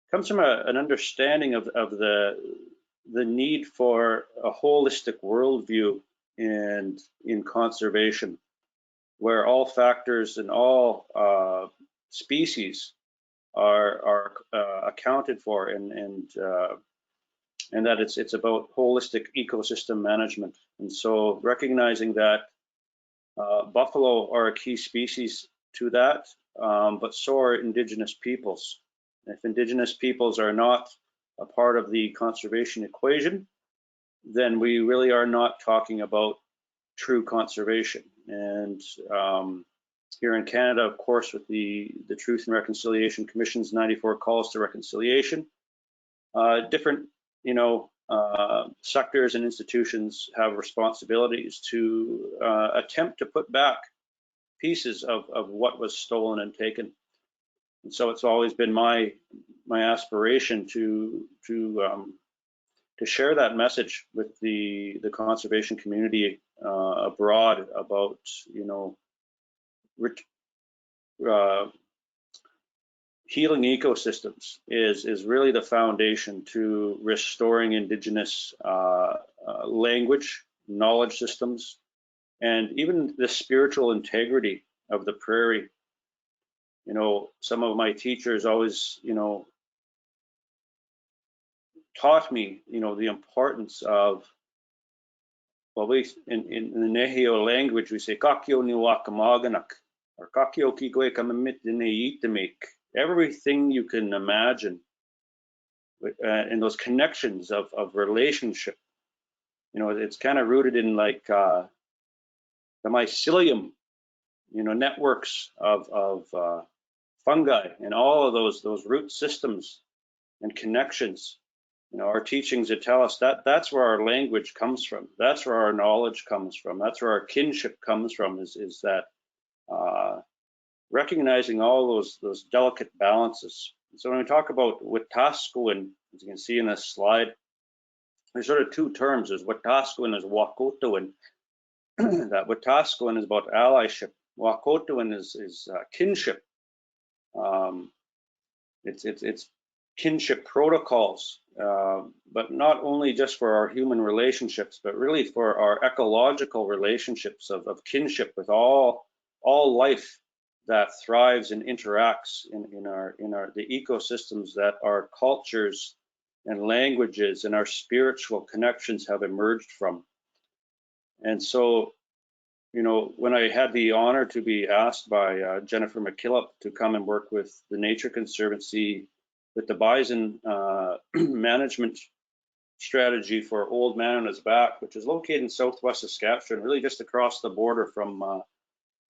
S6: comes from an understanding of the need for a holistic worldview in conservation, where all factors and all species are accounted for, and that it's about holistic ecosystem management. And so recognizing that buffalo are a key species to that, but so are Indigenous peoples. If Indigenous peoples are not a part of the conservation equation, then we really are not talking about true conservation. And here in Canada, of course, with the Truth and Reconciliation Commission's 94 calls to reconciliation, different, you know, sectors and institutions have responsibilities to attempt to put back pieces of what was stolen and taken. And so it's always been my aspiration to share that message with the conservation community abroad about, you know, healing ecosystems is really the foundation to restoring Indigenous language, knowledge systems, and even the spiritual integrity of the prairie. You know, some of my teachers always, you know, taught me, you know, the importance of, well, in the Nehio language, we say, kakio ni wakamaganak, or kakio kikwe kamamit iinnii. Everything you can imagine in those connections of relationship. You know, it's kind of rooted in like the mycelium, you know, networks of fungi and all of those root systems and connections. You know, our teachings that tell us that that's where our language comes from. That's where our knowledge comes from. That's where our kinship comes from, is that recognizing all those delicate balances. So when we talk about Witaskiwn, as you can see in this slide, there's sort of two terms. There's Witaskiwn, there's Wakotoan. That Witaskiwn is about allyship. Wakotoan is kinship. It's kinship protocols, but not only just for our human relationships, but really for our ecological relationships of kinship with all life that thrives and interacts in the ecosystems that our cultures and languages and our spiritual connections have emerged from. And so, you know, when I had the honor to be asked by Jennifer McKillop to come and work with the Nature Conservancy with the Bison management strategy for Old Man on His Back, which is located in southwest Saskatchewan, really just across the border from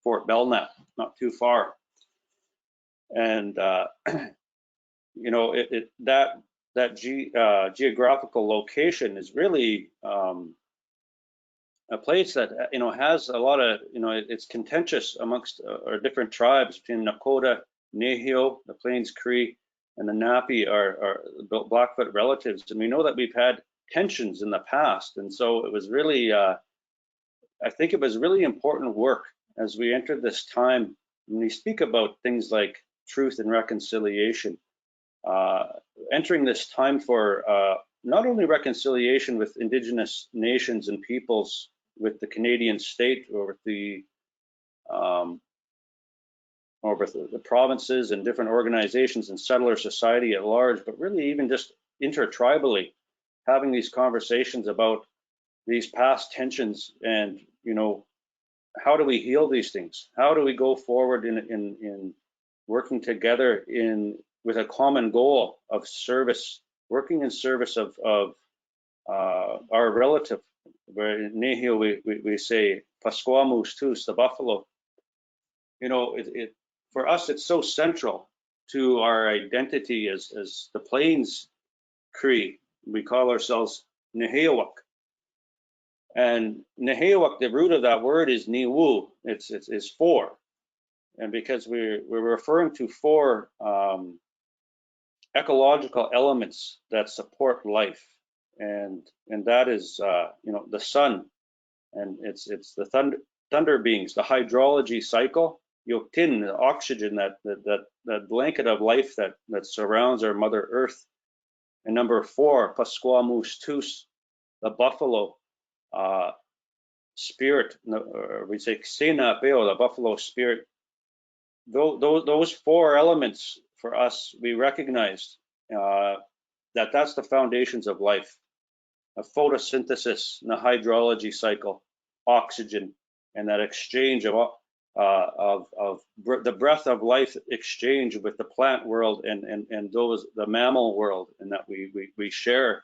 S6: Fort Belknap, not too far. And you know, that geographical location is really a place that, you know, has a lot of, you know, it's contentious amongst our different tribes between Nakota, Nehio, the Plains Cree, and the Napi are Blackfoot relatives. And we know that we've had tensions in the past. And so it was really, I think it was really important work as we entered this time, when we speak about things like truth and reconciliation, entering this time for not only reconciliation with Indigenous nations and peoples, with the Canadian state, or with the provinces and different organizations and settler society at large, but really even just intertribally, having these conversations about these past tensions and, you know, how do we heal these things? How do we go forward in working together with a common goal of service, working in service of our relative? Where in Nehio we say Pasquamus tus, the buffalo. You know, for us it's so central to our identity as the Plains Cree. We call ourselves Nehewak. And Nehewak, the root of that word is Niwu. It's four. And because we're referring to four ecological elements that support life, and that is you know, the sun, and it's the thunder beings, the hydrology cycle, Yoktin, the oxygen, that blanket of life that surrounds our Mother Earth. And number four, Pasquamus tus, the buffalo spirit, or we say Xena Peo, the buffalo spirit. Those four elements for us, we recognized that's the foundations of life: a photosynthesis, and the hydrology cycle, oxygen, and that exchange of the breath of life exchange with the plant world and the mammal world, and that we share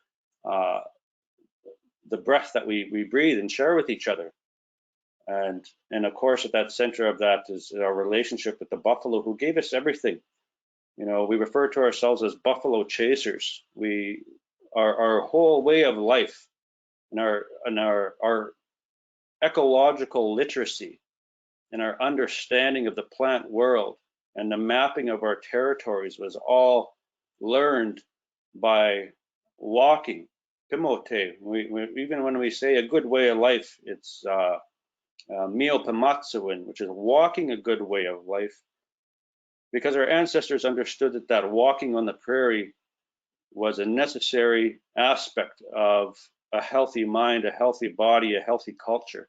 S6: the breath that we breathe and share with each other. And of course, at that center of that is our relationship with the buffalo, who gave us everything. You know, we refer to ourselves as buffalo chasers. Our whole way of life and our ecological literacy and our understanding of the plant world and the mapping of our territories was all learned by walking. Pimote, even when we say a good way of life, it's mio pamatsuin, which is walking a good way of life, because our ancestors understood that walking on the prairie was a necessary aspect of a healthy mind, a healthy body, a healthy culture,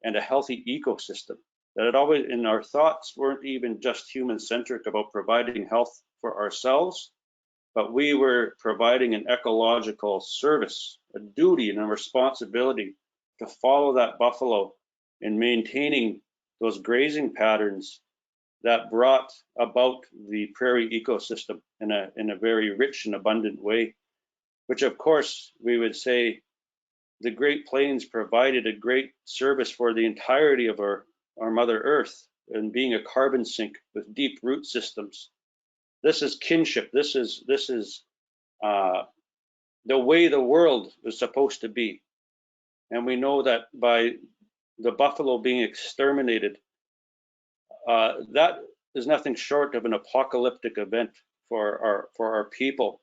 S6: and a healthy ecosystem. That it always, in our thoughts, weren't even just human-centric about providing health for ourselves, but we were providing an ecological service, a duty and a responsibility to follow that buffalo in maintaining those grazing patterns that brought about the prairie ecosystem in a very rich and abundant way, which of course we would say the Great Plains provided a great service for the entirety of our Mother Earth, and being a carbon sink with deep root systems. This is kinship. This is the way the world is supposed to be. And we know that by the buffalo being exterminated, that is nothing short of an apocalyptic event for our people.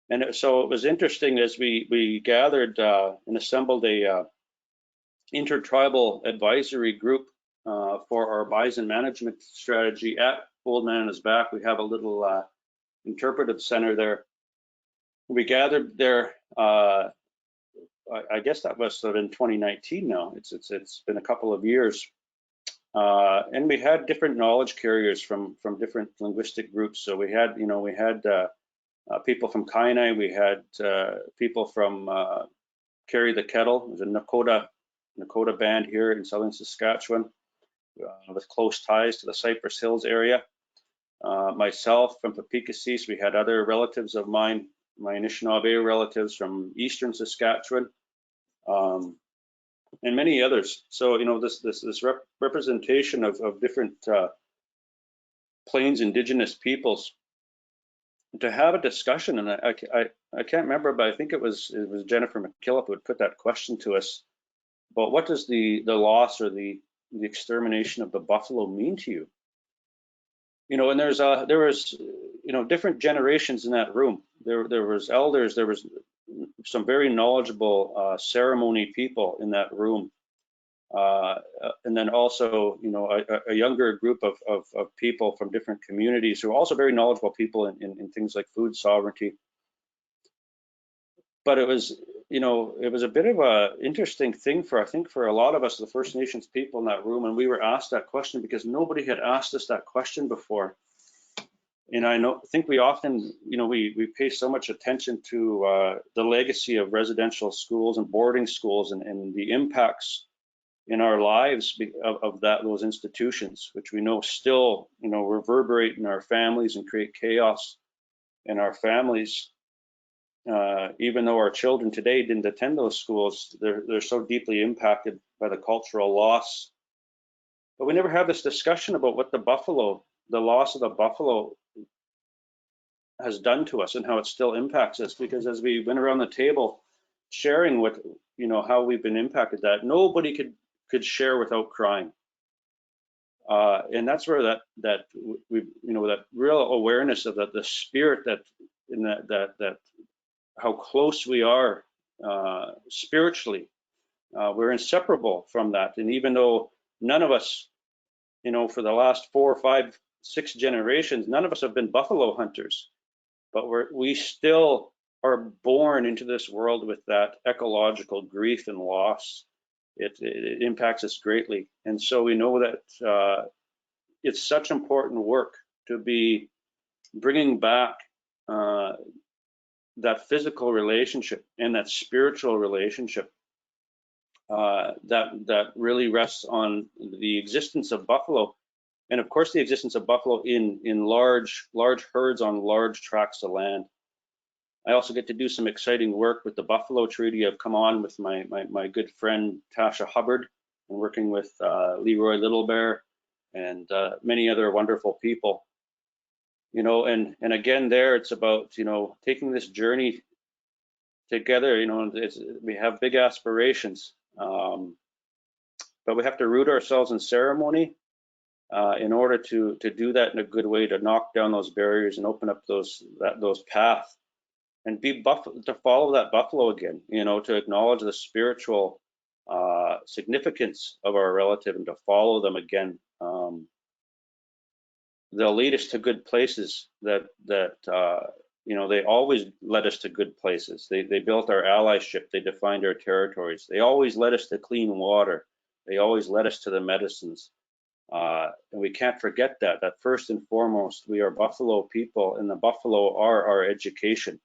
S6: And so it was interesting as we gathered and assembled a intertribal advisory group for our bison management strategy at Old Man is Back. We have a little interpretive center there. We gathered there, I guess that must have been 2019 now. It's been a couple of years. And we had different knowledge carriers from different linguistic groups. So we had, people from Iinnii, we had people from Carry the Kettle, there's a Nakota band here in southern Saskatchewan with close ties to the Cypress Hills area. Myself from Pepicasis, we had other relatives of mine, my Anishinaabe relatives from eastern Saskatchewan, and many others. So this representation of different Plains Indigenous peoples to have a discussion, and I can't remember, but I think it was Jennifer McKillop who had put that question to us. But what does the loss or the extermination of the buffalo mean to you? And there was different generations in that room. There was elders, there was some very knowledgeable ceremony people in that room, and then also a younger group of people from different communities who are also very knowledgeable people in things like food sovereignty. But it was a bit of a interesting thing for a lot of us, the First Nations people in that room, and we were asked that question because nobody had asked us that question before. And I think we often, we pay so much attention to the legacy of residential schools and boarding schools and the impacts in our lives of those institutions, which we know still, reverberate in our families and create chaos in our families. Even though our children today didn't attend those schools, they're so deeply impacted by the cultural loss. But we never have this discussion about what the loss of the buffalo has done to us and how it still impacts us. Because as we went around the table sharing how we've been impacted, that nobody could share without crying. And that's where that real awareness of the spirit that how close we are spiritually. We're inseparable from that. And even though none of us, for the last 4, 5, 6 generations, none of us have been buffalo hunters, but we still are born into this world with that ecological grief and loss. It impacts us greatly. And so we know that it's such important work to be bringing back that physical relationship and that spiritual relationship that really rests on the existence of buffalo, and of course the existence of buffalo in large herds on large tracts of land. I also get to do some exciting work with the Buffalo Treaty. I've come on with my good friend Tasha Hubbard and working with Leroy Little Bear and many other wonderful people. And again, there it's about taking this journey together. We have big aspirations, but we have to root ourselves in ceremony in order to do that in a good way, to knock down those barriers and open up those paths and to follow that buffalo again, to acknowledge the spiritual significance of our relative and to follow them again. They'll lead us to good places that they always led us to good places. They built our allyship. They defined our territories. They always led us to clean water. They always led us to the medicines. And we can't forget that first and foremost, we are buffalo people, and the buffalo are our education.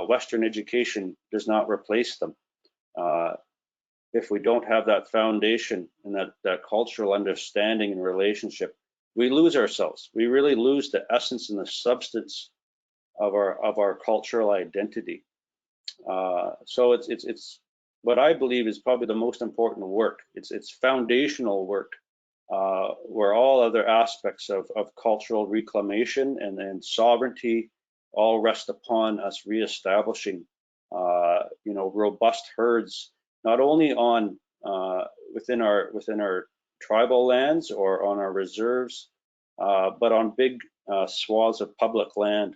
S6: Western education does not replace them. If we don't have that foundation and that cultural understanding and relationship, we lose ourselves. We really lose the essence and the substance of our cultural identity. So it's what I believe is probably the most important work. It's foundational work where all other aspects of cultural reclamation and sovereignty all rest upon us reestablishing, robust herds, not only on within our tribal lands or on our reserves, but on big swaths of public land,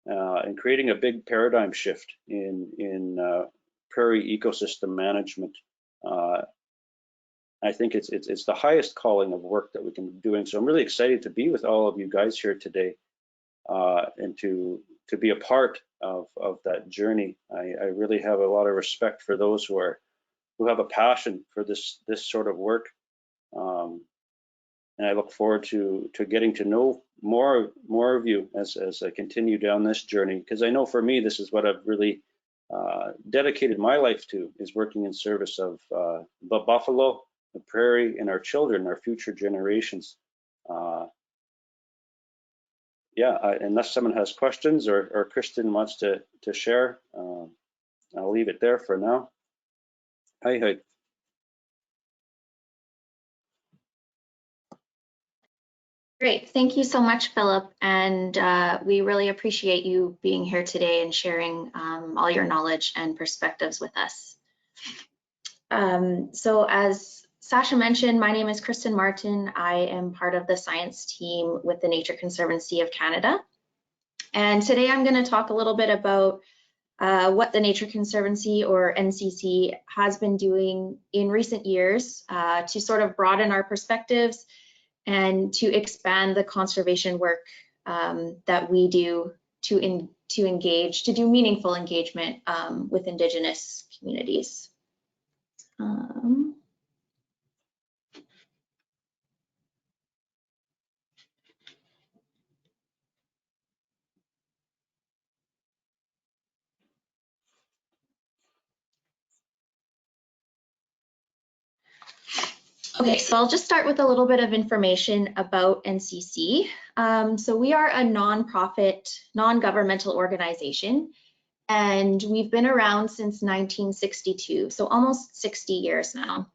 S6: and creating a big paradigm shift in prairie ecosystem management. I think it's the highest calling of work that we can be doing. So I'm really excited to be with all of you guys here today, and to be a part of that journey. I really have a lot of respect for those who have a passion for this sort of work, and I look forward to getting to know more of you as I continue down this journey, because I know for me this is what I've really dedicated my life to, is working in service of the buffalo, the prairie, and our children, our future generations. Unless someone has questions or Kristen wants to share, I'll leave it there for now. Hi.
S7: Great. Thank you so much, Philip. And we really appreciate you being here today and sharing all your knowledge and perspectives with us. So as Sasha mentioned, my name is Kristen Martin. I am part of the science team with the Nature Conservancy of Canada. And today I'm going to talk a little bit about what the Nature Conservancy, or NCC, has been doing in recent years to sort of broaden our perspectives and to expand the conservation work that we do to do meaningful engagement with Indigenous communities. Okay, so I'll just start with a little bit of information about NCC. So we are a nonprofit, non-governmental organization, and we've been around since 1962, so almost 60 years now.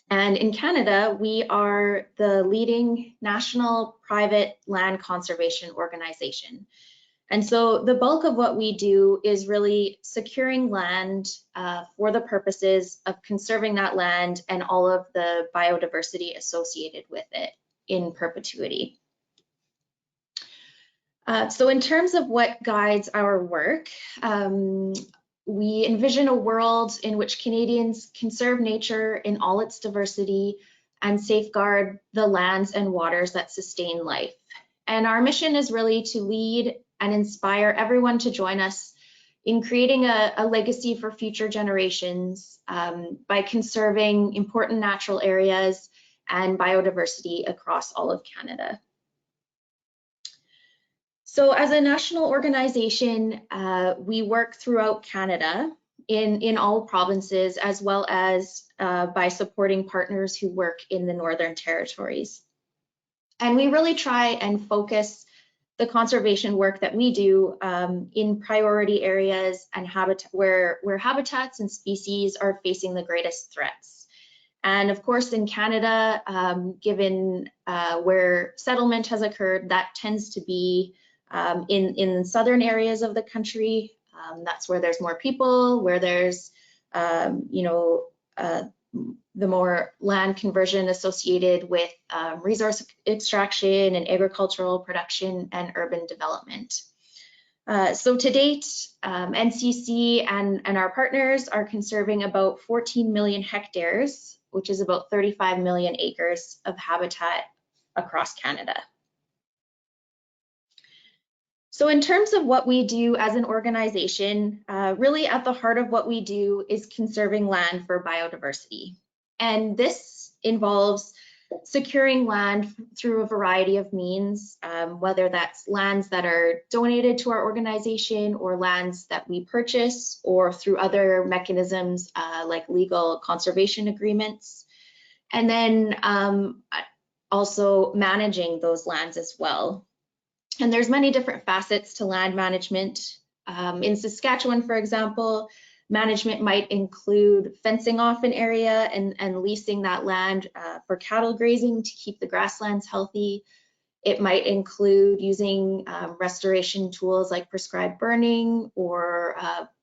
S7: And in Canada, we are the leading national private land conservation organization. And so the bulk of what we do is really securing land for the purposes of conserving that land and all of the biodiversity associated with it in perpetuity. So in terms of what guides our work, we envision a world in which Canadians conserve nature in all its diversity and safeguard the lands and waters that sustain life. And our mission is really to lead and inspire everyone to join us in creating a legacy for future generations by conserving important natural areas and biodiversity across all of Canada. So as a national organization, we work throughout Canada in all provinces, as well as by supporting partners who work in the Northern Territories. And we really try and focus the conservation work that we do in priority areas and where habitats and species are facing the greatest threats. And of course, in Canada, given where settlement has occurred, that tends to be in southern areas of the country. That's where there's more people, where there's the more land conversion associated with resource extraction and agricultural production and urban development. So to date, NCC and our partners are conserving about 14 million hectares, which is about 35 million acres of habitat across Canada. So in terms of what we do as an organization, really at the heart of what we do is conserving land for biodiversity. And this involves securing land through a variety of means, whether that's lands that are donated to our organization or lands that we purchase, or through other mechanisms like legal conservation agreements. And then also managing those lands as well. And there's many different facets to land management. In Saskatchewan, for example, management might include fencing off an area and leasing that land for cattle grazing to keep the grasslands healthy. It might include using restoration tools like prescribed burning, or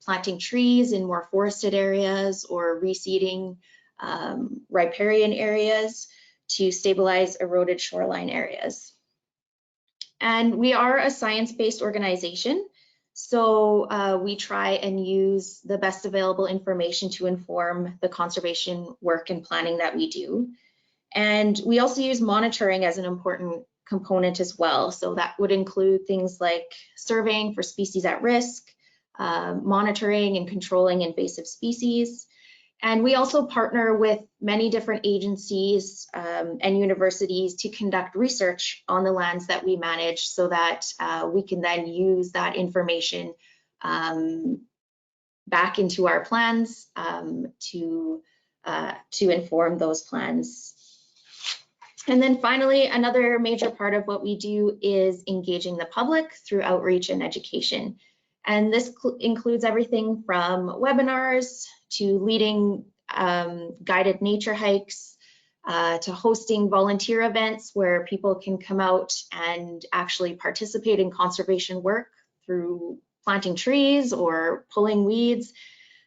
S7: planting trees in more forested areas, or reseeding riparian areas to stabilize eroded shoreline areas. And we are a science-based organization, so we try and use the best available information to inform the conservation work and planning that we do. And we also use monitoring as an important component as well. So that would include things like surveying for species at risk, monitoring and controlling invasive species. And we also partner with many different agencies and universities to conduct research on the lands that we manage, so that we can then use that information back into our plans to inform those plans. And then finally, another major part of what we do is engaging the public through outreach and education. And this includes everything from webinars to leading guided nature hikes, to hosting volunteer events where people can come out and actually participate in conservation work through planting trees or pulling weeds,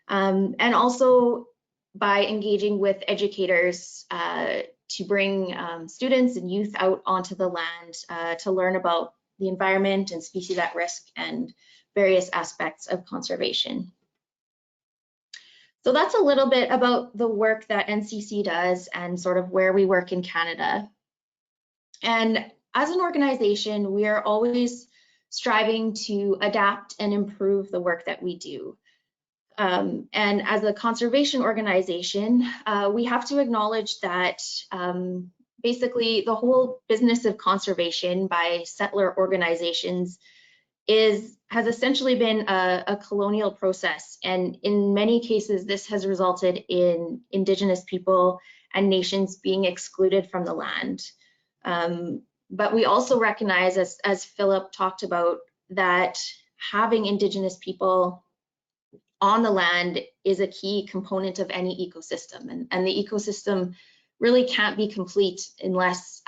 S7: and also by engaging with educators to bring students and youth out onto the land to learn about the environment and species at risk and various aspects of conservation. So that's a little bit about the work that NCC does and sort of where we work in Canada. And as an organization, we are always striving to adapt and improve the work that we do. And as a conservation organization, we have to acknowledge that basically the whole business of conservation by settler organizations has essentially been a colonial process. And in many cases, this has resulted in Indigenous people and nations being excluded from the land. But we also recognize, as Philip talked about, that having Indigenous people on the land is a key component of any ecosystem. And the ecosystem really can't be complete unless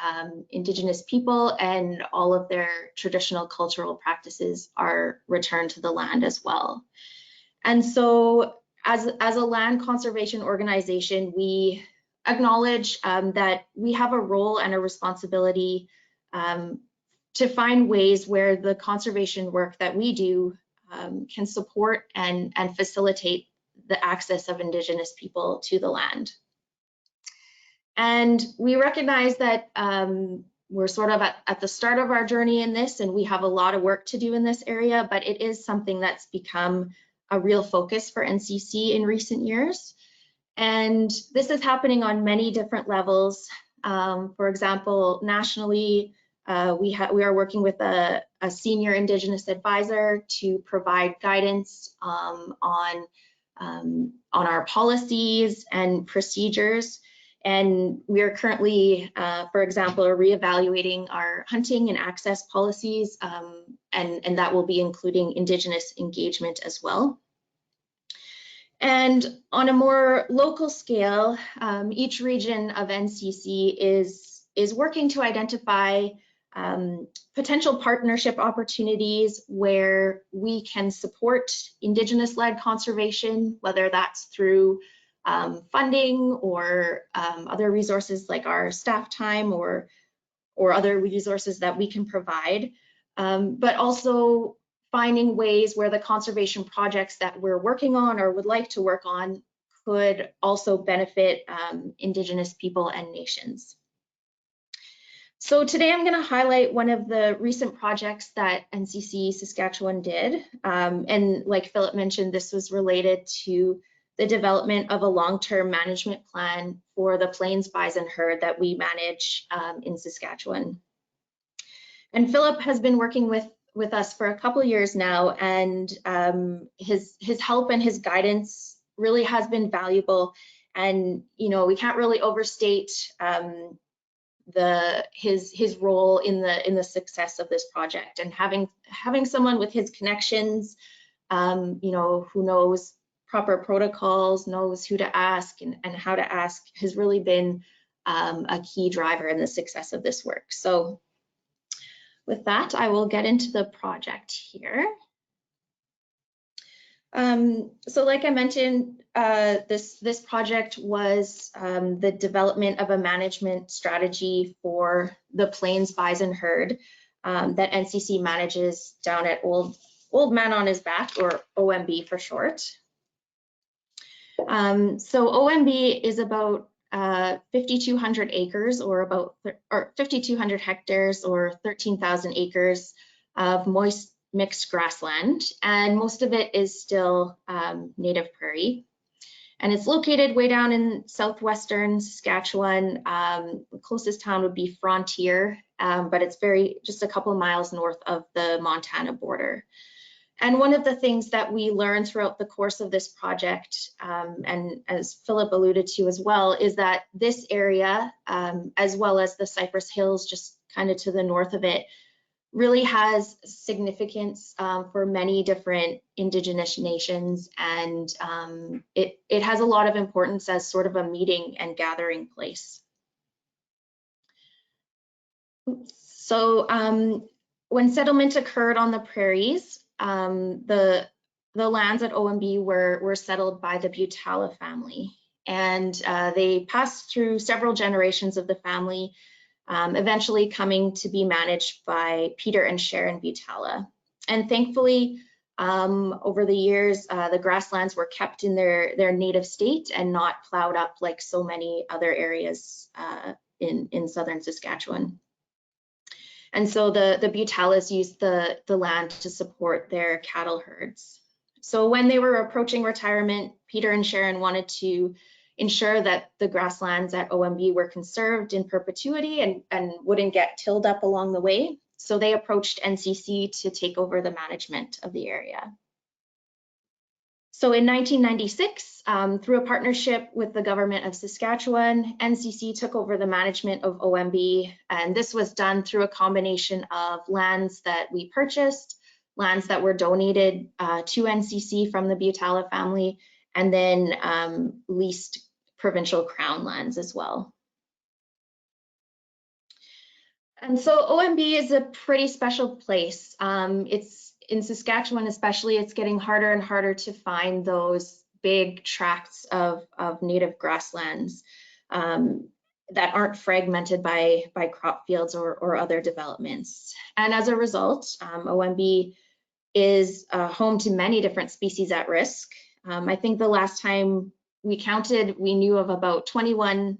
S7: Indigenous people and all of their traditional cultural practices are returned to the land as well. And so as a land conservation organization, we acknowledge that we have a role and a responsibility to find ways where the conservation work that we do can support and facilitate the access of Indigenous people to the land. And we recognize that we're sort of at the start of our journey in this, and we have a lot of work to do in this area, but it is something that's become a real focus for NCC in recent years. And this is happening on many different levels. For example, nationally, we are working with a senior Indigenous advisor to provide guidance on our policies and procedures. And we are currently, for example, reevaluating our hunting and access policies, and that will be including Indigenous engagement as well. And on a more local scale, each region of NCC is working to identify potential partnership opportunities where we can support Indigenous-led conservation, whether that's through funding or other resources like our staff time or other resources that we can provide, but also finding ways where the conservation projects that we're working on or would like to work on could also benefit Indigenous people and nations. So today I'm going to highlight one of the recent projects that NCC Saskatchewan did. And like Philip mentioned, this was related to the development of a long-term management plan for the Plains bison herd that we manage in Saskatchewan. And Philip has been working with us for a couple years now, and his help and his guidance really has been valuable. And we can't really overstate his role in the success of this project. And having someone with his connections, who knows proper protocols, knows who to ask and how to ask, has really been a key driver in the success of this work. So with that, I will get into the project here. So like I mentioned, this project was the development of a management strategy for the Plains bison herd that NCC manages down at Old Man on His Back, or OMB for short. So OMB is about 5,200 acres, or 5,200 hectares, or 13,000 acres of moist mixed grassland, and most of it is still native prairie. And it's located way down in southwestern Saskatchewan. The closest town would be Frontier, but it's just a couple miles north of the Montana border. And one of the things that we learned throughout the course of this project, and as Philip alluded to as well, is that this area, as well as the Cypress Hills just kind of to the north of it, really has significance for many different Indigenous nations, and it has a lot of importance as sort of a meeting and gathering place. So when settlement occurred on the prairies, the lands at OMB were settled by the Butala family, and they passed through several generations of the family, eventually coming to be managed by Peter and Sharon Butala. And thankfully, over the years, the grasslands were kept in their native state and not plowed up like so many other areas in southern Saskatchewan. And so the Butalas used the land to support their cattle herds. So when they were approaching retirement, Peter and Sharon wanted to ensure that the grasslands at OMB were conserved in perpetuity and wouldn't get tilled up along the way. So they approached NCC to take over the management of the area. So in 1996, through a partnership with the government of Saskatchewan, NCC took over the management of OMB, and this was done through a combination of lands that we purchased, lands that were donated to NCC from the Butala family, and then leased provincial crown lands as well. And so OMB is a pretty special place. It's in Saskatchewan especially, it's getting harder and harder to find those big tracts of native grasslands that aren't fragmented by crop fields or other developments. And as a result, OMB is home to many different species at risk. I think the last time we counted, we knew of about 21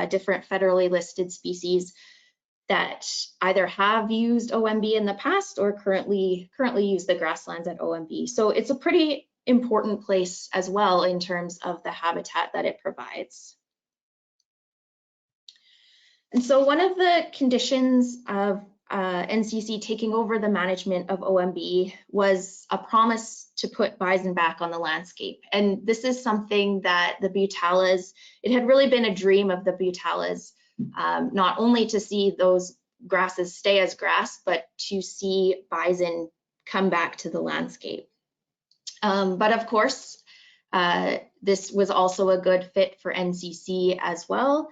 S7: different federally listed species that either have used OMB in the past or currently use the grasslands at OMB. So it's a pretty important place as well in terms of the habitat that it provides. And so one of the conditions of NCC taking over the management of OMB was a promise to put bison back on the landscape. And this is something that the Butalas, it had really been a dream of the Butalas, not only to see those grasses stay as grass, but to see bison come back to the landscape. But of course, this was also a good fit for NCC as well,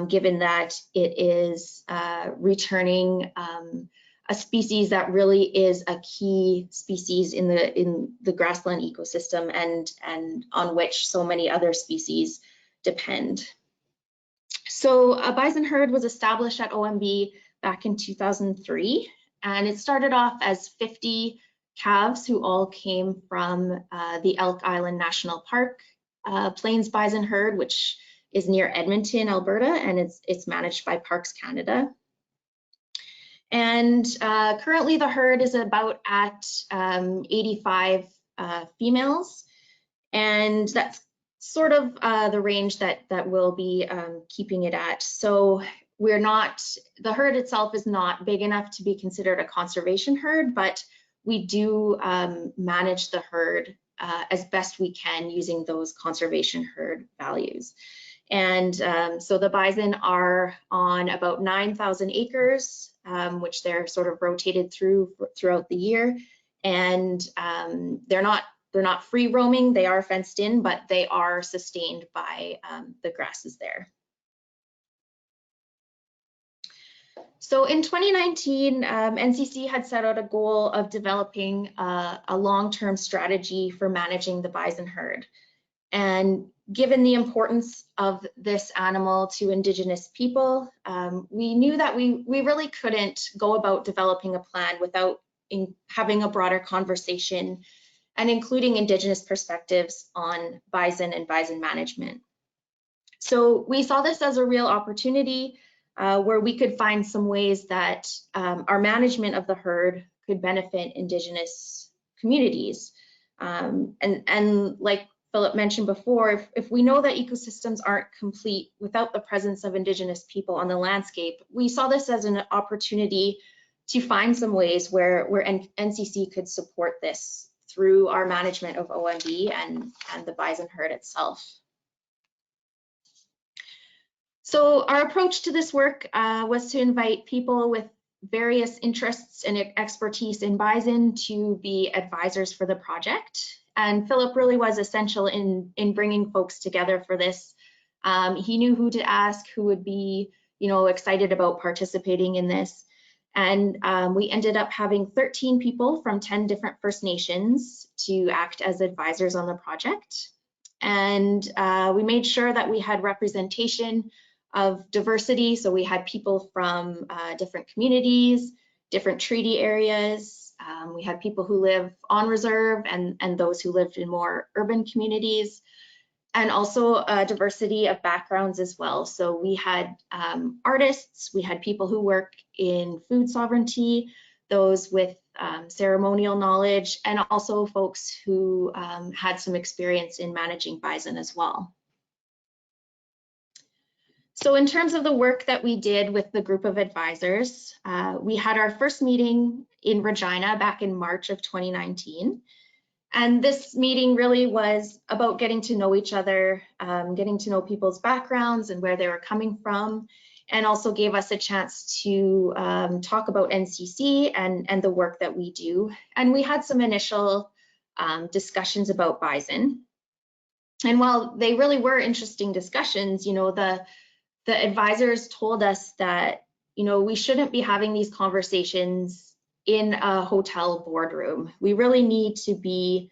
S7: given that it is returning a species that really is a key species in the grassland ecosystem and on which so many other species depend. So a bison herd was established at OMB back in 2003, and it started off as 50 calves who all came from the Elk Island National Park Plains Bison herd, which is near Edmonton, Alberta, and it's managed by Parks Canada. And currently the herd is about at 85 females, and that's sort of the range that we'll be keeping it at. So the herd itself is not big enough to be considered a conservation herd, but we do manage the herd as best we can using those conservation herd values. And so the bison are on about 9,000 acres, which they're sort of rotated throughout the year. And they're not free roaming, they are fenced in, but they are sustained by the grasses there. So in 2019, NCC had set out a goal of developing a long-term strategy for managing the bison herd. And given the importance of this animal to Indigenous people, we knew that we really couldn't go about developing a plan without having a broader conversation and including Indigenous perspectives on bison and bison management. So we saw this as a real opportunity where we could find some ways that our management of the herd could benefit Indigenous communities. And like Philip mentioned before, if we know that ecosystems aren't complete without the presence of Indigenous people on the landscape, we saw this as an opportunity to find some ways where NCC could support this through our management of OMB and the bison herd itself. So our approach to this work was to invite people with various interests and expertise in bison to be advisors for the project. And Philip really was essential in bringing folks together for this. He knew who to ask, who would be, excited about participating in this. And we ended up having 13 people from 10 different First Nations to act as advisors on the project. And we made sure that we had representation of diversity. So we had people from different communities, different treaty areas. We had people who live on reserve and those who lived in more urban communities, and also a diversity of backgrounds as well. So we had artists, we had people who work in food sovereignty, those with ceremonial knowledge, and also folks who had some experience in managing bison as well. So in terms of the work that we did with the group of advisors, we had our first meeting in Regina back in March of 2019. And this meeting really was about getting to know each other, getting to know people's backgrounds and where they were coming from, and also gave us a chance to talk about NCC and the work that we do. And we had some initial discussions about bison. And while they really were interesting discussions, the advisors told us that, we shouldn't be having these conversations in a hotel boardroom. We really need to be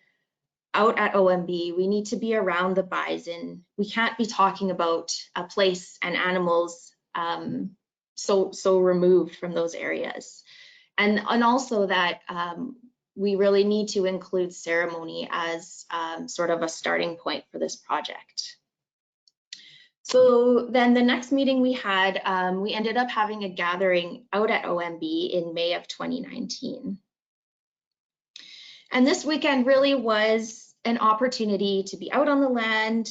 S7: out at OMB. We need to be around the bison. We can't be talking about a place and animals so removed from those areas. And also that we really need to include ceremony as sort of a starting point for this project. So then the next meeting we had, we ended up having a gathering out at OMB in May of 2019. And this weekend really was an opportunity to be out on the land,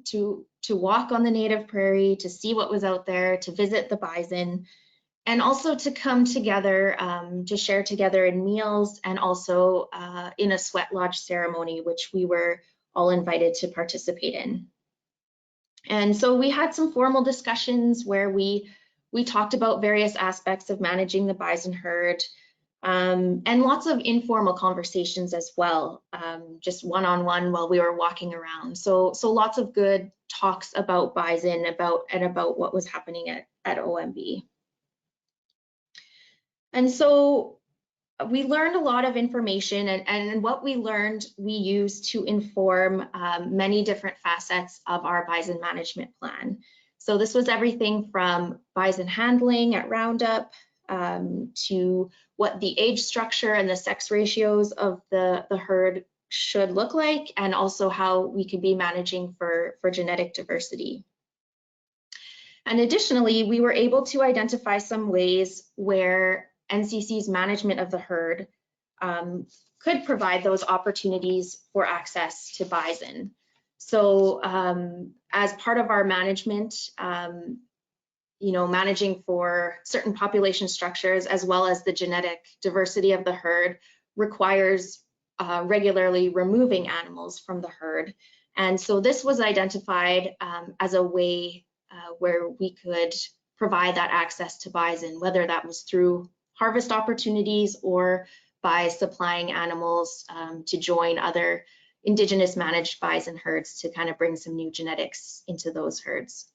S7: to walk on the native prairie, to see what was out there, to visit the bison, and also to come together, to share together in meals and also in a sweat lodge ceremony, which we were all invited to participate in. And so we had some formal discussions where we talked about various aspects of managing the bison herd, and lots of informal conversations as well, just one-on-one while we were walking around. So lots of good talks about bison, about what was happening at OMB. And so we learned a lot of information, and what we learned we used to inform many different facets of our bison management plan. So this was everything from bison handling at roundup to what the age structure and the sex ratios of the herd should look like, and also how we could be managing for genetic diversity. And additionally, we were able to identify some ways where NCC's management of the herd could provide those opportunities for access to bison. So as part of our management, managing for certain population structures as well as the genetic diversity of the herd requires regularly removing animals from the herd. And so this was identified as a way where we could provide that access to bison, whether that was through harvest opportunities or by supplying animals to join other Indigenous managed bison herds to kind of bring some new genetics into those herds.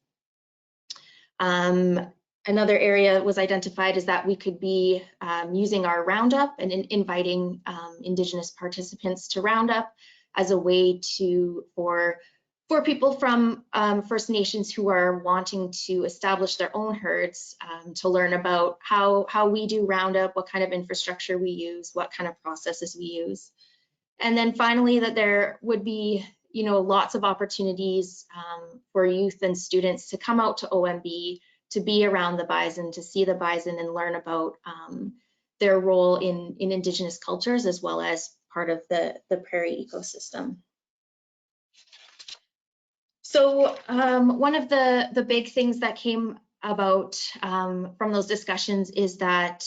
S7: Another area was identified is that we could be using our roundup and inviting Indigenous participants to roundup as a way for people from First Nations who are wanting to establish their own herds to learn about how we do roundup, what kind of infrastructure we use, what kind of processes we use. And then finally, that there would be lots of opportunities for youth and students to come out to OMB, to be around the bison, to see the bison and learn about their role in Indigenous cultures as well as part of the prairie ecosystem. So one of the big things that came about from those discussions is that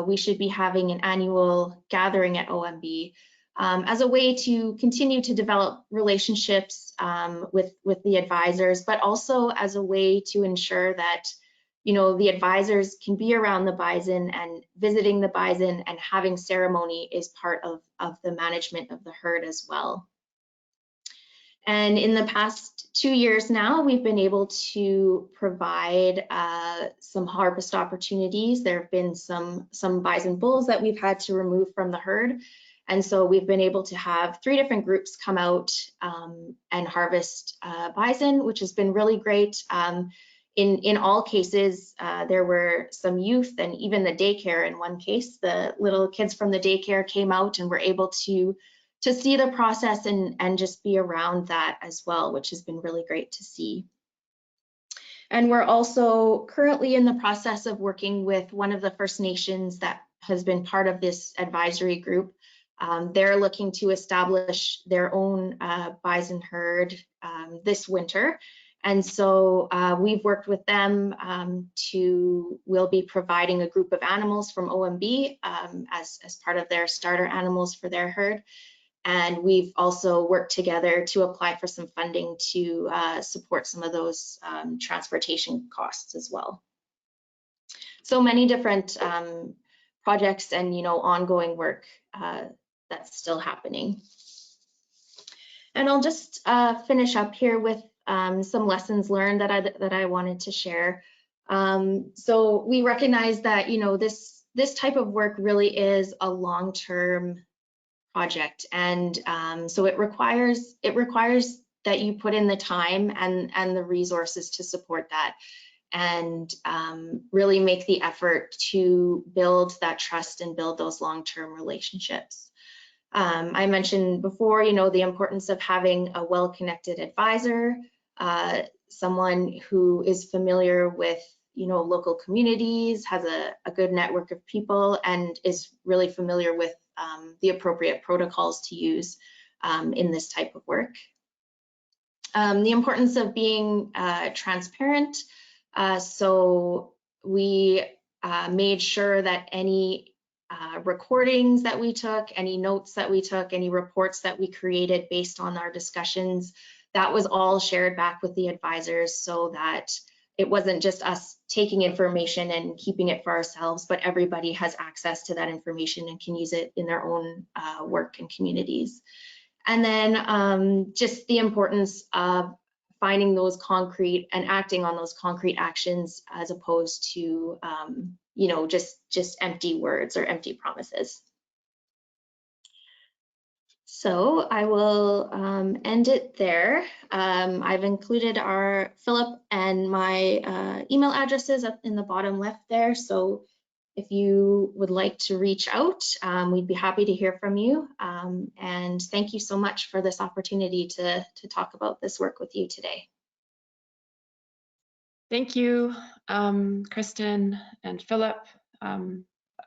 S7: we should be having an annual gathering at OMB as a way to continue to develop relationships with the advisors, but also as a way to ensure that the advisors can be around the bison and visiting the bison and having ceremony is part of the management of the herd as well. And in the past 2 years now, we've been able to provide some harvest opportunities. There have been some bison bulls that we've had to remove from the herd. And so we've been able to have 3 different groups come out and harvest bison, which has been really great. In all cases, there were some youth and even the daycare. In one case, the little kids from the daycare came out and were able to see the process and just be around that as well, which has been really great to see. And we're also currently in the process of working with one of the First Nations that has been part of this advisory group. They're looking to establish their own bison herd this winter. And so we've worked with them we'll be providing a group of animals from OMB as part of their starter animals for their herd. And we've also worked together to apply for some funding to support some of those transportation costs as well. So many different projects and ongoing work that's still happening. And I'll just finish up here with some lessons learned that I wanted to share. So we recognize that this type of work really is a long-term project, and so it requires that you put in the time and the resources to support that, and really make the effort to build that trust and build those long-term relationships. I mentioned before, the importance of having a well-connected advisor, someone who is familiar with local communities, has a good network of people, and is really familiar with the appropriate protocols to use in this type of work. The importance of being transparent. So we made sure that any recordings that we took, any notes that we took, any reports that we created based on our discussions, that was all shared back with the advisors, so that it wasn't just us taking information and keeping it for ourselves, but everybody has access to that information and can use it in their own work and communities. And then just the importance of finding those concrete and acting on those concrete actions as opposed to, you know, just empty words or empty promises. So I will end it there. I've included our Philip and my email addresses up in the bottom left there. So if you would like to reach out, we'd be happy to hear from you. And thank you so much for this opportunity to talk about this work with you today.
S1: Thank you, Kristen and Philip.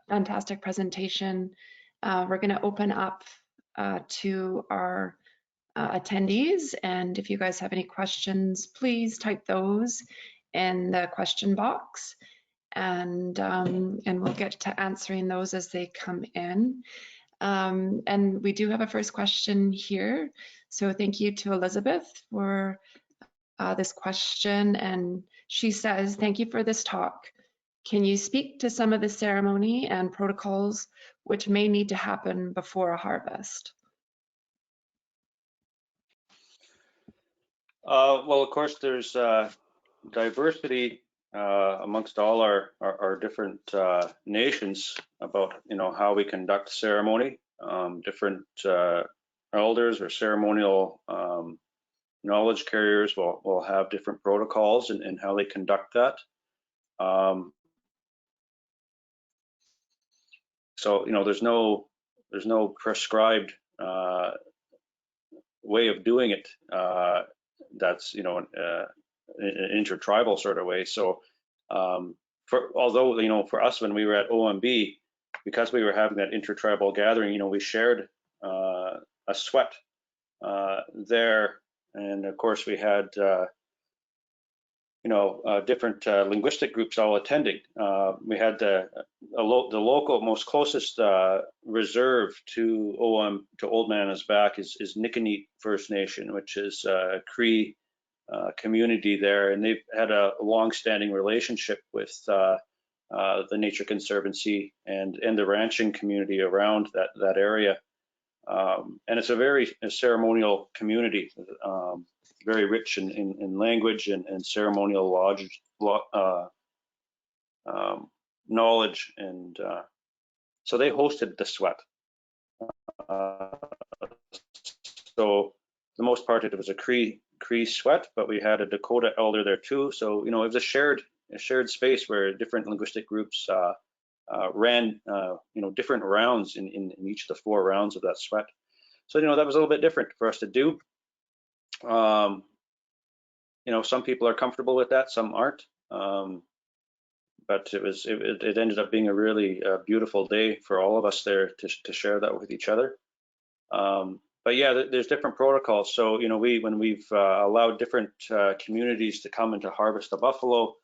S1: Fantastic presentation. We're going to open up to our attendees, and if you guys have any questions, please type those in the question box, and we'll get to answering those as they come in. And we do have a first question here, so thank you to Elizabeth for this question, and she says, thank you for this talk. Can you speak to some of the ceremony and protocols which may need to happen before a harvest?
S6: Well, of course, there's diversity amongst all our different nations about, you know, how we conduct ceremony. Different elders or ceremonial knowledge carriers will have different protocols in how they conduct that. So, you know, there's no prescribed way of doing it that's, you know, an intertribal sort of way. So although, you know, for us, when we were at OMB, because we were having that intertribal gathering, you know, we shared a sweat there. And of course, we had, you know, different linguistic groups all attending. We had the local, most closest reserve to Old Man is Back is Iinnii First Nation, which is a Cree community there, and they've had a long-standing relationship with the Nature Conservancy and the ranching community around that area. And it's a very ceremonial community, very rich in language and ceremonial knowledge, and so they hosted the sweat. So for the most part, it was a Cree sweat, but we had a Dakota elder there too. So, you know, it was a shared space where different linguistic groups ran, you know, different rounds in each of the 4 rounds of that sweat. So, you know, that was a little bit different for us to do. You know, some people are comfortable with that, some aren't. But it ended up being a really beautiful day for all of us there to share that with each other. But yeah, there's different protocols. So, you know, when we've allowed different communities to come and to harvest the buffalo,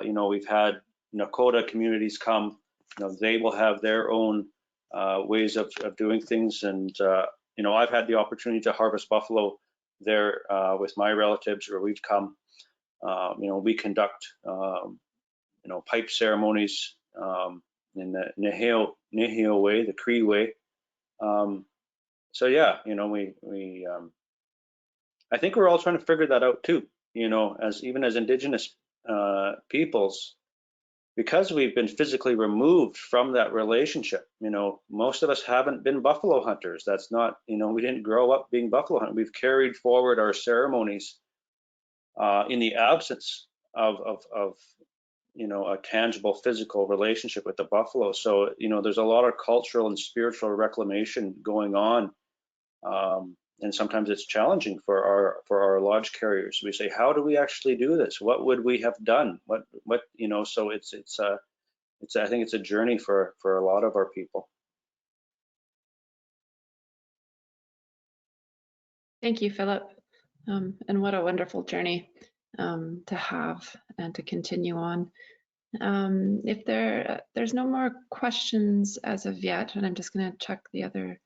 S6: you know, we've had Nakota communities come. You know, they will have their own ways of doing things. And you know, I've had the opportunity to harvest buffalo there with my relatives, where we've come. You know, we conduct you know, pipe ceremonies in the Niheo way, the Cree way. So yeah, you know, I think we're all trying to figure that out too. You know, even as Indigenous peoples, because we've been physically removed from that relationship. You know, most of us haven't been buffalo hunters. That's not, you know, we didn't grow up being buffalo hunters. We've carried forward our ceremonies in the absence of you know, a tangible physical relationship with the buffalo. So, you know, there's a lot of cultural and spiritual reclamation going on. And sometimes it's challenging for our lodge carriers. We say, how do we actually do this? What would we have done? What you know? So I think it's a journey for a lot of our people.
S1: Thank you, Philip. And what a wonderful journey to have and to continue on. If there's no more questions as of yet, and I'm just going to check the other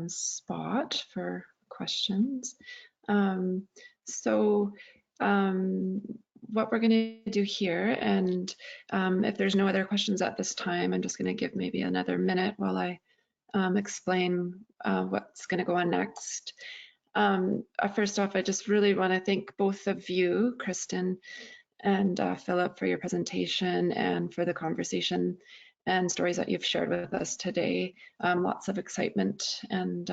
S1: spot for questions. So what we're going to do here, and if there's no other questions at this time, I'm just going to give maybe another minute while I explain what's going to go on next. First off, I just really want to thank both of you, Kristen and Philip, for your presentation and for the conversation and stories that you've shared with us today. Lots of excitement, and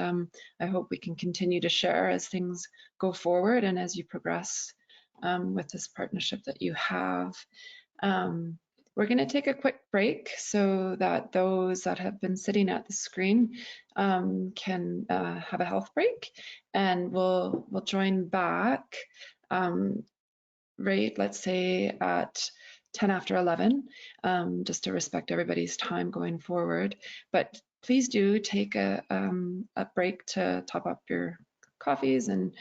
S1: I hope we can continue to share as things go forward and as you progress with this partnership that you have. We're going to take a quick break so that those that have been sitting at the screen can have a health break, and we'll join back right, let's say at 10 after 11, just to respect everybody's time going forward. But please do take a break to top up your coffees and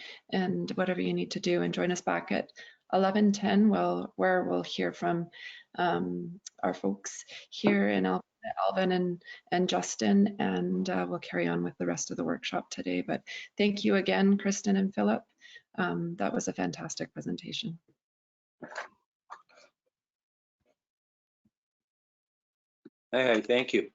S1: whatever you need to do, and join us back at 11:10, where we'll hear from our folks here in Alvin and Justin, and we'll carry on with the rest of the workshop today. But thank you again, Kristen and Philip. That was a fantastic presentation.
S6: Hey, thank you.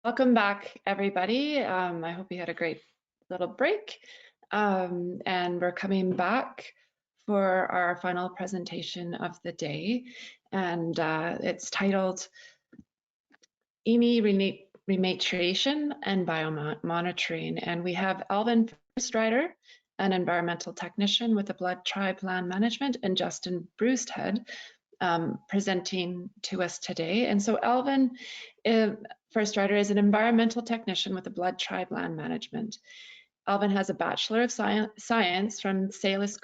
S1: Welcome back, everybody. I hope you had a great little break. And we're coming back for our final presentation of the day. And it's titled Iinnii Rematriation and Biomonitoring. And we have Alvin Firstrider, an environmental technician with the Blood Tribe Land Management, and Justin Brewsted, presenting to us today. And so Alvin Firstrider is an environmental technician with the Blood Tribe Land Management. Alvin has a Bachelor of Science from Salish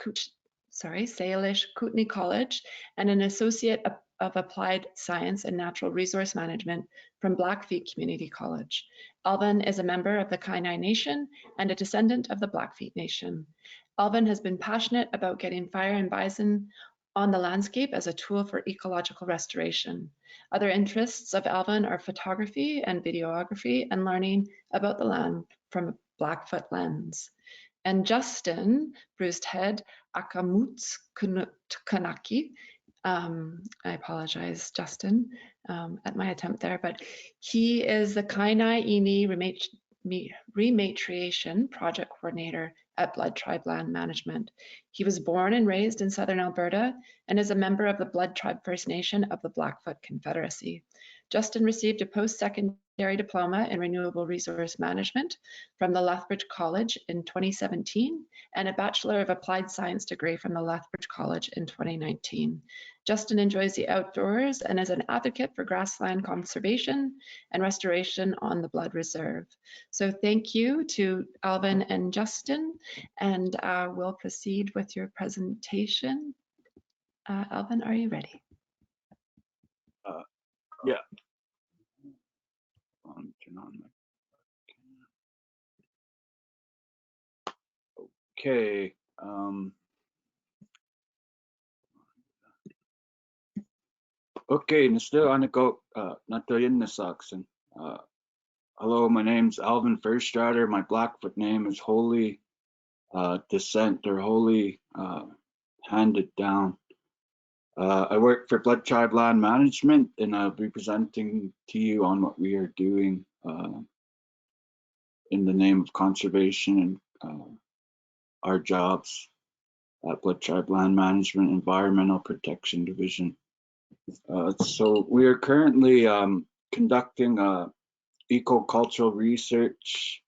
S1: Kootenai College and an Associate of Applied Science and Natural Resource Management from Blackfeet Community College. Alvin is a member of the Kainai Nation and a descendant of the Blackfeet Nation. Alvin has been passionate about getting fire and bison on the landscape as a tool for ecological restoration. Other interests of Alvin are photography and videography and learning about the land from a Blackfoot lens. And Justin Brewsted Akamuts Kanaki, I apologize, Justin, at my attempt there, but he is the Kainai Iinnii Rematriation Project Coordinator at Blood Tribe Land Management. He was born and raised in southern Alberta and is a member of the Blood Tribe First Nation of the Blackfoot Confederacy. Justin received a post-secondary diploma in renewable resource management from the Lethbridge College in 2017 and a Bachelor of Applied Science degree from the Lethbridge College in 2019. Justin enjoys the outdoors and is an advocate for grassland conservation and restoration on the Blood Reserve. So thank you to Alvin and Justin, and we'll proceed with your presentation. Alvin, are you ready?
S8: Yeah. Turn on my camera. Okay. Okay, Mr. Aniko, Natoyin. Hello, my name's Alvin Firstrider. My Blackfoot name is Holy Descent or Holy Handed Down. I work for Blood Tribe Land Management, and I'll be presenting to you on what we are doing in the name of conservation and our jobs at Blood Tribe Land Management Environmental Protection Division. So we are currently conducting eco-cultural research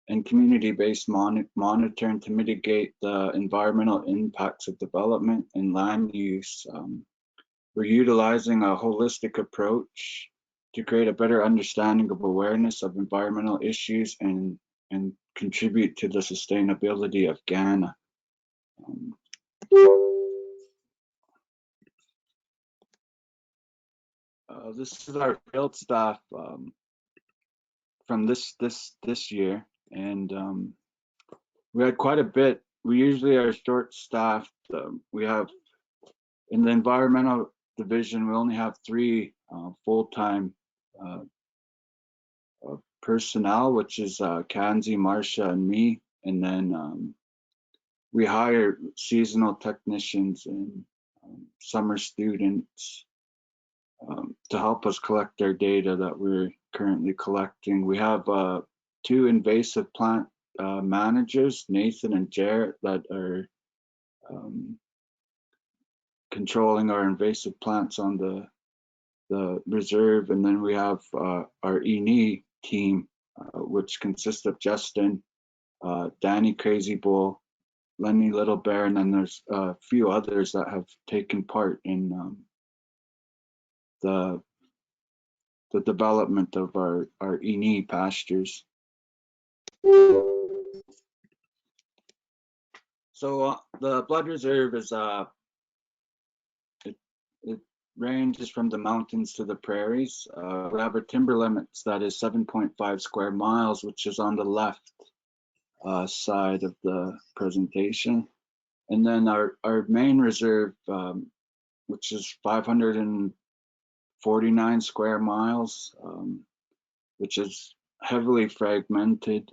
S8: and community-based monitoring to mitigate the environmental impacts of development and land use. We're utilizing a holistic approach to create a better understanding of awareness of environmental issues and contribute to the sustainability of Ghana. This is our field staff from this year, and we had quite a bit. We usually are short-staffed. We have in the environmental division, we only have 3 full-time personnel, which is Kanzi, Marcia, and me, and then we hire seasonal technicians and summer students to help us collect our data that we're currently collecting. We have 2 invasive plant managers, Nathan and Jarrett, that are controlling our invasive plants on the reserve, and then we have our Iinnii team, which consists of Justin, Danny Crazy Bull, Lenny Little Bear, and then there's a few others that have taken part in the development of our Iinnii pastures. So the Blood Reserve is it ranges from the mountains to the prairies. We have our timber limits that is 7.5 square miles, which is on the left side of the presentation. And then our main reserve, which is 549 square miles, which is heavily fragmented.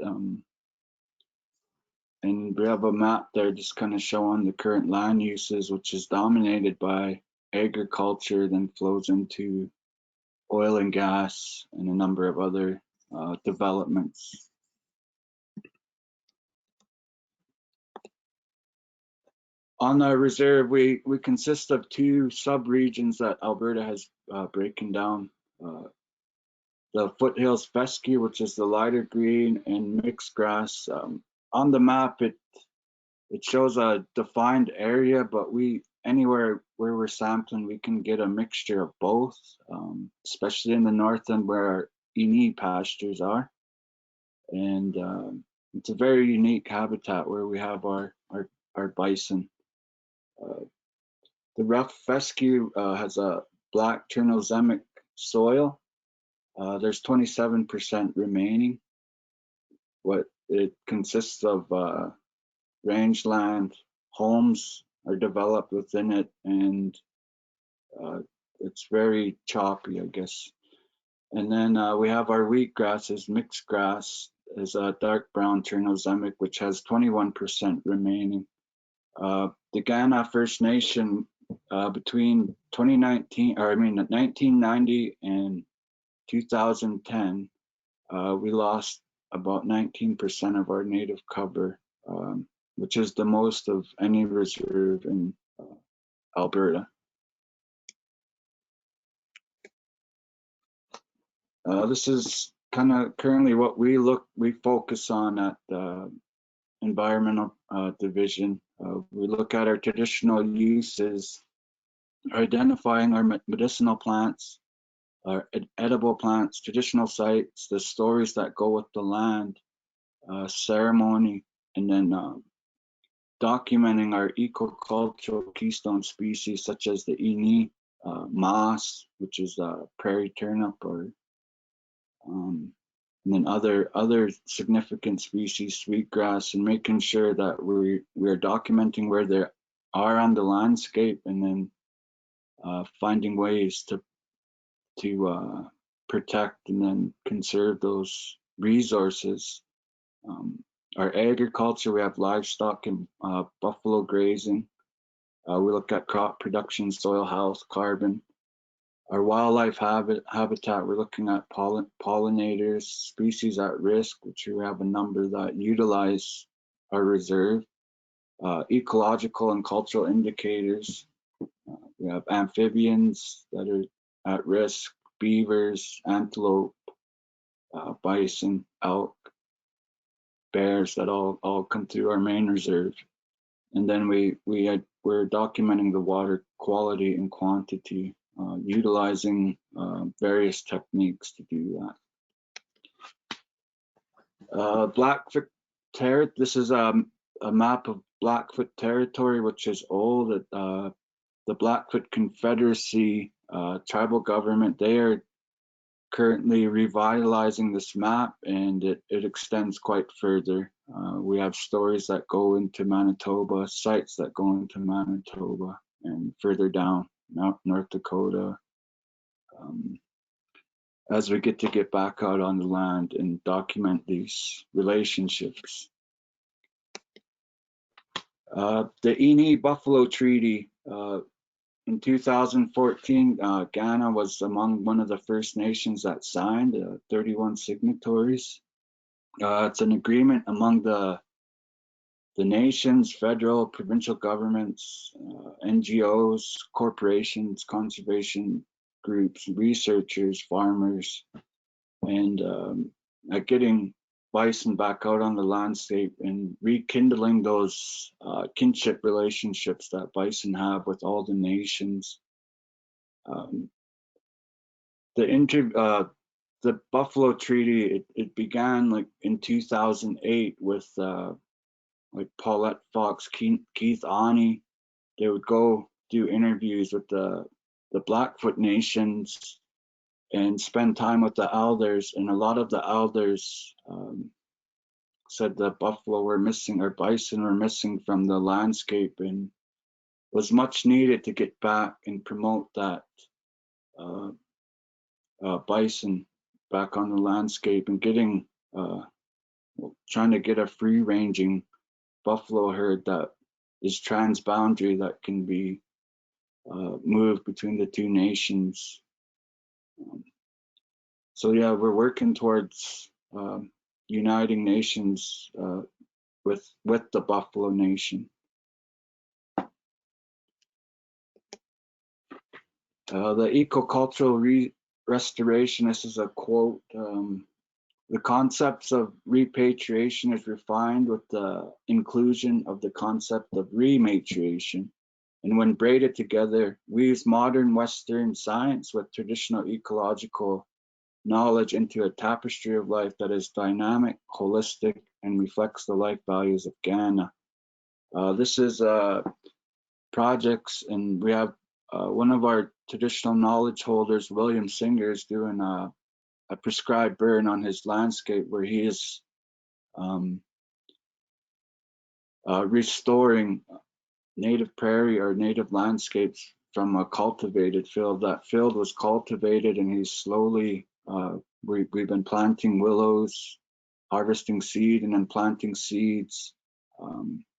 S8: And we have a map there just kind of showing the current land uses, which is dominated by agriculture, then flows into oil and gas and a number of other developments. On our reserve, we consist of two sub-regions that Alberta has broken down. The foothills fescue, which is the lighter green, and mixed grass. On the map, it shows a defined area, but anywhere where we're sampling, we can get a mixture of both, especially in the north end where our Iinnii pastures are. And it's a very unique habitat where we have our bison. The rough fescue has a black Chernozemic soil. There's 27% remaining. What it consists of rangeland, homes are developed within it, and it's very choppy, I guess. And then we have our wheat grasses. Mixed grass is a dark brown Chernozemic, which has 21% remaining. The Kainai First Nation between 1990 and 2010, we lost about 19% of our native cover, which is the most of any reserve in Alberta. This is kind of currently what we focus on at the environmental division. We look at our traditional uses, identifying our medicinal plants, our edible plants, traditional sites, the stories that go with the land, ceremony, and then documenting our ecocultural keystone species such as the Iinnii, moss, which is prairie turnip, or and then other significant species, sweetgrass, and making sure that we're documenting where they are on the landscape, and then finding ways to protect and then conserve those resources. Our agriculture, we have livestock and buffalo grazing. We look at crop production, soil health, carbon. Our wildlife habitat, we're looking at pollinators, species at risk, which we have a number that utilize our reserve. Ecological and cultural indicators. We have amphibians that are at risk, beavers, antelope, bison, elk, bears that all come through our main reserve. And then we're documenting the water quality and quantity, utilizing various techniques to do that. Blackfoot territory. This is a map of Blackfoot territory, which is old. The Blackfoot Confederacy tribal government, they are currently revitalizing this map, and it extends quite further. We have stories that go into Manitoba, sites that go into Manitoba, and further down North Dakota, as we get back out on the land and document these relationships. The Iinnii Buffalo Treaty, in 2014, Ghana was among one of the First Nations that signed, 31 signatories. It's an agreement among the nations, federal, provincial governments, NGOs, corporations, conservation groups, researchers, farmers, and at getting bison back out on the landscape and rekindling those kinship relationships that bison have with all the nations. The Buffalo Treaty, it began like in 2008 with like Paulette Fox, Keith Iinnii. They would go do interviews with the Blackfoot nations and spend time with the elders, and a lot of the elders said the buffalo were missing, or bison were missing from the landscape, and was much needed to get back and promote that bison back on the landscape, and getting trying to get a free-ranging buffalo herd that is transboundary, that can be moved between the two nations. So yeah, we're working towards uniting nations with the Buffalo Nation. The ecocultural restoration, this is a quote, the concepts of repatriation is refined with the inclusion of the concept of rematriation. And when braided together, weaves modern Western science with traditional ecological knowledge into a tapestry of life that is dynamic, holistic, and reflects the life values of Ghana. This is projects, and we have one of our traditional knowledge holders, William Singer, is doing a prescribed burn on his landscape where he is restoring native prairie or native landscapes from a cultivated field. That field was cultivated, and he's slowly, we've been planting willows, harvesting seed, and then planting seeds.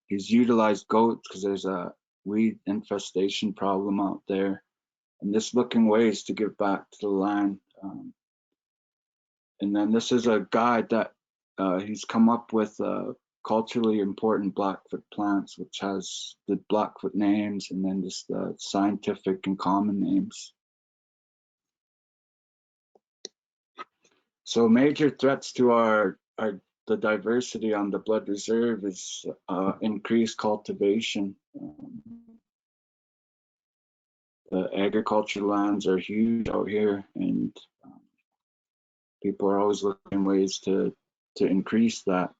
S8: He's utilized goats because there's a weed infestation problem out there, and just looking ways to give back to the land. And then this is a guide that he's come up with culturally important Blackfoot plants, which has the Blackfoot names and then just the scientific and common names. So major threats to the diversity on the Blood Reserve is increased cultivation. The agricultural lands are huge out here, and people are always looking ways to increase that.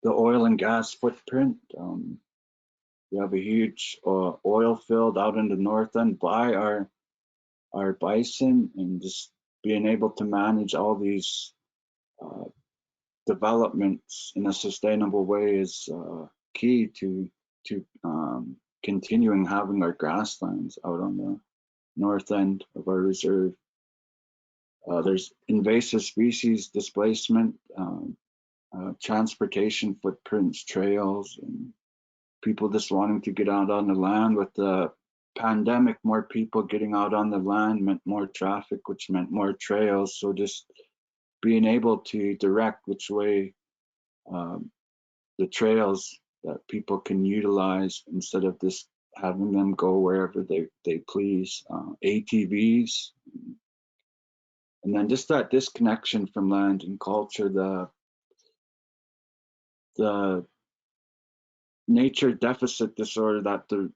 S8: The oil and gas footprint. We have a huge oil field out in the north end by our Bison, and just being able to manage all these developments in a sustainable way is key to continuing having our grasslands out on the north end of our reserve. There's invasive species displacement, transportation footprints, trails, and people just wanting to get out on the land. With the pandemic, more people getting out on the land meant more traffic, which meant more trails. So just being able to direct which way the trails that people can utilize instead of just having them go wherever they please. ATVs, and then just that disconnection from land and culture, the nature deficit disorder that the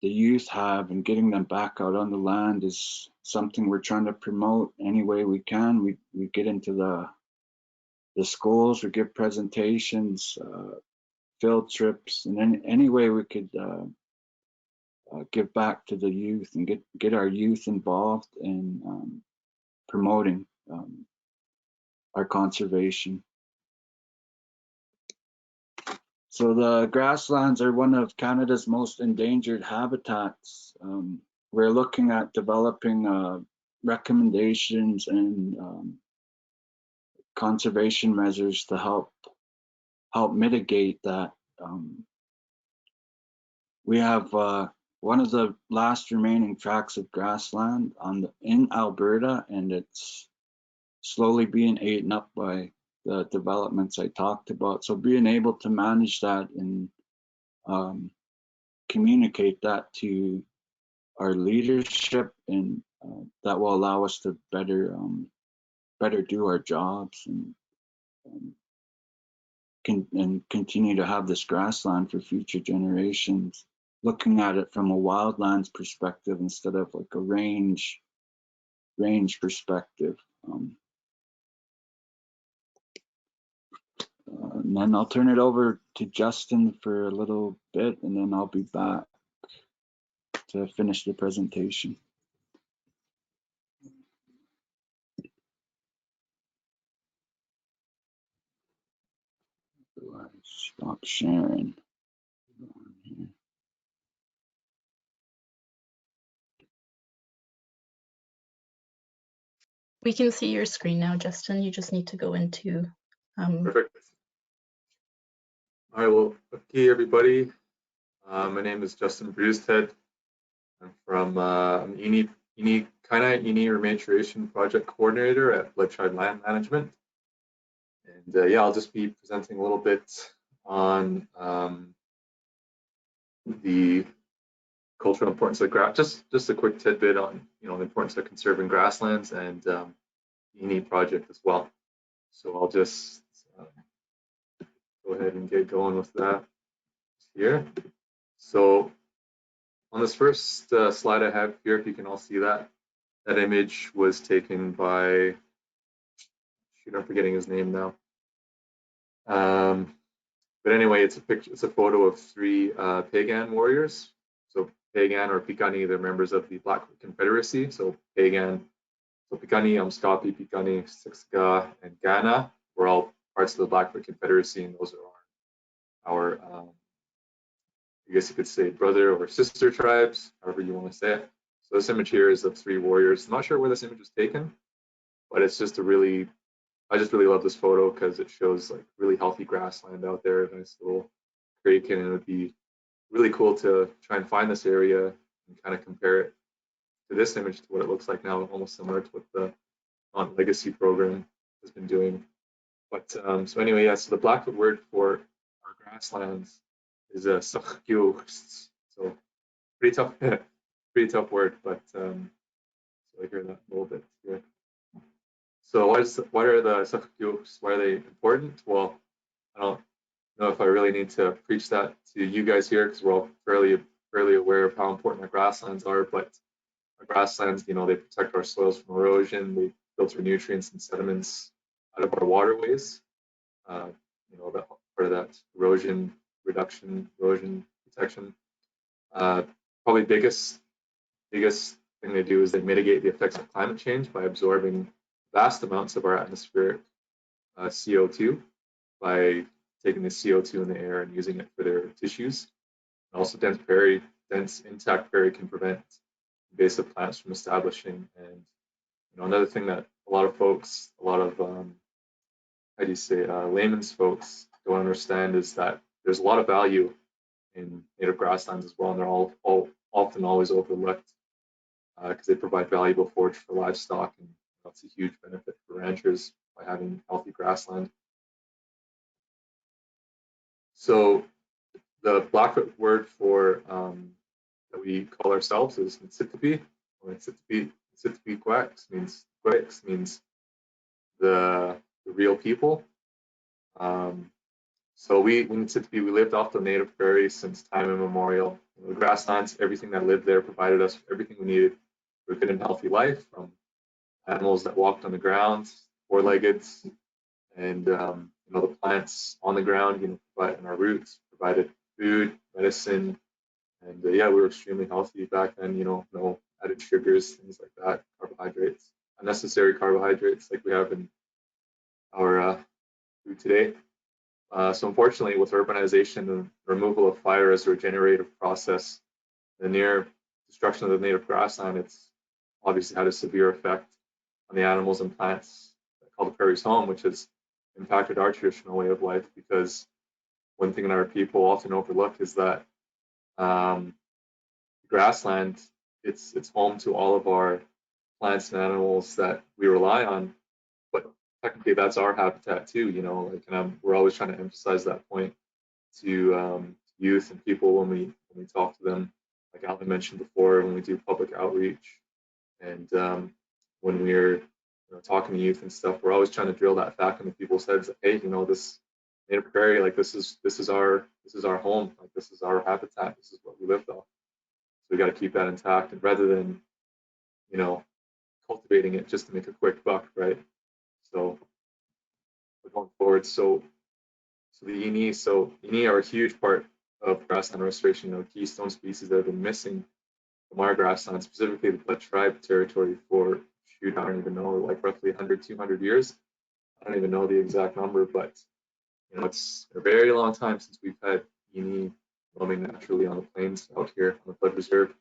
S8: youth have, and getting them back out on the land is something we're trying to promote any way we can. We get into the schools, we give presentations, field trips, and any way we could give back to the youth and get our youth involved in promoting our conservation. So the grasslands are one of Canada's most endangered habitats. We're looking at developing recommendations and conservation measures to help mitigate that. We have one of the last remaining tracts of grassland in Alberta, and it's slowly being eaten up by the developments I talked about. So being able to manage that and communicate that to our leadership, and that will allow us to better do our jobs and continue to have this grassland for future generations, looking at it from a wildlands perspective instead of like a range perspective. And then I'll turn it over to Justin for a little bit, and then I'll be back to finish the presentation. Stop sharing.
S4: We can see your screen now, Justin. You just need to go into.
S9: Perfect. All right, well, okay, everybody. My name is Justin Brewstead. I'm from Iinnii Iinnii Rematriation Project Coordinator at Blood Tribe Land Management. And yeah, I'll just be presenting a little bit on the cultural importance of grass. Just a quick tidbit on the importance of conserving grasslands and Iinnii project as well. So I'll just go ahead and get going with that here. So on this first slide I have here, if you can all see that, that image was taken by, shoot, I'm forgetting his name now. But anyway, it's a picture. It's a photo of 3 Pagan warriors. So Pagan or Piikani, they're members of the Blackfoot Confederacy. So Pagan, so Piikani, Amskapi, Piikani, Siksika, and Gana were all parts of the Blackfoot Confederacy, and those are our I guess you could say brother or sister tribes, however you want to say it. So this image here is of 3 warriors. I'm not sure where this image was taken, but it's just I just really love this photo because it shows like really healthy grassland out there, a nice little creek, and it would be really cool to try and find this area and kind of compare it to this image to what it looks like now, almost similar to what the Mount Legacy program has been doing. But so anyway, yeah, so the Blackfoot word for our grasslands is a so pretty tough word, but so I hear that a little bit here. So what are the Sakhyuks? Why are they important? Well, I don't know if I really need to preach that to you guys here because we're all fairly aware of how important our grasslands are. But our grasslands, they protect our soils from erosion. They filter nutrients and sediments out of our waterways. That part of that erosion reduction, erosion protection. Probably biggest thing they do is they mitigate the effects of climate change by absorbing vast amounts of our atmospheric CO2 by taking the CO2 in the air and using it for their tissues. And also dense intact prairie can prevent invasive plants from establishing. And another thing that a lot of layman's folks don't understand is that there's a lot of value in native grasslands as well, and they're often always overlooked because they provide valuable forage for livestock, and that's a huge benefit for ranchers by having healthy grassland. So the Blackfoot word for that we call ourselves is Ntsitapi, or Ntsitapi Quacks means the real people. So we lived off the native prairies since time immemorial. The grasslands, everything that lived there provided us everything we needed for a good and healthy life, from animals that walked on the ground, 4-legged, and the plants on the ground, and our roots provided food, medicine, and yeah, we were extremely healthy back then. No added sugars, things like that, carbohydrates, unnecessary carbohydrates like we have in our food today. So unfortunately, with urbanization and removal of fire as a regenerative process, the near destruction of the native grassland, it's obviously had a severe effect on the animals and plants that call the prairies home, which has impacted our traditional way of life. Because one thing that our people often overlook is that grassland, it's home to all of our plants and animals that we rely on, but technically that's our habitat too, and we're always trying to emphasize that point to youth and people when we talk to them, like Alan mentioned before, when we do public outreach, and when we're talking to youth and stuff, we're always trying to drill that fact into people's heads that, hey, this native prairie, like this is our home, like this is our habitat, this is what we lived off. So we got to keep that intact, and rather than cultivating it just to make a quick buck, right? So we're going forward. So the Iinnii are a huge part of grassland restoration. Keystone species that have been missing from our grassland, specifically the Blood Tribe territory, for I don't even know, like roughly 100, 200 years. I don't even know the exact number, but it's a very long time since we've had Iinnii roaming naturally on the plains out here on the Blood Reserve.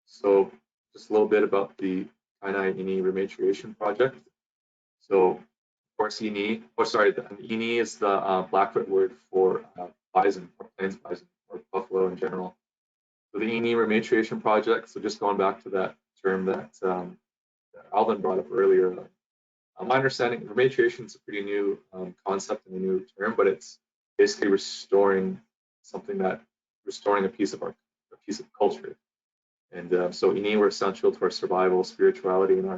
S9: So just a little bit about the Iinnii Rematriation project. So of course Iinnii, Iinnii is the Blackfoot word for bison, or plains bison, or buffalo in general. So the Iinnii Rematriation project, so just going back to that term that Alvin brought up earlier. My understanding, rematriation is a pretty new concept and a new term, but it's basically restoring a piece of culture. And so Iinnii were essential to our survival, spirituality, and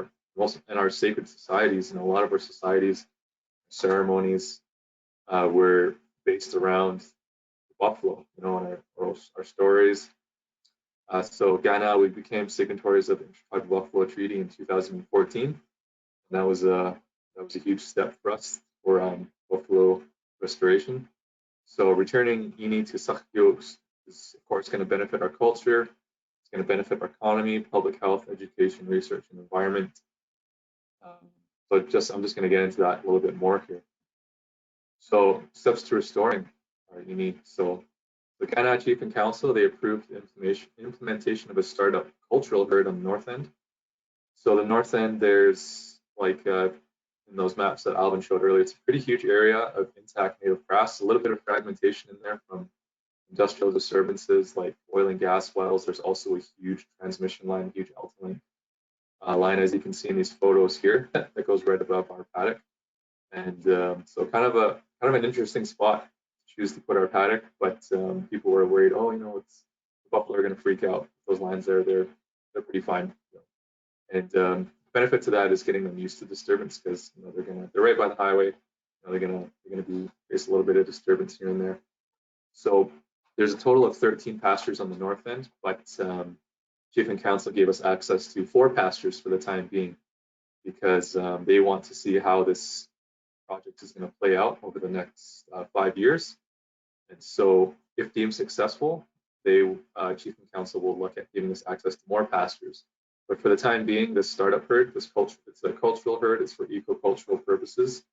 S9: our sacred societies. And a lot of our societies, ceremonies were based around the buffalo, and our stories. So Ghana, we became signatories of the Intertribal Buffalo Treaty in 2014. And that was a huge step for us for buffalo restoration. So returning Iinnii to Sakyo is of course going to benefit our culture. It's going to benefit our economy, public health, education, research, and environment. So I'm just going to get into that a little bit more here. So steps to restoring our Iinnii. So the Ghana Chief and Council, they approved the implementation of a startup cultural herd on the north end. So the north end, there's like in those maps that Alvin showed earlier, it's a pretty huge area of intact native grass, a little bit of fragmentation in there from industrial disturbances like oil and gas wells. There's also a huge transmission line, huge Alta line, as you can see in these photos here, that goes right above our paddock. And so kind of an interesting spot to choose to put our paddock, but people were worried, the buffalo are going to freak out. Those lines there, they're pretty fine. And the benefit to that is getting them used to disturbance, because they're right by the highway. They're gonna face a little bit of disturbance here and there. So there's a total of 13 pastures on the north end, but Chief and Council gave us access to 4 pastures for the time being, because they want to see how this project is going to play out over the next 5 years. And so if deemed successful, Chief and Council will look at giving us access to more pastures. But for the time being, this startup herd, it's a cultural herd, it's for eco-cultural purposes.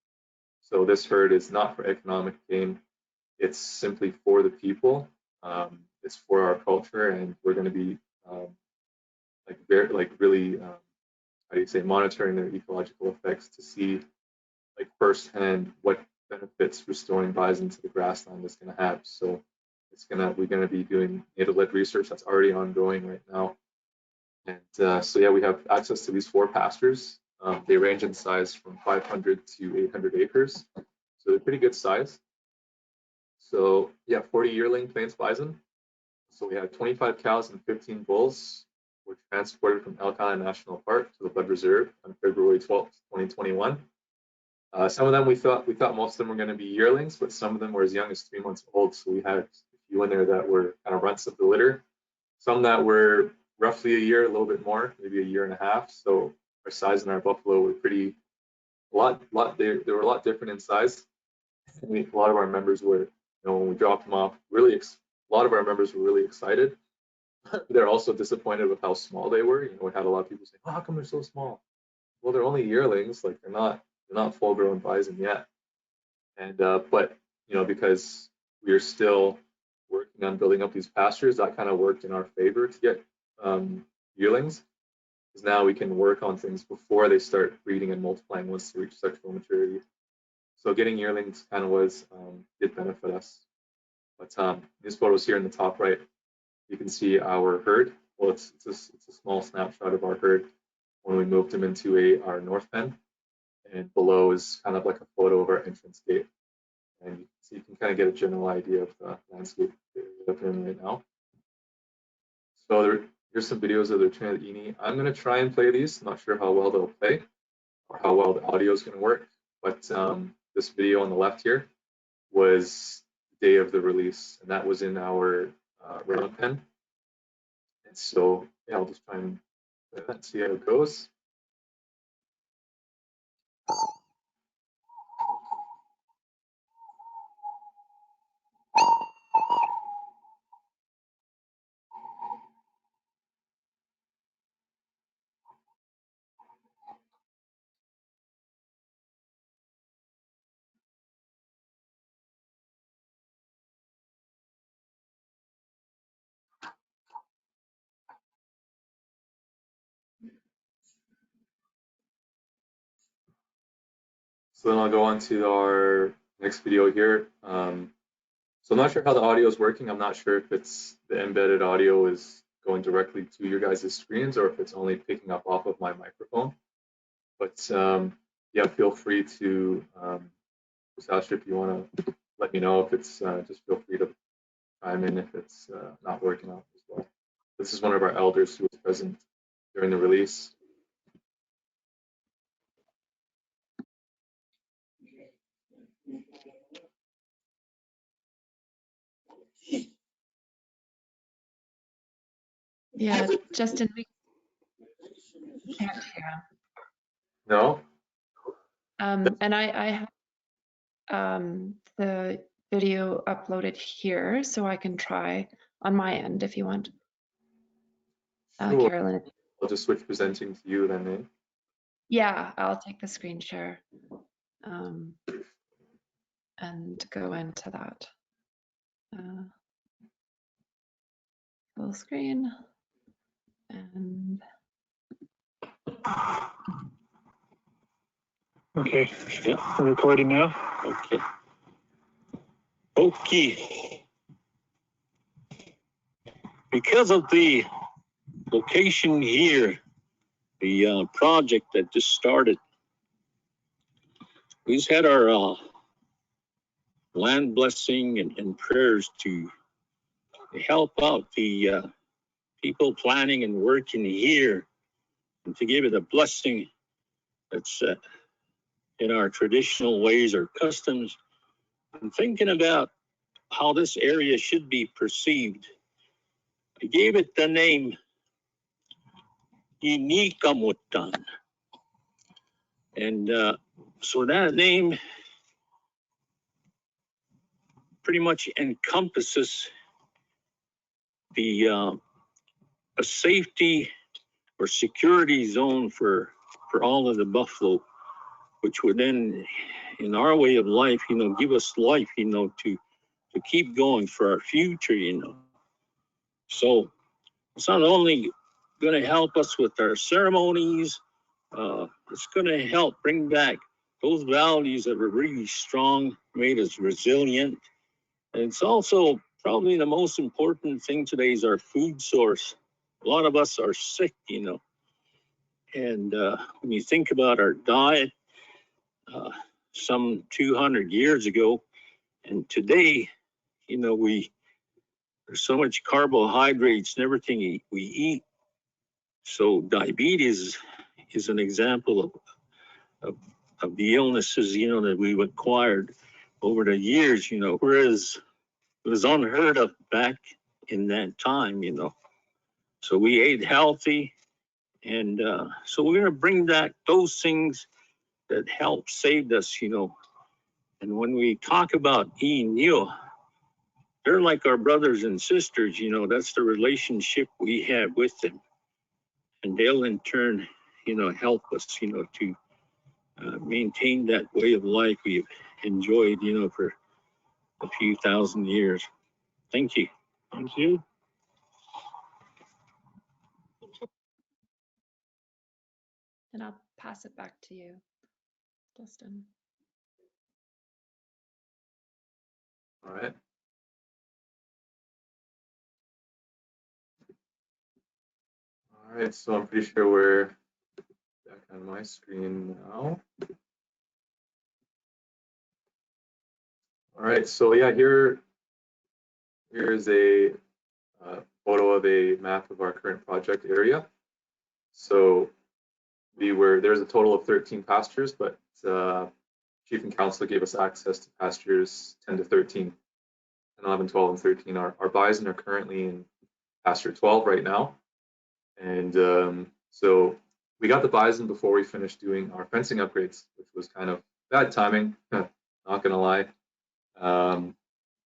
S9: So this herd is not for economic gain, it's simply for the people. It's for our culture, and we're going to be monitoring their ecological effects to see firsthand what benefits restoring bison to the grassland is going to have. So we're going to be doing native-led research that's already ongoing right now. And so yeah, we have access to these 4 pastures. They range in size from 500 to 800 acres, so they're pretty good size. So yeah, 40 yearling plains bison. So we had 25 cows and 15 bulls were transported from Allyship National Park to the Blood Reserve on February 12th, 2021. Some of them we thought most of them were going to be yearlings, but some of them were as young as 3 months old. So we had a few in there that were kind of runts of the litter. Some that were roughly a year, a little bit more, maybe a year and a half. So our size and our buffalo were they were a lot different in size. A lot of our members were, when we dropped them off, a lot of our members were really excited. They're also disappointed with how small they were. We had a lot of people say, "Oh, how come they're so small?" Well, they're only yearlings, they're not full-grown bison yet. And but because we are still working on building up these pastures, that kind of worked in our favor to get yearlings, because now we can work on things before they start breeding and multiplying once they reach sexual maturity. So getting yearlings kind of did benefit us. But these photos here in the top right, you can see our herd. Well, it's a small snapshot of our herd when we moved them into our north pen, and below is kind of like a photo of our entrance gate. And so you can kind of get a general idea of the landscape that we're living in right now. So here's some videos of the training at Iinnii. I'm going to try and play these. I'm not sure how well they'll play or how well the audio is going to work, but this video on the left here was the day of the release, and that was in our round pen. And so yeah, I'll just try and play that and see how it goes. So then I'll go on to our next video here. So I'm not sure how the audio is working. I'm not sure if the embedded audio is going directly to your guys' screens or if it's only picking up off of my microphone. But yeah, feel free to, Allyship, if you want to let me know if it's, just feel free to chime in if it's not working out as well. This is one of our elders who was present during the release.
S1: Yeah, Justin, we can't hear.
S9: No?
S1: And I have the video uploaded here, so I can try on my end if you want.
S9: Sure.
S1: Carolyn.
S9: I'll just switch presenting to you then, eh?
S1: Yeah, I'll take the screen share and go into that. Full screen and
S10: Okay, yeah, I'm recording now. Okay. Okay. Because of the location here, the project that just started, we just had our land blessing and prayers to help out the people planning and working here and to give it a blessing that's in our traditional ways or customs. I'm thinking about how this area should be perceived. I gave it the name Iinnii. And so that name pretty much encompasses the a safety or security zone for all of the buffalo, which would then, in our way of life, give us life, to keep going for our future, So it's not only going to help us with our ceremonies, it's going to help bring back those values that were really strong, made us resilient. And it's also probably the most important thing today is our food source. A lot of us are sick, And when you think about our diet, some 200 years ago, and today, there's so much carbohydrates and everything we eat. So diabetes is an example of the illnesses, that we've acquired over the years, whereas it was unheard of back in that time, So we ate healthy. And so we're going to bring back those things that help save us, And when we talk about Iinnii, they're like our brothers and sisters, that's the relationship we have with them. And they'll in turn, help us, to maintain that way of life we've enjoyed, for a few thousand years. Thank you. Thank you.
S1: and I'll pass it back to you, Justin.
S9: All right. All right, so I'm pretty sure we're back on my screen now. All right, so yeah, here's a photo of a map of our current project area. So there's a total of 13 pastures, but Chief and Council gave us access to pastures 10 to 13, and 11, 12, and 13. Our bison are currently in pasture 12 right now. And so we got the bison before we finished doing our fencing upgrades, which was kind of bad timing, not gonna lie.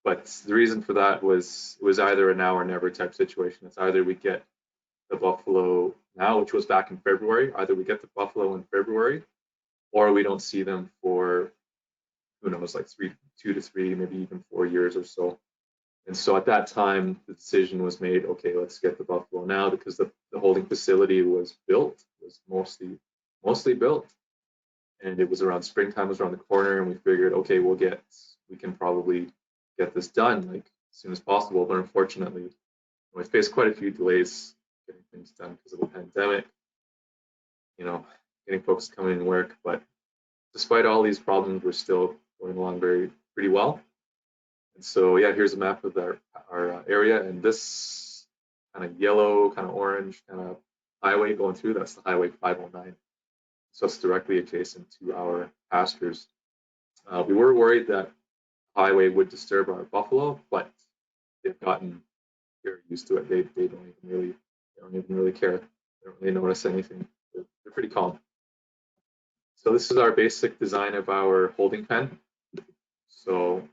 S9: But the reason for that was it was either a now or never type situation. It's either we get the buffalo now, which was back in February, either we get the buffalo in February or we don't see them for, who knows, like 2 to 3, maybe even 4 years or so. And so at that time, the decision was made, okay, let's get the buffalo now, because the holding facility was mostly built. And it was around springtime, was around the corner, and we figured, okay, we can probably get this done like as soon as possible. But unfortunately, we faced quite a few delays getting things done because of the pandemic, you know, getting folks to come in and work. But despite all these problems, we're still going along pretty well. And so, yeah, here's a map of our area, and this kind of yellow, kind of orange, kind of highway going through, that's the Highway 509. So it's directly adjacent to our pastures. We were worried that the highway would disturb our buffalo, but they've gotten very used to it. They don't even really care. They don't really notice anything. They're pretty calm. So this is our basic design of our holding pen. So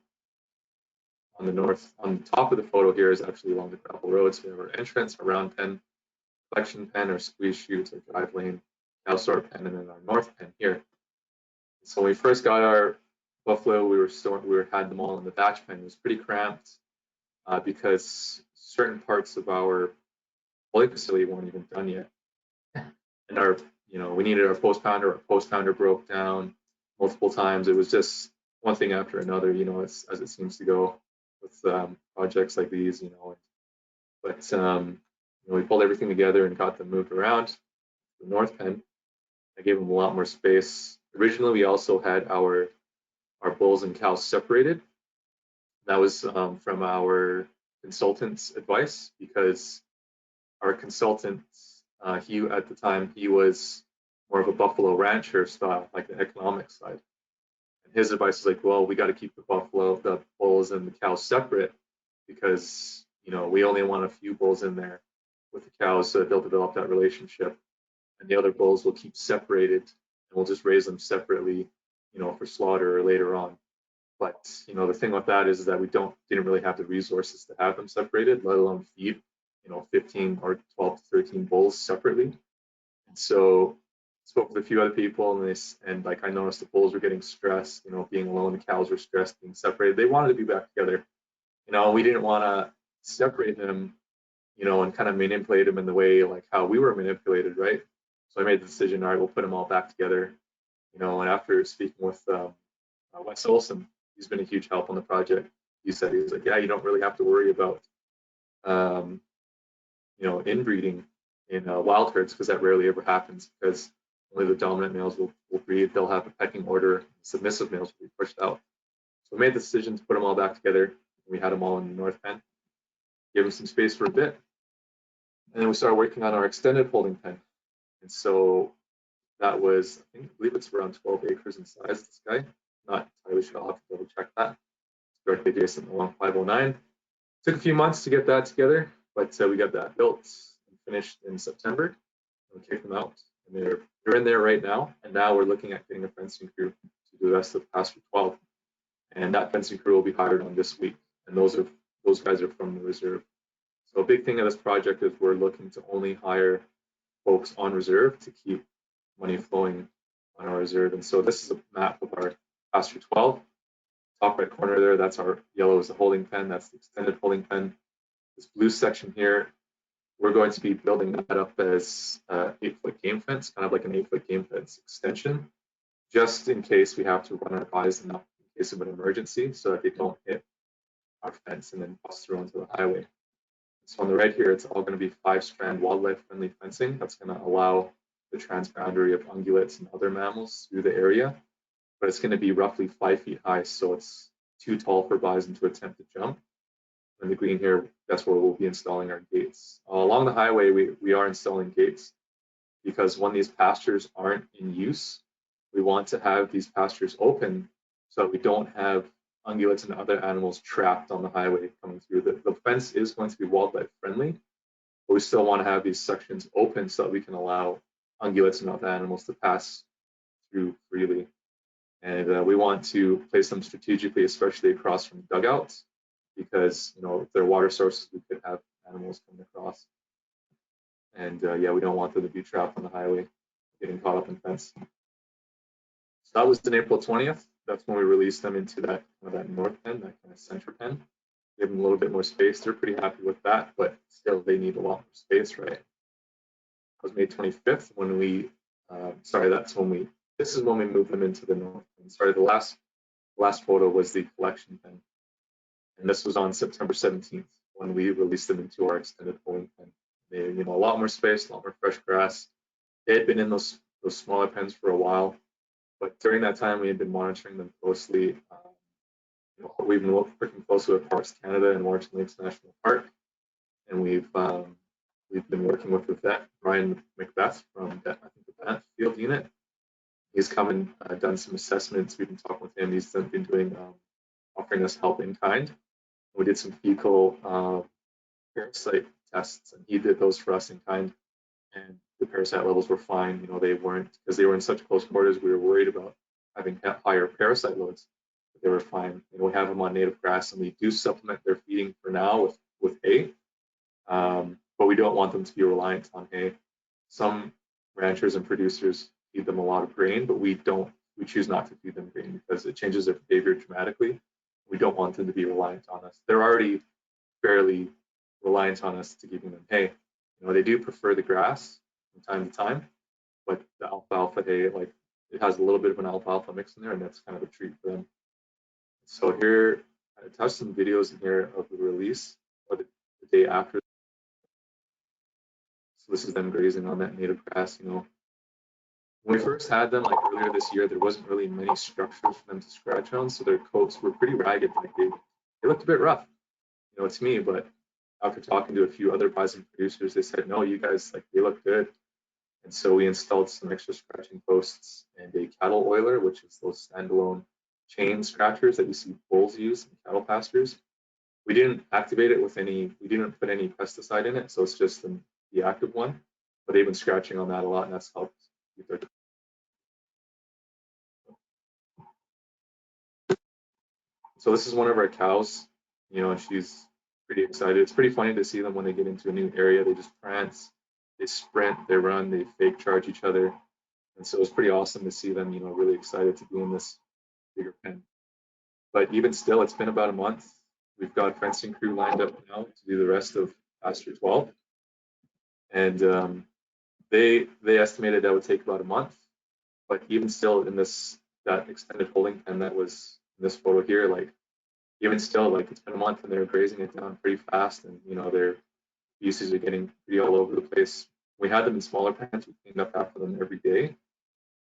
S9: on the top of the photo here is actually along the gravel road. So we have our entrance, our round pen, collection pen, our squeeze chutes, our drive lane, cow sort pen, and then our north pen here. So when we first got our buffalo, we had them all in the batch pen. It was pretty cramped because certain parts of our holding facility weren't even done yet, and we needed our post pounder. Our post pounder broke down multiple times. It was just one thing after another, as it seems to go with projects like these, But we pulled everything together and got them moved around. The north pen, I gave them a lot more space. Originally, we also had our bulls and cows separated. That was from our consultant's advice, because our consultant, at the time, he was more of a buffalo rancher style, like the economic side. And his advice was like, well, we got to keep the bulls and the cows separate, because we only want a few bulls in there with the cows, so they'll develop that relationship, and the other bulls will keep separated, and we'll just raise them separately, for slaughter or later on. But the thing with that is that we didn't really have the resources to have them separated, let alone feed 15 or 12 to 13 bulls separately. And so I spoke with a few other people, and I noticed the bulls were getting stressed, being alone. The cows were stressed being separated. They wanted to be back together. We didn't want to separate them, and kind of manipulate them in the way like how we were manipulated, right? So I made the decision, all right, we'll put them all back together, and after speaking with Wes Olson, he's been a huge help on the project. He said, he was like, yeah, you don't really have to worry about inbreeding in wild herds, because that rarely ever happens, because only the dominant males will breed. They'll have a pecking order. Submissive males will be pushed out. So we made the decision to put them all back together. We had them all in the north pen, gave them some space for a bit, and then we started working on our extended holding pen. And so that was, I believe it's around 12 acres in size, this guy. Not entirely sure, I'll have to double check that. It's directly adjacent along 509. Took a few months to get that together, but we got that built and finished in September. We kicked them out, and they're in there right now. And now we're looking at getting a fencing crew to do the rest of Pasture 12, and that fencing crew will be hired on this week. And those guys are from the reserve. So a big thing of this project is we're looking to only hire folks on reserve to keep money flowing on our reserve. And so this is a map of our Pasture 12. Top right corner there, that's our yellow is the holding pen. That's the extended holding pen. This blue section here, we're going to be building that up as an 8-foot game fence, kind of like an 8-foot game fence extension, just in case we have to run our bison up in case of an emergency, so that they don't hit our fence and then bust through onto the highway. So on the right here, it's all going to be 5-strand wildlife-friendly fencing. That's going to allow the transboundary of ungulates and other mammals through the area, but it's going to be roughly 5 feet high, so it's too tall for bison to attempt to jump. And the green here, that's where we'll be installing our gates. Along the highway, we are installing gates, because when these pastures aren't in use, we want to have these pastures open so that we don't have ungulates and other animals trapped on the highway coming through. The fence is going to be wildlife friendly, but we still want to have these sections open so that we can allow ungulates and other animals to pass through freely. And we want to place them strategically, especially across from dugouts, because if they're water sources, we could have animals coming across. And yeah, we don't want them to be trapped on the highway, getting caught up in fence. So that was on April 20th. That's when we released them into that north pen, that kind of center pen. Give them a little bit more space. They're pretty happy with that, but still they need a lot more space, right? That was May 25th when we, this is when we moved them into the north pen. Sorry, the last photo was the collection pen. And this was on September 17th when we released them into our extended holding pen. They, you know, a lot more space, a lot more fresh grass. They had been in those smaller pens for a while, but during that time we had been monitoring them closely. You know, we've been working closely with Parks Canada and Warrington Lakes National Park, and we've been working with the vet Brian Macbeth from I think the Banff Field Unit. He's come and done some assessments. We've been talking with him. He's been doing offering us help in kind. We did some fecal parasite tests, and he did those for us in kind. And the parasite levels were fine. You know, they weren't, because they were in such close quarters, we were worried about having higher parasite loads. But they were fine. You know, we have them on native grass, and we do supplement their feeding for now with hay. But we don't want them to be reliant on hay. Some ranchers and producers feed them a lot of grain, but we choose not to feed them grain because it changes their behavior dramatically. We don't want them to be reliant on us. They're already fairly reliant on us to giving them hay. You know, they do prefer the grass from time to time, but the alfalfa hay, like, it has a little bit of an alfalfa mix in there, and that's kind of a treat for them. So here, I attached some videos in here of the release, or the day after. So this is them grazing on that native grass. You know, when we first had them, like earlier this year, there wasn't really many structures for them to scratch on, so their coats were pretty ragged. Like they looked a bit rough, you know, to me. But after talking to a few other bison producers, they said, no, you guys, like, they look good. And so we installed some extra scratching posts and a cattle oiler, which is those standalone chain scratchers that you see bulls use in cattle pastures. We didn't activate it with we didn't put any pesticide in it, so it's just the active one. But they've been scratching on that a lot, and that's helped keep their. So this is one of our cows, you know, and she's pretty excited. It's pretty funny to see them when they get into a new area. They just prance, they sprint, they run, they fake charge each other. And so it's pretty awesome to see them, you know, really excited to be in this bigger pen. But even still, it's been about a month. We've got a fencing crew lined up now to do the rest of pasture 12. And they estimated that would take about a month. But even still, in that extended holding pen that was in this photo here, like, even still, like, it's been a month and they're grazing it down pretty fast, and you know, their uses are getting pretty all over the place. We had them in smaller pens. We cleaned up after them every day,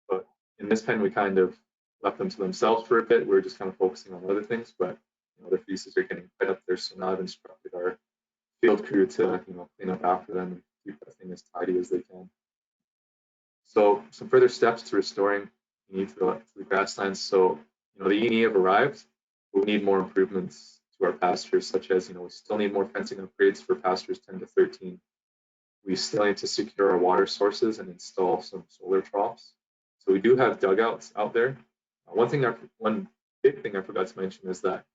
S9: but in this pen we kind of left them to themselves for a bit. We were just kind of focusing on other things, but you know, their feces are getting right up there. So now I've instructed our field crew to, you know, clean up after them and keep that thing as tidy as they can. So some further steps to restoring Iinnii to the grasslands. So, you know, the Iinnii have arrived. We need more improvements to our pastures, such as, you know, we still need more fencing upgrades for pastures 10 to 13. We still need to secure our water sources and install some solar troughs. So we do have dugouts out there. One big thing I forgot to mention is that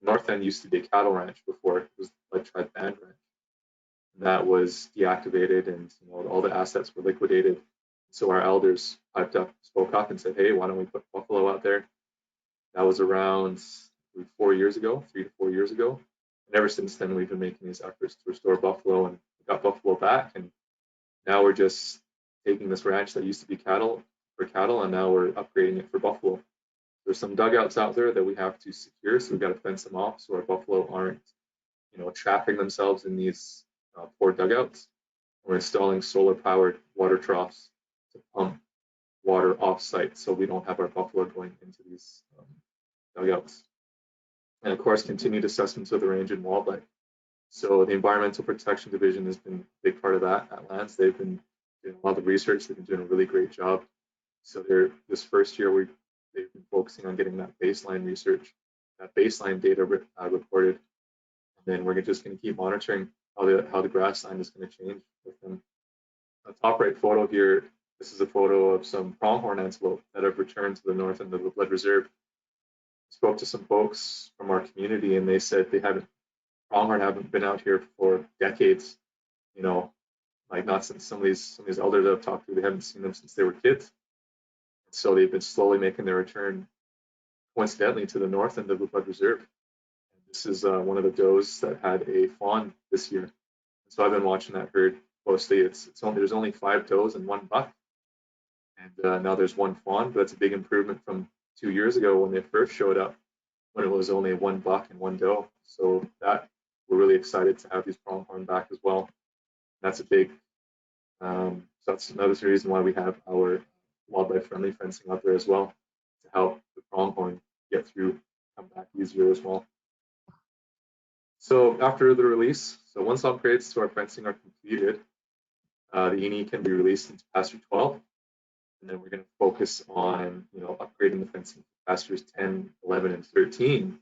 S9: North End used to be a cattle ranch before it was Lead Tribe Band Ranch. That was deactivated, and you know, all the assets were liquidated. So our elders spoke up and said, hey, why don't we put buffalo out there? That was around 3 to 4 years ago. And ever since then, we've been making these efforts to restore buffalo, and we got buffalo back. And now we're just taking this ranch that used to be cattle, and now we're upgrading it for buffalo. There's some dugouts out there that we have to secure, so we've got to fence them off so our buffalo aren't, you know, trapping themselves in these poor dugouts. We're installing solar-powered water troughs to pump water off-site, so we don't have our buffalo going into these dugouts. And of course, continued assessments of the range and wildlife. So the Environmental Protection Division has been a big part of that at Lands. They've been doing a lot of research. They've been doing a really great job. So this first year, they've been focusing on getting that baseline research, that baseline data reported. And then we're just going to keep monitoring how the grassland is going to change with them. The top right photo here, this is a photo of some pronghorn antelope that have returned to the north end of the Blood Reserve. Spoke to some folks from our community, and they said pronghorn haven't been out here for decades. You know, like, not since some of these elders that I've talked to, they haven't seen them since they were kids. So they've been slowly making their return, coincidentally, to the north end of the Blood Reserve. And this is one of the does that had a fawn this year. So I've been watching that herd closely. There's only 5 does and 1 buck, and now there's 1 fawn. But that's a big improvement from 2 years ago when they first showed up, when it was only 1 buck and 1 doe. So that we're really excited to have these pronghorn back as well. That's a big, so that's another reason why we have our wildlife friendly fencing out there as well, to help the pronghorn get through, come back easier as well. So after the release, so once upgrades to our fencing are completed, the Iinnii can be released into pasture 12. And then we're going to focus on, upgrading the fencing for pastures 10, 11, and 13.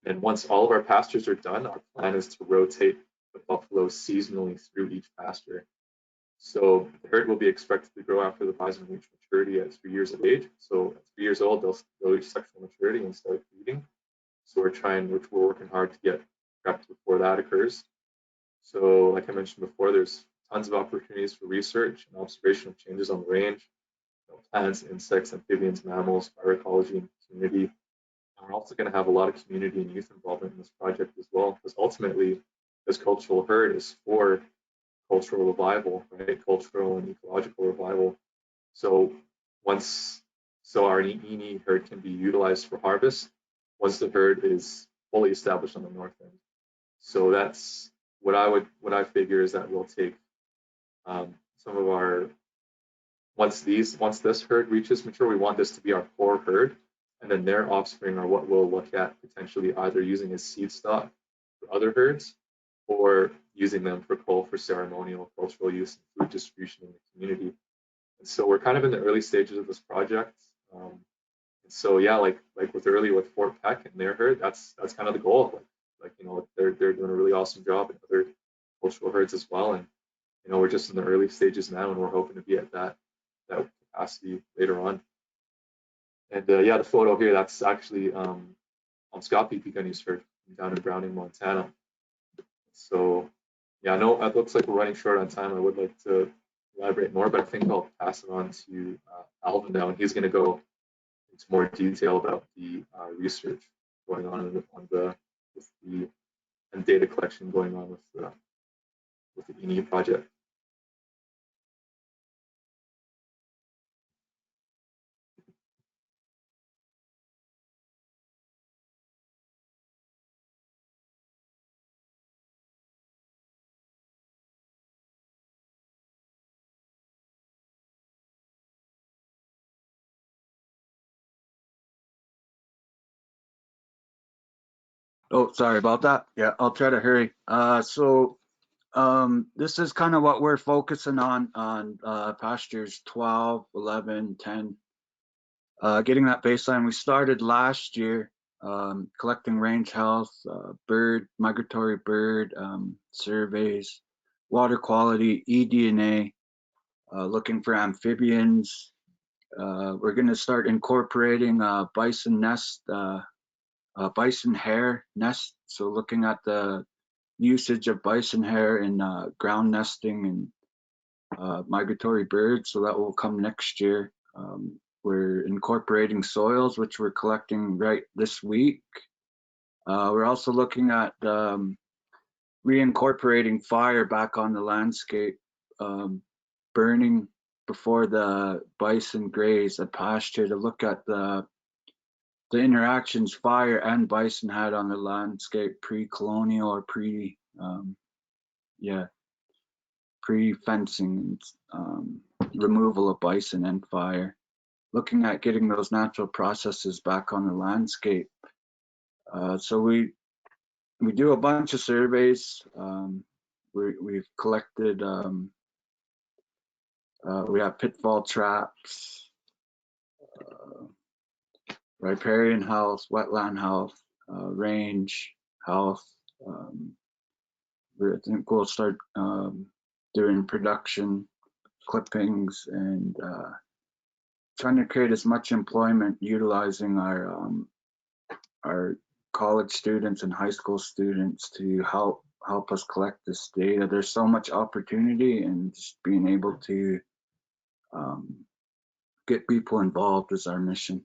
S9: And once all of our pastures are done, our plan is to rotate the buffalo seasonally through each pasture. So the herd will be expected to grow after the bison reach maturity at 3 years of age. So at 3 years old, they'll reach sexual maturity and start breeding. So we're working hard to get prepped before that occurs. So like I mentioned before, there's tons of opportunities for research and observation of changes on the range, plants, insects, amphibians, mammals, phyrecology, and community. And we're also going to have a lot of community and youth involvement in this project as well, because ultimately this cultural herd is for cultural revival, right? Cultural and ecological revival. So our Iinnii herd can be utilized for harvest once the herd is fully established on the north end. So that's what I figure is that we'll take some of our, once this herd reaches mature, we want this to be our core herd, and then their offspring are what we'll look at potentially either using as seed stock for other herds, or using them for ceremonial, cultural use, and food distribution in the community. And so we're kind of in the early stages of this project. And so yeah, like with Fort Peck and their herd, that's kind of the goal. They're doing a really awesome job in other cultural herds as well. And we're just in the early stages now, and we're hoping to be at that capacity later on. And yeah, the photo here, that's actually on Scott P. Piccani's herd down in Browning, Montana. So yeah, I know it looks like we're running short on time. I would like to elaborate more, but I think I'll pass it on to Alvin now, and he's going to go into more detail about the research going on and data collection going on with the Iinnii project.
S8: Oh, sorry about that. Yeah, I'll try to hurry. This is kind of what we're focusing on pastures 12, 11, 10. Getting that baseline. We started last year collecting range health, migratory bird surveys, water quality, Iinnii, looking for amphibians. We're going to start incorporating bison nest, bison hair nest. So looking at the usage of bison hair in ground nesting and migratory birds. So that will come next year. We're incorporating soils, which we're collecting right this week. We're also looking at reincorporating fire back on the landscape, burning before the bison graze a pasture to look at the interactions fire and bison had on the landscape pre-colonial or pre-fencing, removal of bison and fire. Looking at getting those natural processes back on the landscape. So we do a bunch of surveys. We've collected, we have pitfall traps, riparian health, wetland health, range health. I think we'll start doing production clippings and trying to create as much employment utilizing our college students and high school students to help us collect this data. There's so much opportunity, and just being able to get people involved is our mission.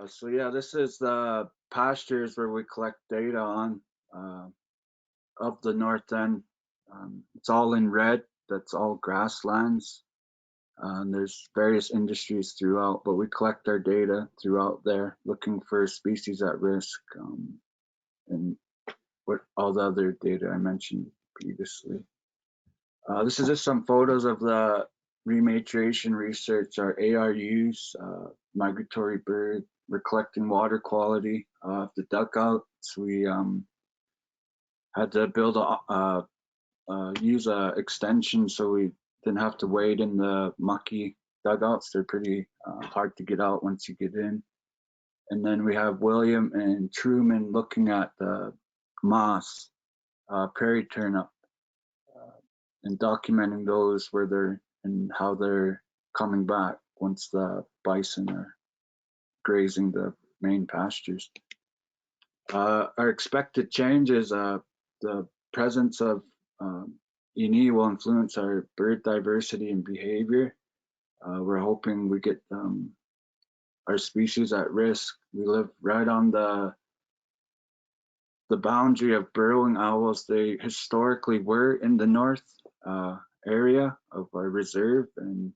S8: So yeah, this is the pastures where we collect data on of the north end. It's all in red. That's all grasslands. And there's various industries throughout, but we collect our data throughout there, looking for species at risk, and what all the other data I mentioned previously. This is just some photos of the rematriation research, our ARUs, migratory bird. We're collecting water quality of the dugouts. We had to build use a extension so we didn't have to wade in the mucky dugouts. They're pretty hard to get out once you get in. And then we have William and Truman looking at the moss, prairie turnip, and documenting those where they're and how they're coming back once the bison are grazing the main pastures. Our expected change is the presence of Iinnii will influence our bird diversity and behavior. We're hoping we get our species at risk. We live right on the boundary of burrowing owls. They historically were in the north area of our reserve, and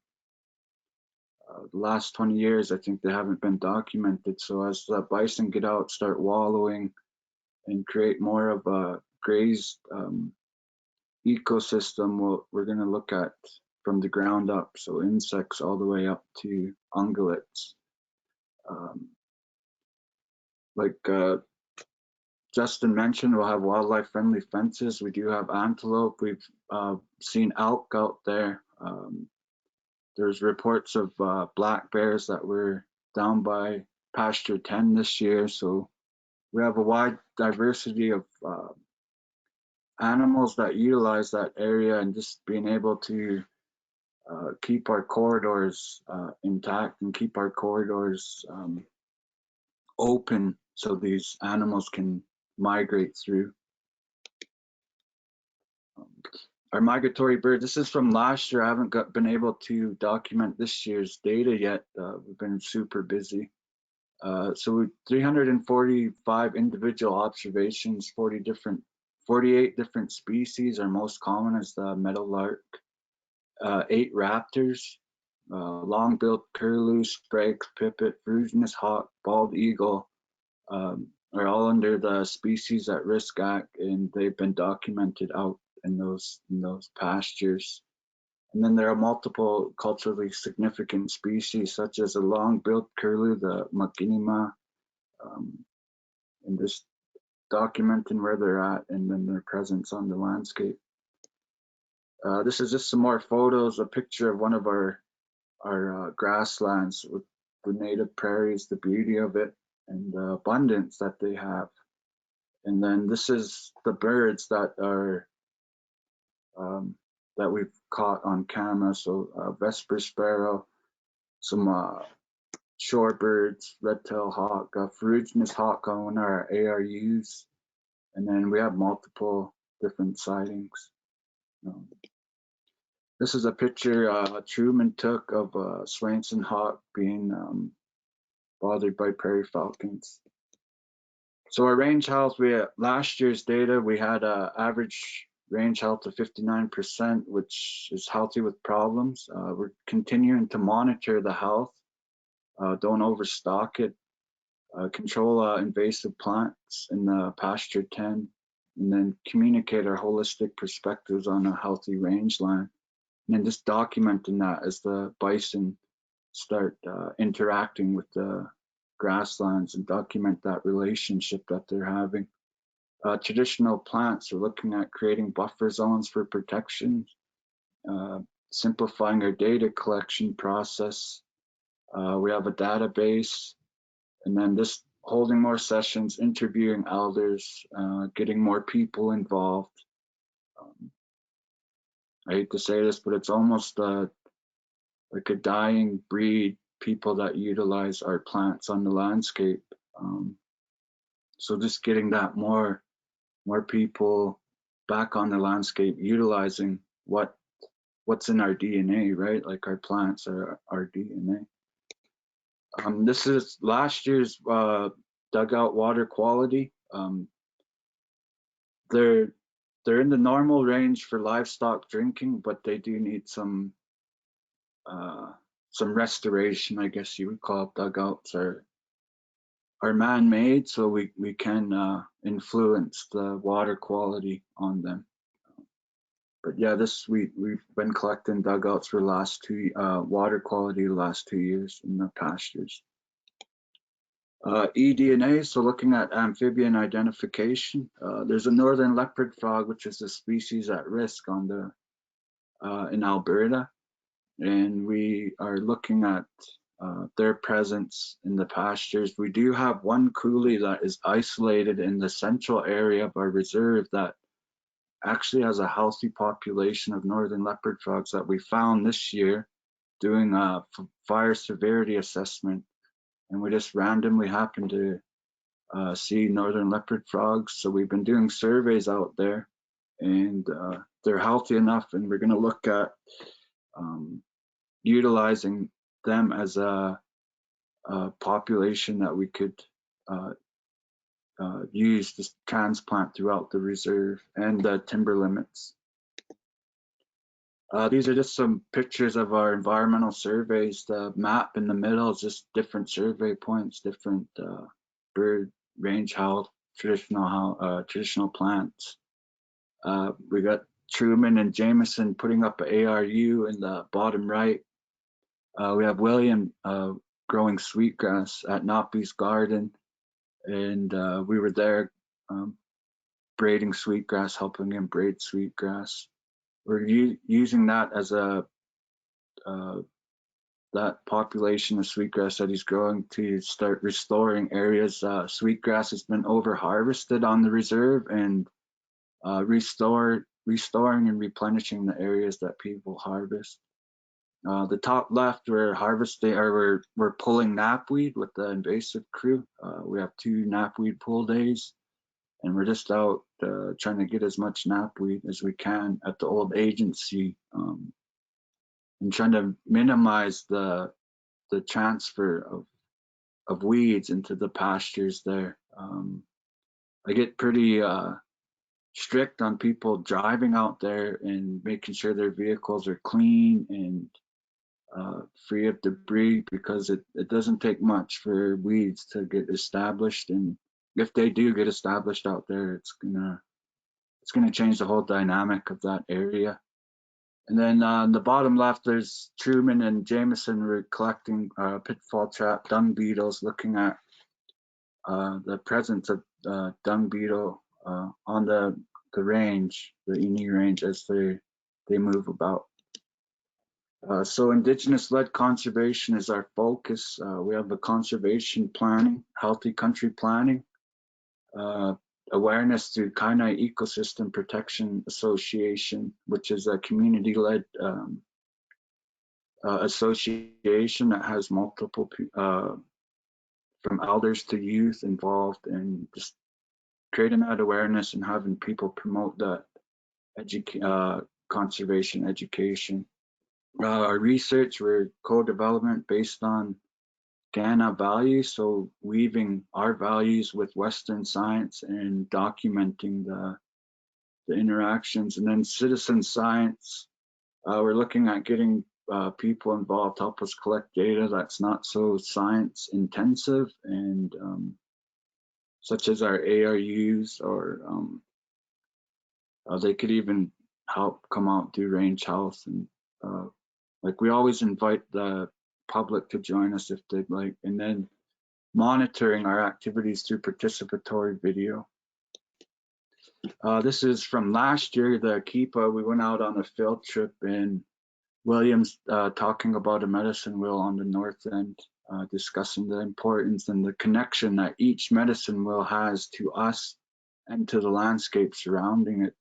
S8: the last 20 years I think they haven't been documented. So as the bison get out, start wallowing and create more of a grazed ecosystem, we're going to look at from the ground up, so insects all the way up to ungulates. Like Justin mentioned, we'll have wildlife friendly fences. We do have antelope. We've seen elk out there. There's reports of black bears that were down by pasture 10 this year. So we have a wide diversity of animals that utilize that area, and just being able to keep our corridors intact and keep our corridors open so these animals can migrate through. Our migratory bird, this is from last year. I haven't been able to document this year's data yet. We've been super busy. So 345 individual observations, 48 different species. Our most common is the meadowlark, 8 raptors, long-billed curlew, sprags, pipit, Ruginous hawk, bald eagle, are all under the Species at Risk Act, and they've been documented out in those pastures. And then there are multiple culturally significant species, such as a long-billed curlew, the Iinnii, and just documenting where they're at and then their presence on the landscape. This is just some more photos, a picture of one of our grasslands with the native prairies, the beauty of it, and the abundance that they have. And then this is the birds that are that we've caught on camera. So vesper sparrow, some shorebirds, red-tailed hawk, ferruginous hawk on one of our ARUs, and then we have multiple different sightings. This is a picture Truman took of a Swainson hawk being bothered by prairie falcons. So our range health, last year's data, we had an average range health of 59%, which is healthy with problems. We're continuing to monitor the health, don't overstock it, control invasive plants in the pasture 10, and then communicate our holistic perspectives on a healthy rangeland. And then just documenting that as the bison start interacting with the grasslands, and document that relationship that they're having. Traditional plants are looking at creating buffer zones for protection, simplifying our data collection process. We have a database, and then just holding more sessions, interviewing elders, getting more people involved. I hate to say this, but it's almost like a dying breed, people that utilize our plants on the landscape. So just getting that more people back on the landscape, utilizing what's in our DNA, right? Like our plants are our DNA. This is last year's dugout water quality. They're in the normal range for livestock drinking, but they do need some some restoration, I guess you would call it. Dugouts are man-made, so we can influence the water quality on them. But yeah, we've been collecting dugouts for the last water quality the last 2 years in the pastures. Iinnii, so looking at amphibian identification, there's a northern leopard frog, which is a species at risk on the in Alberta, and we are looking at their presence in the pastures. We do have one coulee that is isolated in the central area of our reserve that actually has a healthy population of northern leopard frogs that we found this year doing a fire severity assessment, and we just randomly happened to see northern leopard frogs. So we've been doing surveys out there, and they're healthy enough, and we're going to look at utilizing them as a population that we could use to transplant throughout the reserve and the timber limits. These are just some pictures of our environmental surveys. The map in the middle is just different survey points, different bird range health, traditional plants. We got Truman and Jameson putting up an ARU in the bottom right. We have William growing sweetgrass at Noppy's garden, and we were there braiding sweetgrass, helping him braid sweetgrass. We're using that as that population of sweetgrass that he's growing to start restoring areas. Sweetgrass has been over harvested on the reserve, and restoring and replenishing the areas that people harvest. The top left, we're harvesting, or we're pulling knapweed with the invasive crew. We have 2 knapweed pull days, and we're just out trying to get as much knapweed as we can at the old agency, and trying to minimize the transfer of weeds into the pastures there. I get pretty strict on people driving out there and making sure their vehicles are clean and free of debris, because it doesn't take much for weeds to get established, and if they do get established out there, it's gonna change the whole dynamic of that area. And then on the bottom left, there's Truman and Jameson were collecting pitfall trap dung beetles, looking at the presence of dung beetle on the range, the Iinnii range, as they move about. So Indigenous-led conservation is our focus. We have the conservation planning, healthy country planning, awareness through Iinnii Ecosystem Protection Association, which is a community-led association that has multiple from elders to youth involved, and just creating that awareness and having people promote that conservation education. Our research, we're co-development based on Ghana values, so weaving our values with Western science and documenting the interactions. And then citizen science, we're looking at getting people involved, help us collect data that's not so science intensive, and such as our ARUs, or they could even help come out do range health, and like we always invite the public to join us if they'd like, and then monitoring our activities through participatory video. This is from last year, the Keepa. We went out on a field trip, and William's talking about a medicine wheel on the north end, discussing the importance and the connection that each medicine wheel has to us and to the landscape surrounding it.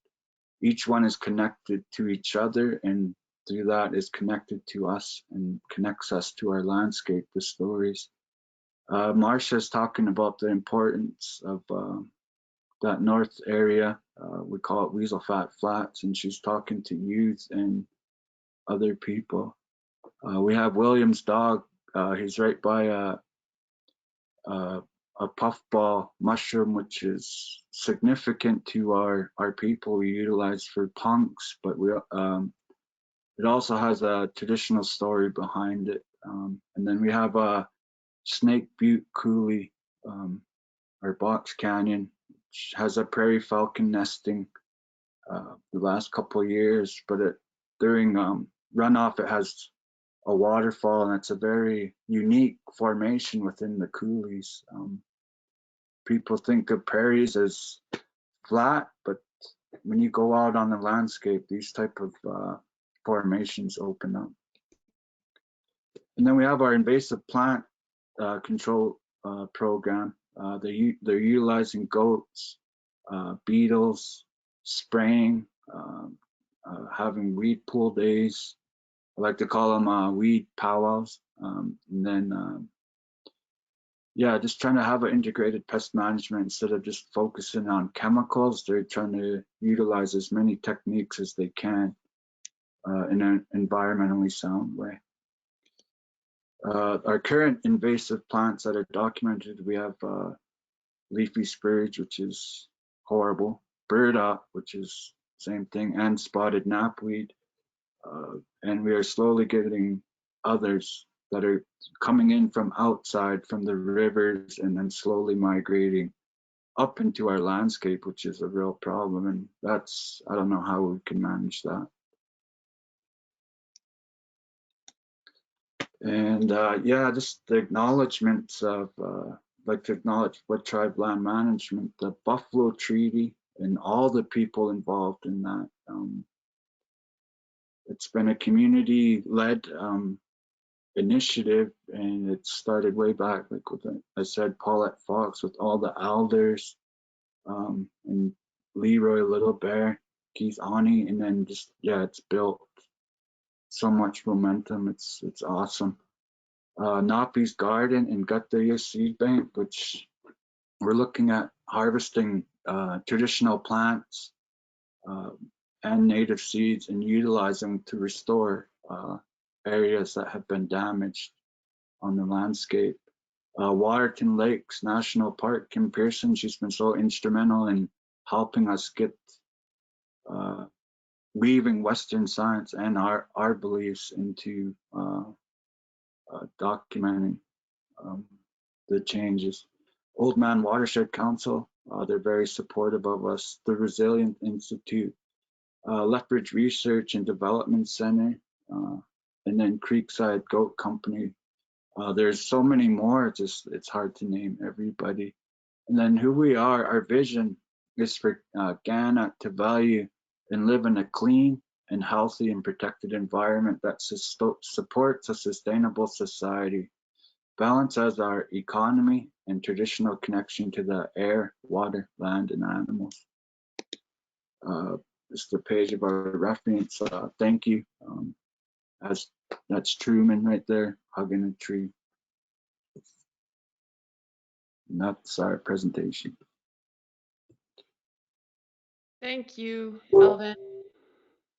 S8: Each one is connected to each other, and through that is connected to us and connects us to our landscape, the stories. Marcia's talking about the importance of that north area. We call it Weasel Fat Flats, and she's talking to youth and other people. We have William's dog. He's right by a puffball mushroom, which is significant to our people. We utilize for punks, but it also has a traditional story behind it. And then we have a Snake Butte Coulee, or Box Canyon, which has a prairie falcon nesting the last couple of years, but during runoff, it has a waterfall, and it's a very unique formation within the coulees. People think of prairies as flat, but when you go out on the landscape, these type of formations open up. And then we have our invasive plant control program. They're utilizing goats, beetles, spraying, having weed pool days. I like to call them weed powwows. And then, yeah, just trying to have an integrated pest management instead of just focusing on chemicals. They're trying to utilize as many techniques as they can in an environmentally sound way. Our current invasive plants that are documented, we have leafy spurge, which is horrible, burdock, which is same thing, and spotted knapweed. And we are slowly getting others that are coming in from outside, from the rivers, and then slowly migrating up into our landscape, which is a real problem. And that's, I don't know how we can manage that. And yeah, just the acknowledgements of, like to acknowledge Wood Tribe Land Management, the Buffalo Treaty, and all the people involved in that. It's been a community-led initiative, and it started way back, like with, I said, Paulette Fox, with all the elders, and Leroy Little Bear, Keith Iinnii, and then just, yeah, it's built so much momentum. It's awesome. Napi's Garden and Guttaya Seed Bank, which we're looking at harvesting traditional plants and native seeds and utilizing them to restore areas that have been damaged on the landscape. Waterton Lakes National Park, Kim Pearson, she's been so instrumental in helping us get weaving Western science and our beliefs into documenting the changes. Old Man Watershed Council, they're very supportive of us. The Resilient Institute, Lethbridge Research and Development Center, and then Creekside Goat Company. There's so many more, it's hard to name everybody. And then who we are, our vision is for Ghana to value and live in a clean and healthy and protected environment that supports a sustainable society, balances our economy and traditional connection to the air, water, land, and animals. Just a page of our reference. Thank you. That's Truman right there, hugging a tree. And that's our presentation.
S1: Thank you, Alvin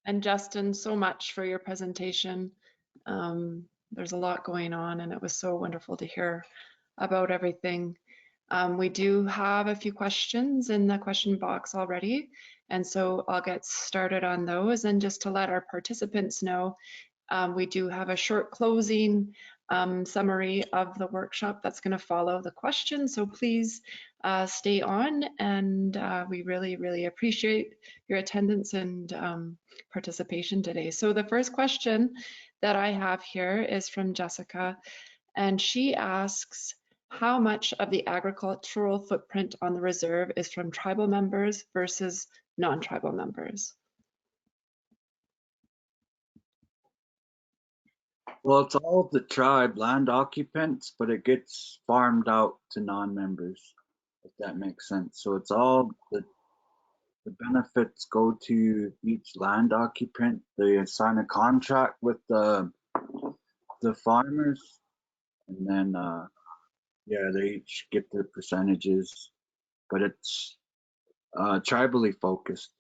S1: and Justin, so much for your presentation. There's a lot going on, and it was so wonderful to hear about everything. We do have a few questions in the question box already, and so I'll get started on those. And just to let our participants know, we do have a short closing summary of the workshop that's going to follow the question. So please stay on, and we really, really appreciate your attendance and participation today. So the first question that I have here is from Jessica, and she asks, how much of the agricultural footprint on the reserve is from tribal members versus non-tribal members?
S8: Well, it's all the tribe land occupants, but it gets farmed out to non-members, if that makes sense. So it's all the benefits go to each land occupant. They sign a contract with the farmers, and then yeah, they each get their percentages, but it's tribally focused.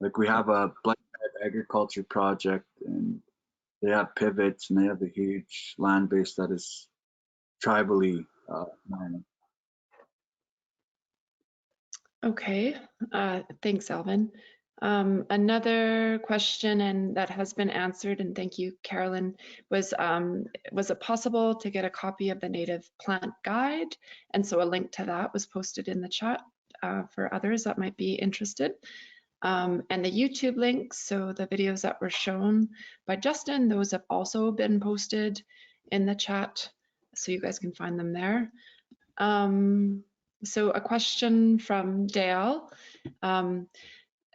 S8: Like we have a Black agriculture project, and they have pivots, and they have a huge land base that is tribally managed.
S1: Okay, thanks, Alvin. Another question, and that has been answered, and thank you, Carolyn, was it possible to get a copy of the Native Plant Guide? And so a link to that was posted in the chat for others that might be interested. And the YouTube links, so the videos that were shown by Justin, those have also been posted in the chat, so you guys can find them there. So a question from Dale.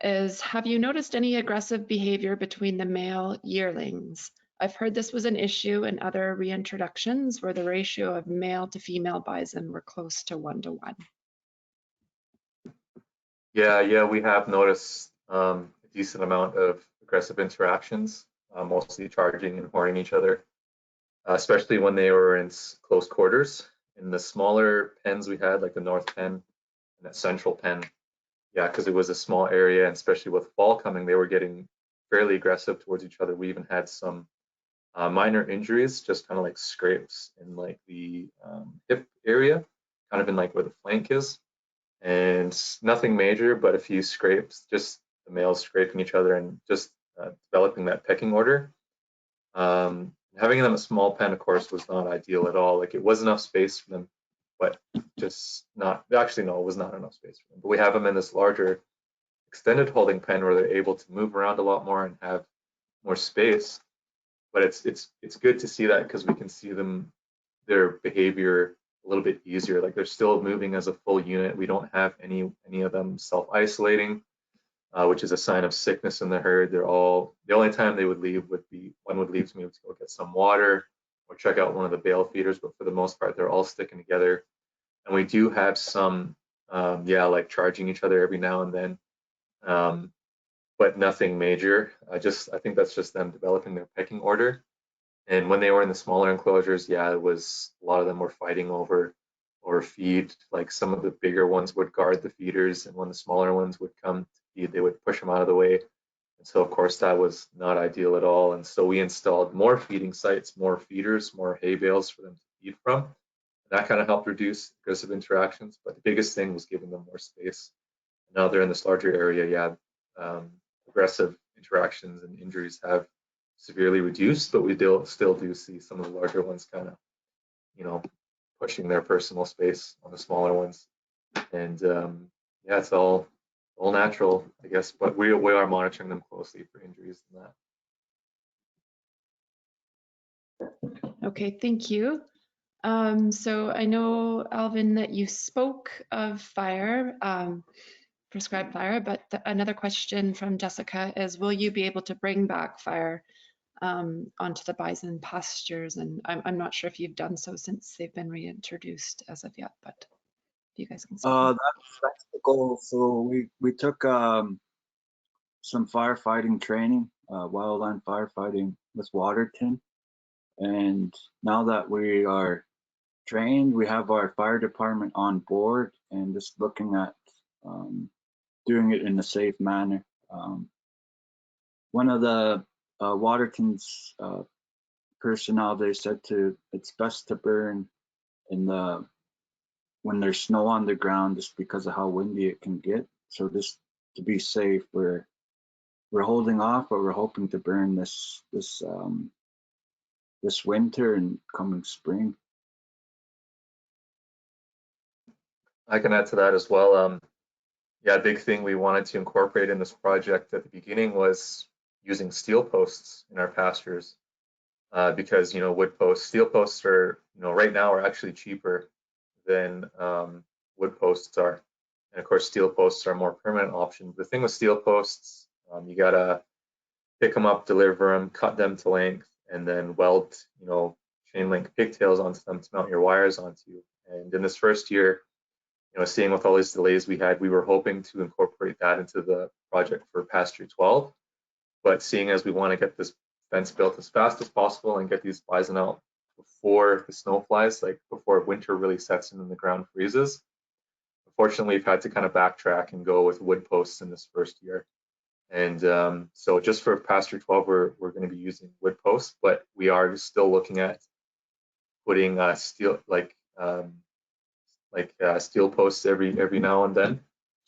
S1: Is, have you noticed any aggressive behavior between the male yearlings? I've heard this was an issue in other reintroductions where the ratio of male to female bison were close to 1:1.
S9: Yeah, we have noticed a decent amount of aggressive interactions, mostly charging and horning each other, especially when they were in close quarters. In the smaller pens we had, like the North Pen and that Central Pen, yeah, because it was a small area, and especially with fall coming, they were getting fairly aggressive towards each other. We even had some minor injuries, just kind of like scrapes in like the hip area, kind of in like where the flank is, and nothing major, but a few scrapes, just the males scraping each other and just developing that pecking order. Having them a small pen, of course, was not ideal at all. Like, it was enough space for them, but just not, actually, no, it was not enough space for them. But we have them in this larger extended holding pen where they're able to move around a lot more and have more space. But it's good to see that, because we can see their behavior a little bit easier. Like, they're still moving as a full unit. We don't have any of them self-isolating, which is a sign of sickness in the herd. They're all, the only time they would leave would be, one would leave to me to go get some water or check out one of the bale feeders, but for the most part, they're all sticking together. And we do have some, like charging each other every now and then, but nothing major. I think that's just them developing their pecking order. And when they were in the smaller enclosures, yeah, it was, a lot of them were fighting over feed. Like, some of the bigger ones would guard the feeders, and when the smaller ones would come to feed, they would push them out of the way. And so, of course, that was not ideal at all. And so we installed more feeding sites, more feeders, more hay bales for them to feed from. That kind of helped reduce aggressive interactions. But the biggest thing was giving them more space. Now they're in this larger area, yeah, aggressive interactions and injuries have severely reduced, but we still do see some of the larger ones kind of, pushing their personal space on the smaller ones. And yeah, it's all natural, I guess, but we are monitoring them closely for injuries and that.
S1: Okay, thank you. So I know, Alvin, that you spoke of fire, prescribed fire, but another question from Jessica is, will you be able to bring back fire onto the bison pastures? And I'm not sure if you've done so since they've been reintroduced as of yet, but if you guys can speak.
S8: That's the goal. So we took some firefighting training, wildland firefighting with Waterton, and now that we are trained, we have our fire department on board and just looking at doing it in a safe manner. One of the Waterton's personnel, they said it's best to burn in when there's snow on the ground, just because of how windy it can get. So just to be safe, we're holding off, but we're hoping to burn this winter and coming spring.
S9: I can add to that as well. Yeah, a big thing we wanted to incorporate in this project at the beginning was using steel posts in our pastures, because wood posts, steel posts are right now are actually cheaper than wood posts are, and of course steel posts are a more permanent option. The thing with steel posts, you gotta pick them up, deliver them, cut them to length, and then weld chain link pigtails onto them to mount your wires onto. And in this first year, seeing with all these delays we had, we were hoping to incorporate that into the project for pasture 12. But seeing as we want to get this fence built as fast as possible and get these bison out before the snow flies, like before winter really sets in and the ground freezes, unfortunately we've had to kind of backtrack and go with wood posts in this first year. And so just for pasture 12, we're going to be using wood posts, but we are still looking at putting steel, steel posts every now and then,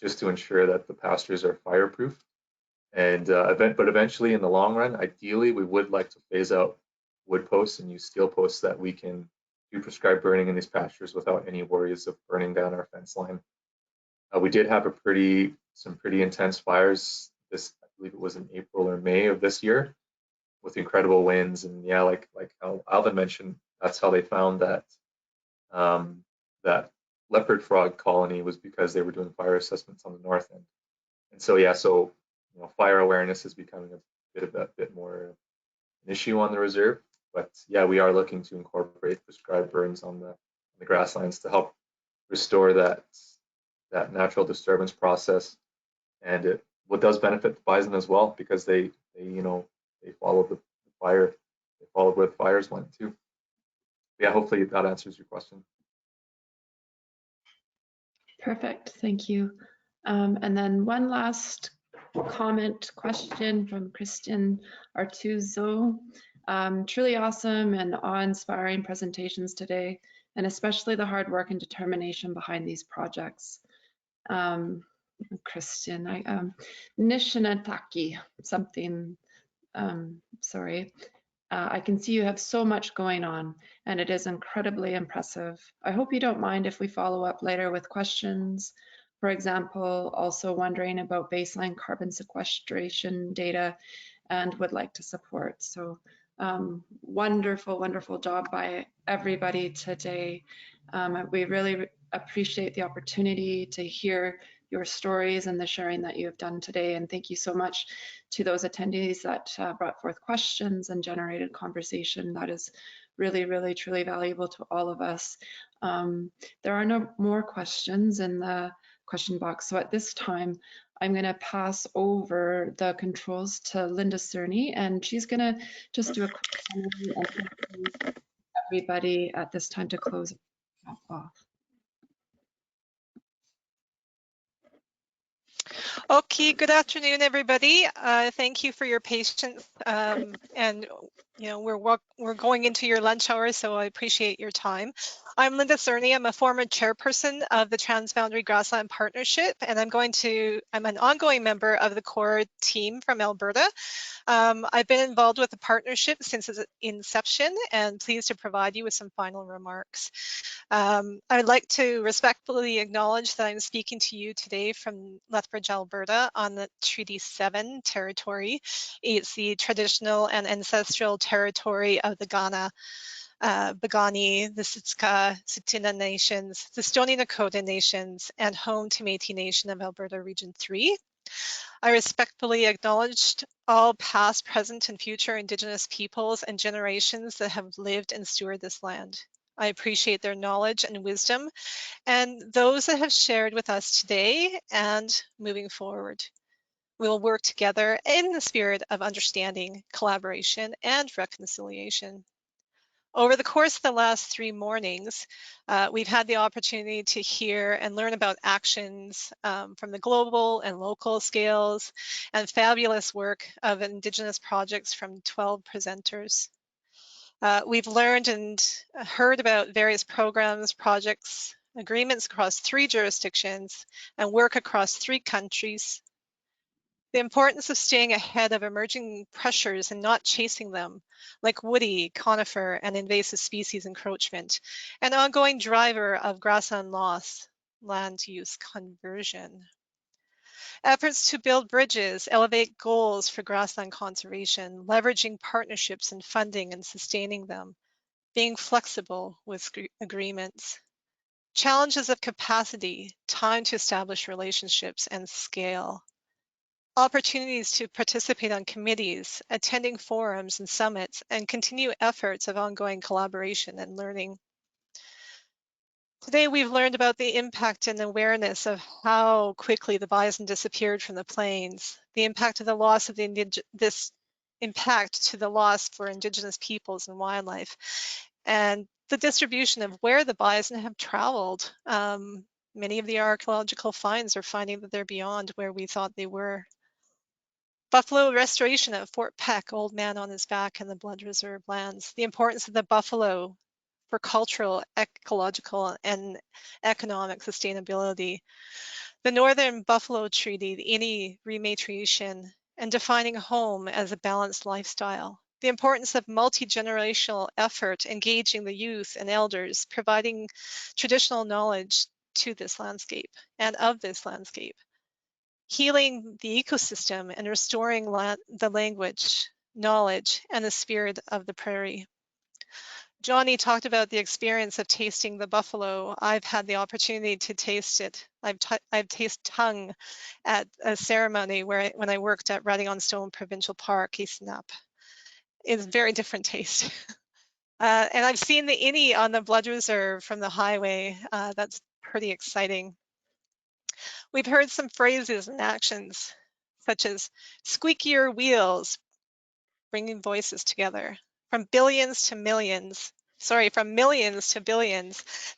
S9: just to ensure that the pastures are fireproof. And but eventually, in the long run, ideally, we would like to phase out wood posts and use steel posts so that we can do prescribed burning in these pastures without any worries of burning down our fence line. We did have some pretty intense fires. I believe it was in April or May of this year, with incredible winds. And yeah, like how Alvin mentioned, that's how they found that that leopard frog colony was because they were doing fire assessments on the north end. And so yeah, so fire awareness is becoming a bit more an issue on the reserve. But yeah, we are looking to incorporate prescribed burns on the grasslands to help restore that natural disturbance process. And what does benefit the bison as well, because they follow the fire, they follow where the fires went too. Yeah, hopefully that answers your question.
S1: Perfect, thank you. And then one last question from Christian Artuzo. Truly awesome and awe-inspiring presentations today, and especially the hard work and determination behind these projects. Christian, Nishinataki, something, sorry. I can see you have so much going on, and it is incredibly impressive. I hope you don't mind if we follow up later with questions. For example, also wondering about baseline carbon sequestration data and would like to support. So wonderful, wonderful job by everybody today. We really appreciate the opportunity to hear your stories and the sharing that you have done today. And thank you so much to those attendees that brought forth questions and generated conversation. That is really, really, truly valuable to all of us. There are no more questions in the question box. So at this time, I'm going to pass over the controls to Linda Cerny, and she's going to just do a quick summary and thank everybody at this time to close off.
S11: Okay, good afternoon, everybody. Thank you for your patience. And we're going into your lunch hour, so I appreciate your time. I'm Linda Cerny. I'm a former chairperson of the Transboundary Grassland Partnership, and I'm an ongoing member of the core team from Alberta. I've been involved with the partnership since its inception and pleased to provide you with some final remarks. I'd like to respectfully acknowledge that I'm speaking to you today from Lethbridge, Alberta on the Treaty 7 territory. It's the traditional and ancestral territory of the Kainai, Piikani, the Siksika, Tsuut'ina Nations, the Stoney Nakoda Nations, and home to Métis Nation of Alberta Region 3. I respectfully acknowledge all past, present, and future Indigenous peoples and generations that have lived and stewarded this land. I appreciate their knowledge and wisdom, and those that have shared with us today and moving forward. We'll work together in the spirit of understanding, collaboration, and reconciliation. Over the course of the last 3 mornings, we've had the opportunity to hear and learn about actions from the global and local scales and fabulous work of Indigenous projects from 12 presenters. We've learned and heard about various programs, projects, agreements across 3 jurisdictions and work across 3 countries. The importance of staying ahead of emerging pressures and not chasing them, like woody, conifer, and invasive species encroachment, an ongoing driver of grassland loss, land use conversion. Efforts to build bridges, elevate goals for grassland conservation, leveraging partnerships and funding and sustaining them, being flexible with agreements. Challenges of capacity, time to establish relationships, and scale. Opportunities to participate on committees, attending forums and summits, and continue efforts of ongoing collaboration and learning. Today, we've learned about the impact and awareness of how quickly the bison disappeared from the plains, the impact of the loss of this impact to the loss for Indigenous peoples and wildlife, and the distribution of where the bison have traveled. Many of the archaeological finds are finding that they're beyond where we thought they were. Buffalo restoration at Fort Peck, Old Man on His Back, and the Blood Reserve lands. The importance of the buffalo for cultural, ecological, and economic sustainability. The Northern Buffalo Treaty, the Iinnii Rematriation, and defining home as a balanced lifestyle. The importance of multi-generational effort, engaging the youth and elders, providing traditional knowledge to this landscape and of this landscape. Healing the ecosystem and restoring the language, knowledge, and the spirit of the prairie. Johnny talked about the experience of tasting the buffalo. I've had the opportunity to taste it. I've tasted tongue at a ceremony when I worked at Riding on Stone Provincial Park, Iinnii. It's a very different taste. And I've seen the Iinnii on the blood reserve from the highway. That's pretty exciting. We've heard some phrases and actions, such as squeakier wheels, bringing voices together. From millions to billions,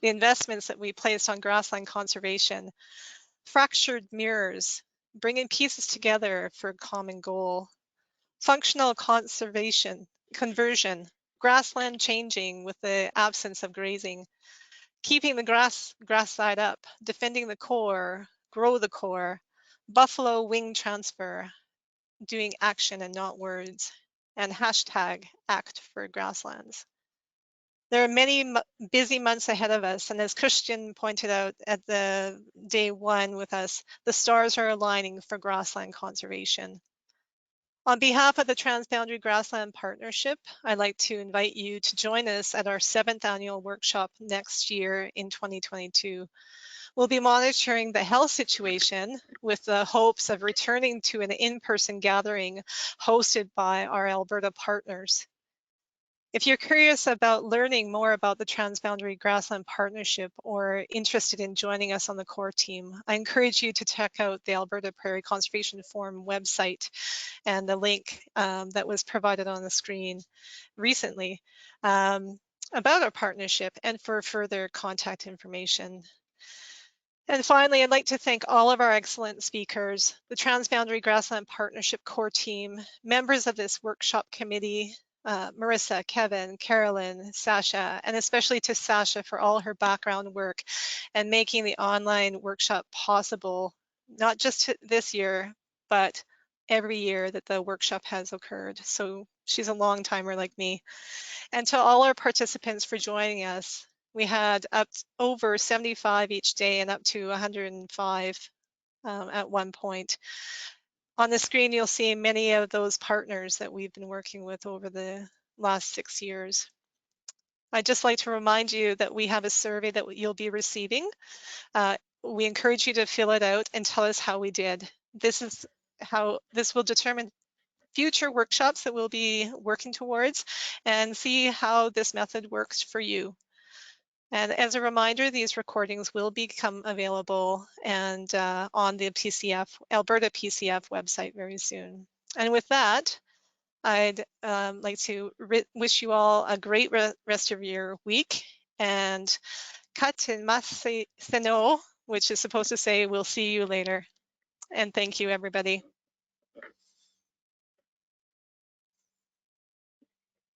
S11: the investments that we placed on grassland conservation. Fractured mirrors, bringing pieces together for a common goal. Functional conversion, grassland changing with the absence of grazing. Keeping the grass side up, defending the core, grow the core. Buffalo wing transfer, doing action and not words, and hashtag act for grasslands. There are many busy months ahead of us, and as Christian pointed out at the day one with us, the stars are aligning for grassland conservation. On behalf of the Transboundary Grassland Partnership, I'd like to invite you to join us at our 7th annual workshop next year in 2022. We'll be monitoring the health situation with the hopes of returning to an in-person gathering hosted by our Alberta partners. If you're curious about learning more about the Transboundary Grassland Partnership or interested in joining us on the core team, I encourage you to check out the Alberta Prairie Conservation Forum website and the link that was provided on the screen recently about our partnership and for further contact information. And finally, I'd like to thank all of our excellent speakers, the Transboundary Grassland Partnership core team, members of this workshop committee, Marissa, Kevin, Carolyn, Sasha, and especially to Sasha for all her background work and making the online workshop possible, not just this year, but every year that the workshop has occurred. So she's a long timer like me. And to all our participants for joining us. We had over 75 each day and up to 105 at one point. On the screen, you'll see many of those partners that we've been working with over the last 6 years. I'd just like to remind you that we have a survey that you'll be receiving. We encourage you to fill it out and tell us how we did. This will determine future workshops that we'll be working towards and see how this method works for you. And as a reminder, these recordings will become available and on the Alberta PCF website very soon. And with that, I'd like to wish you all a great rest of your week, and Katin Maseno, which is supposed to say we'll see you later. And thank you, everybody.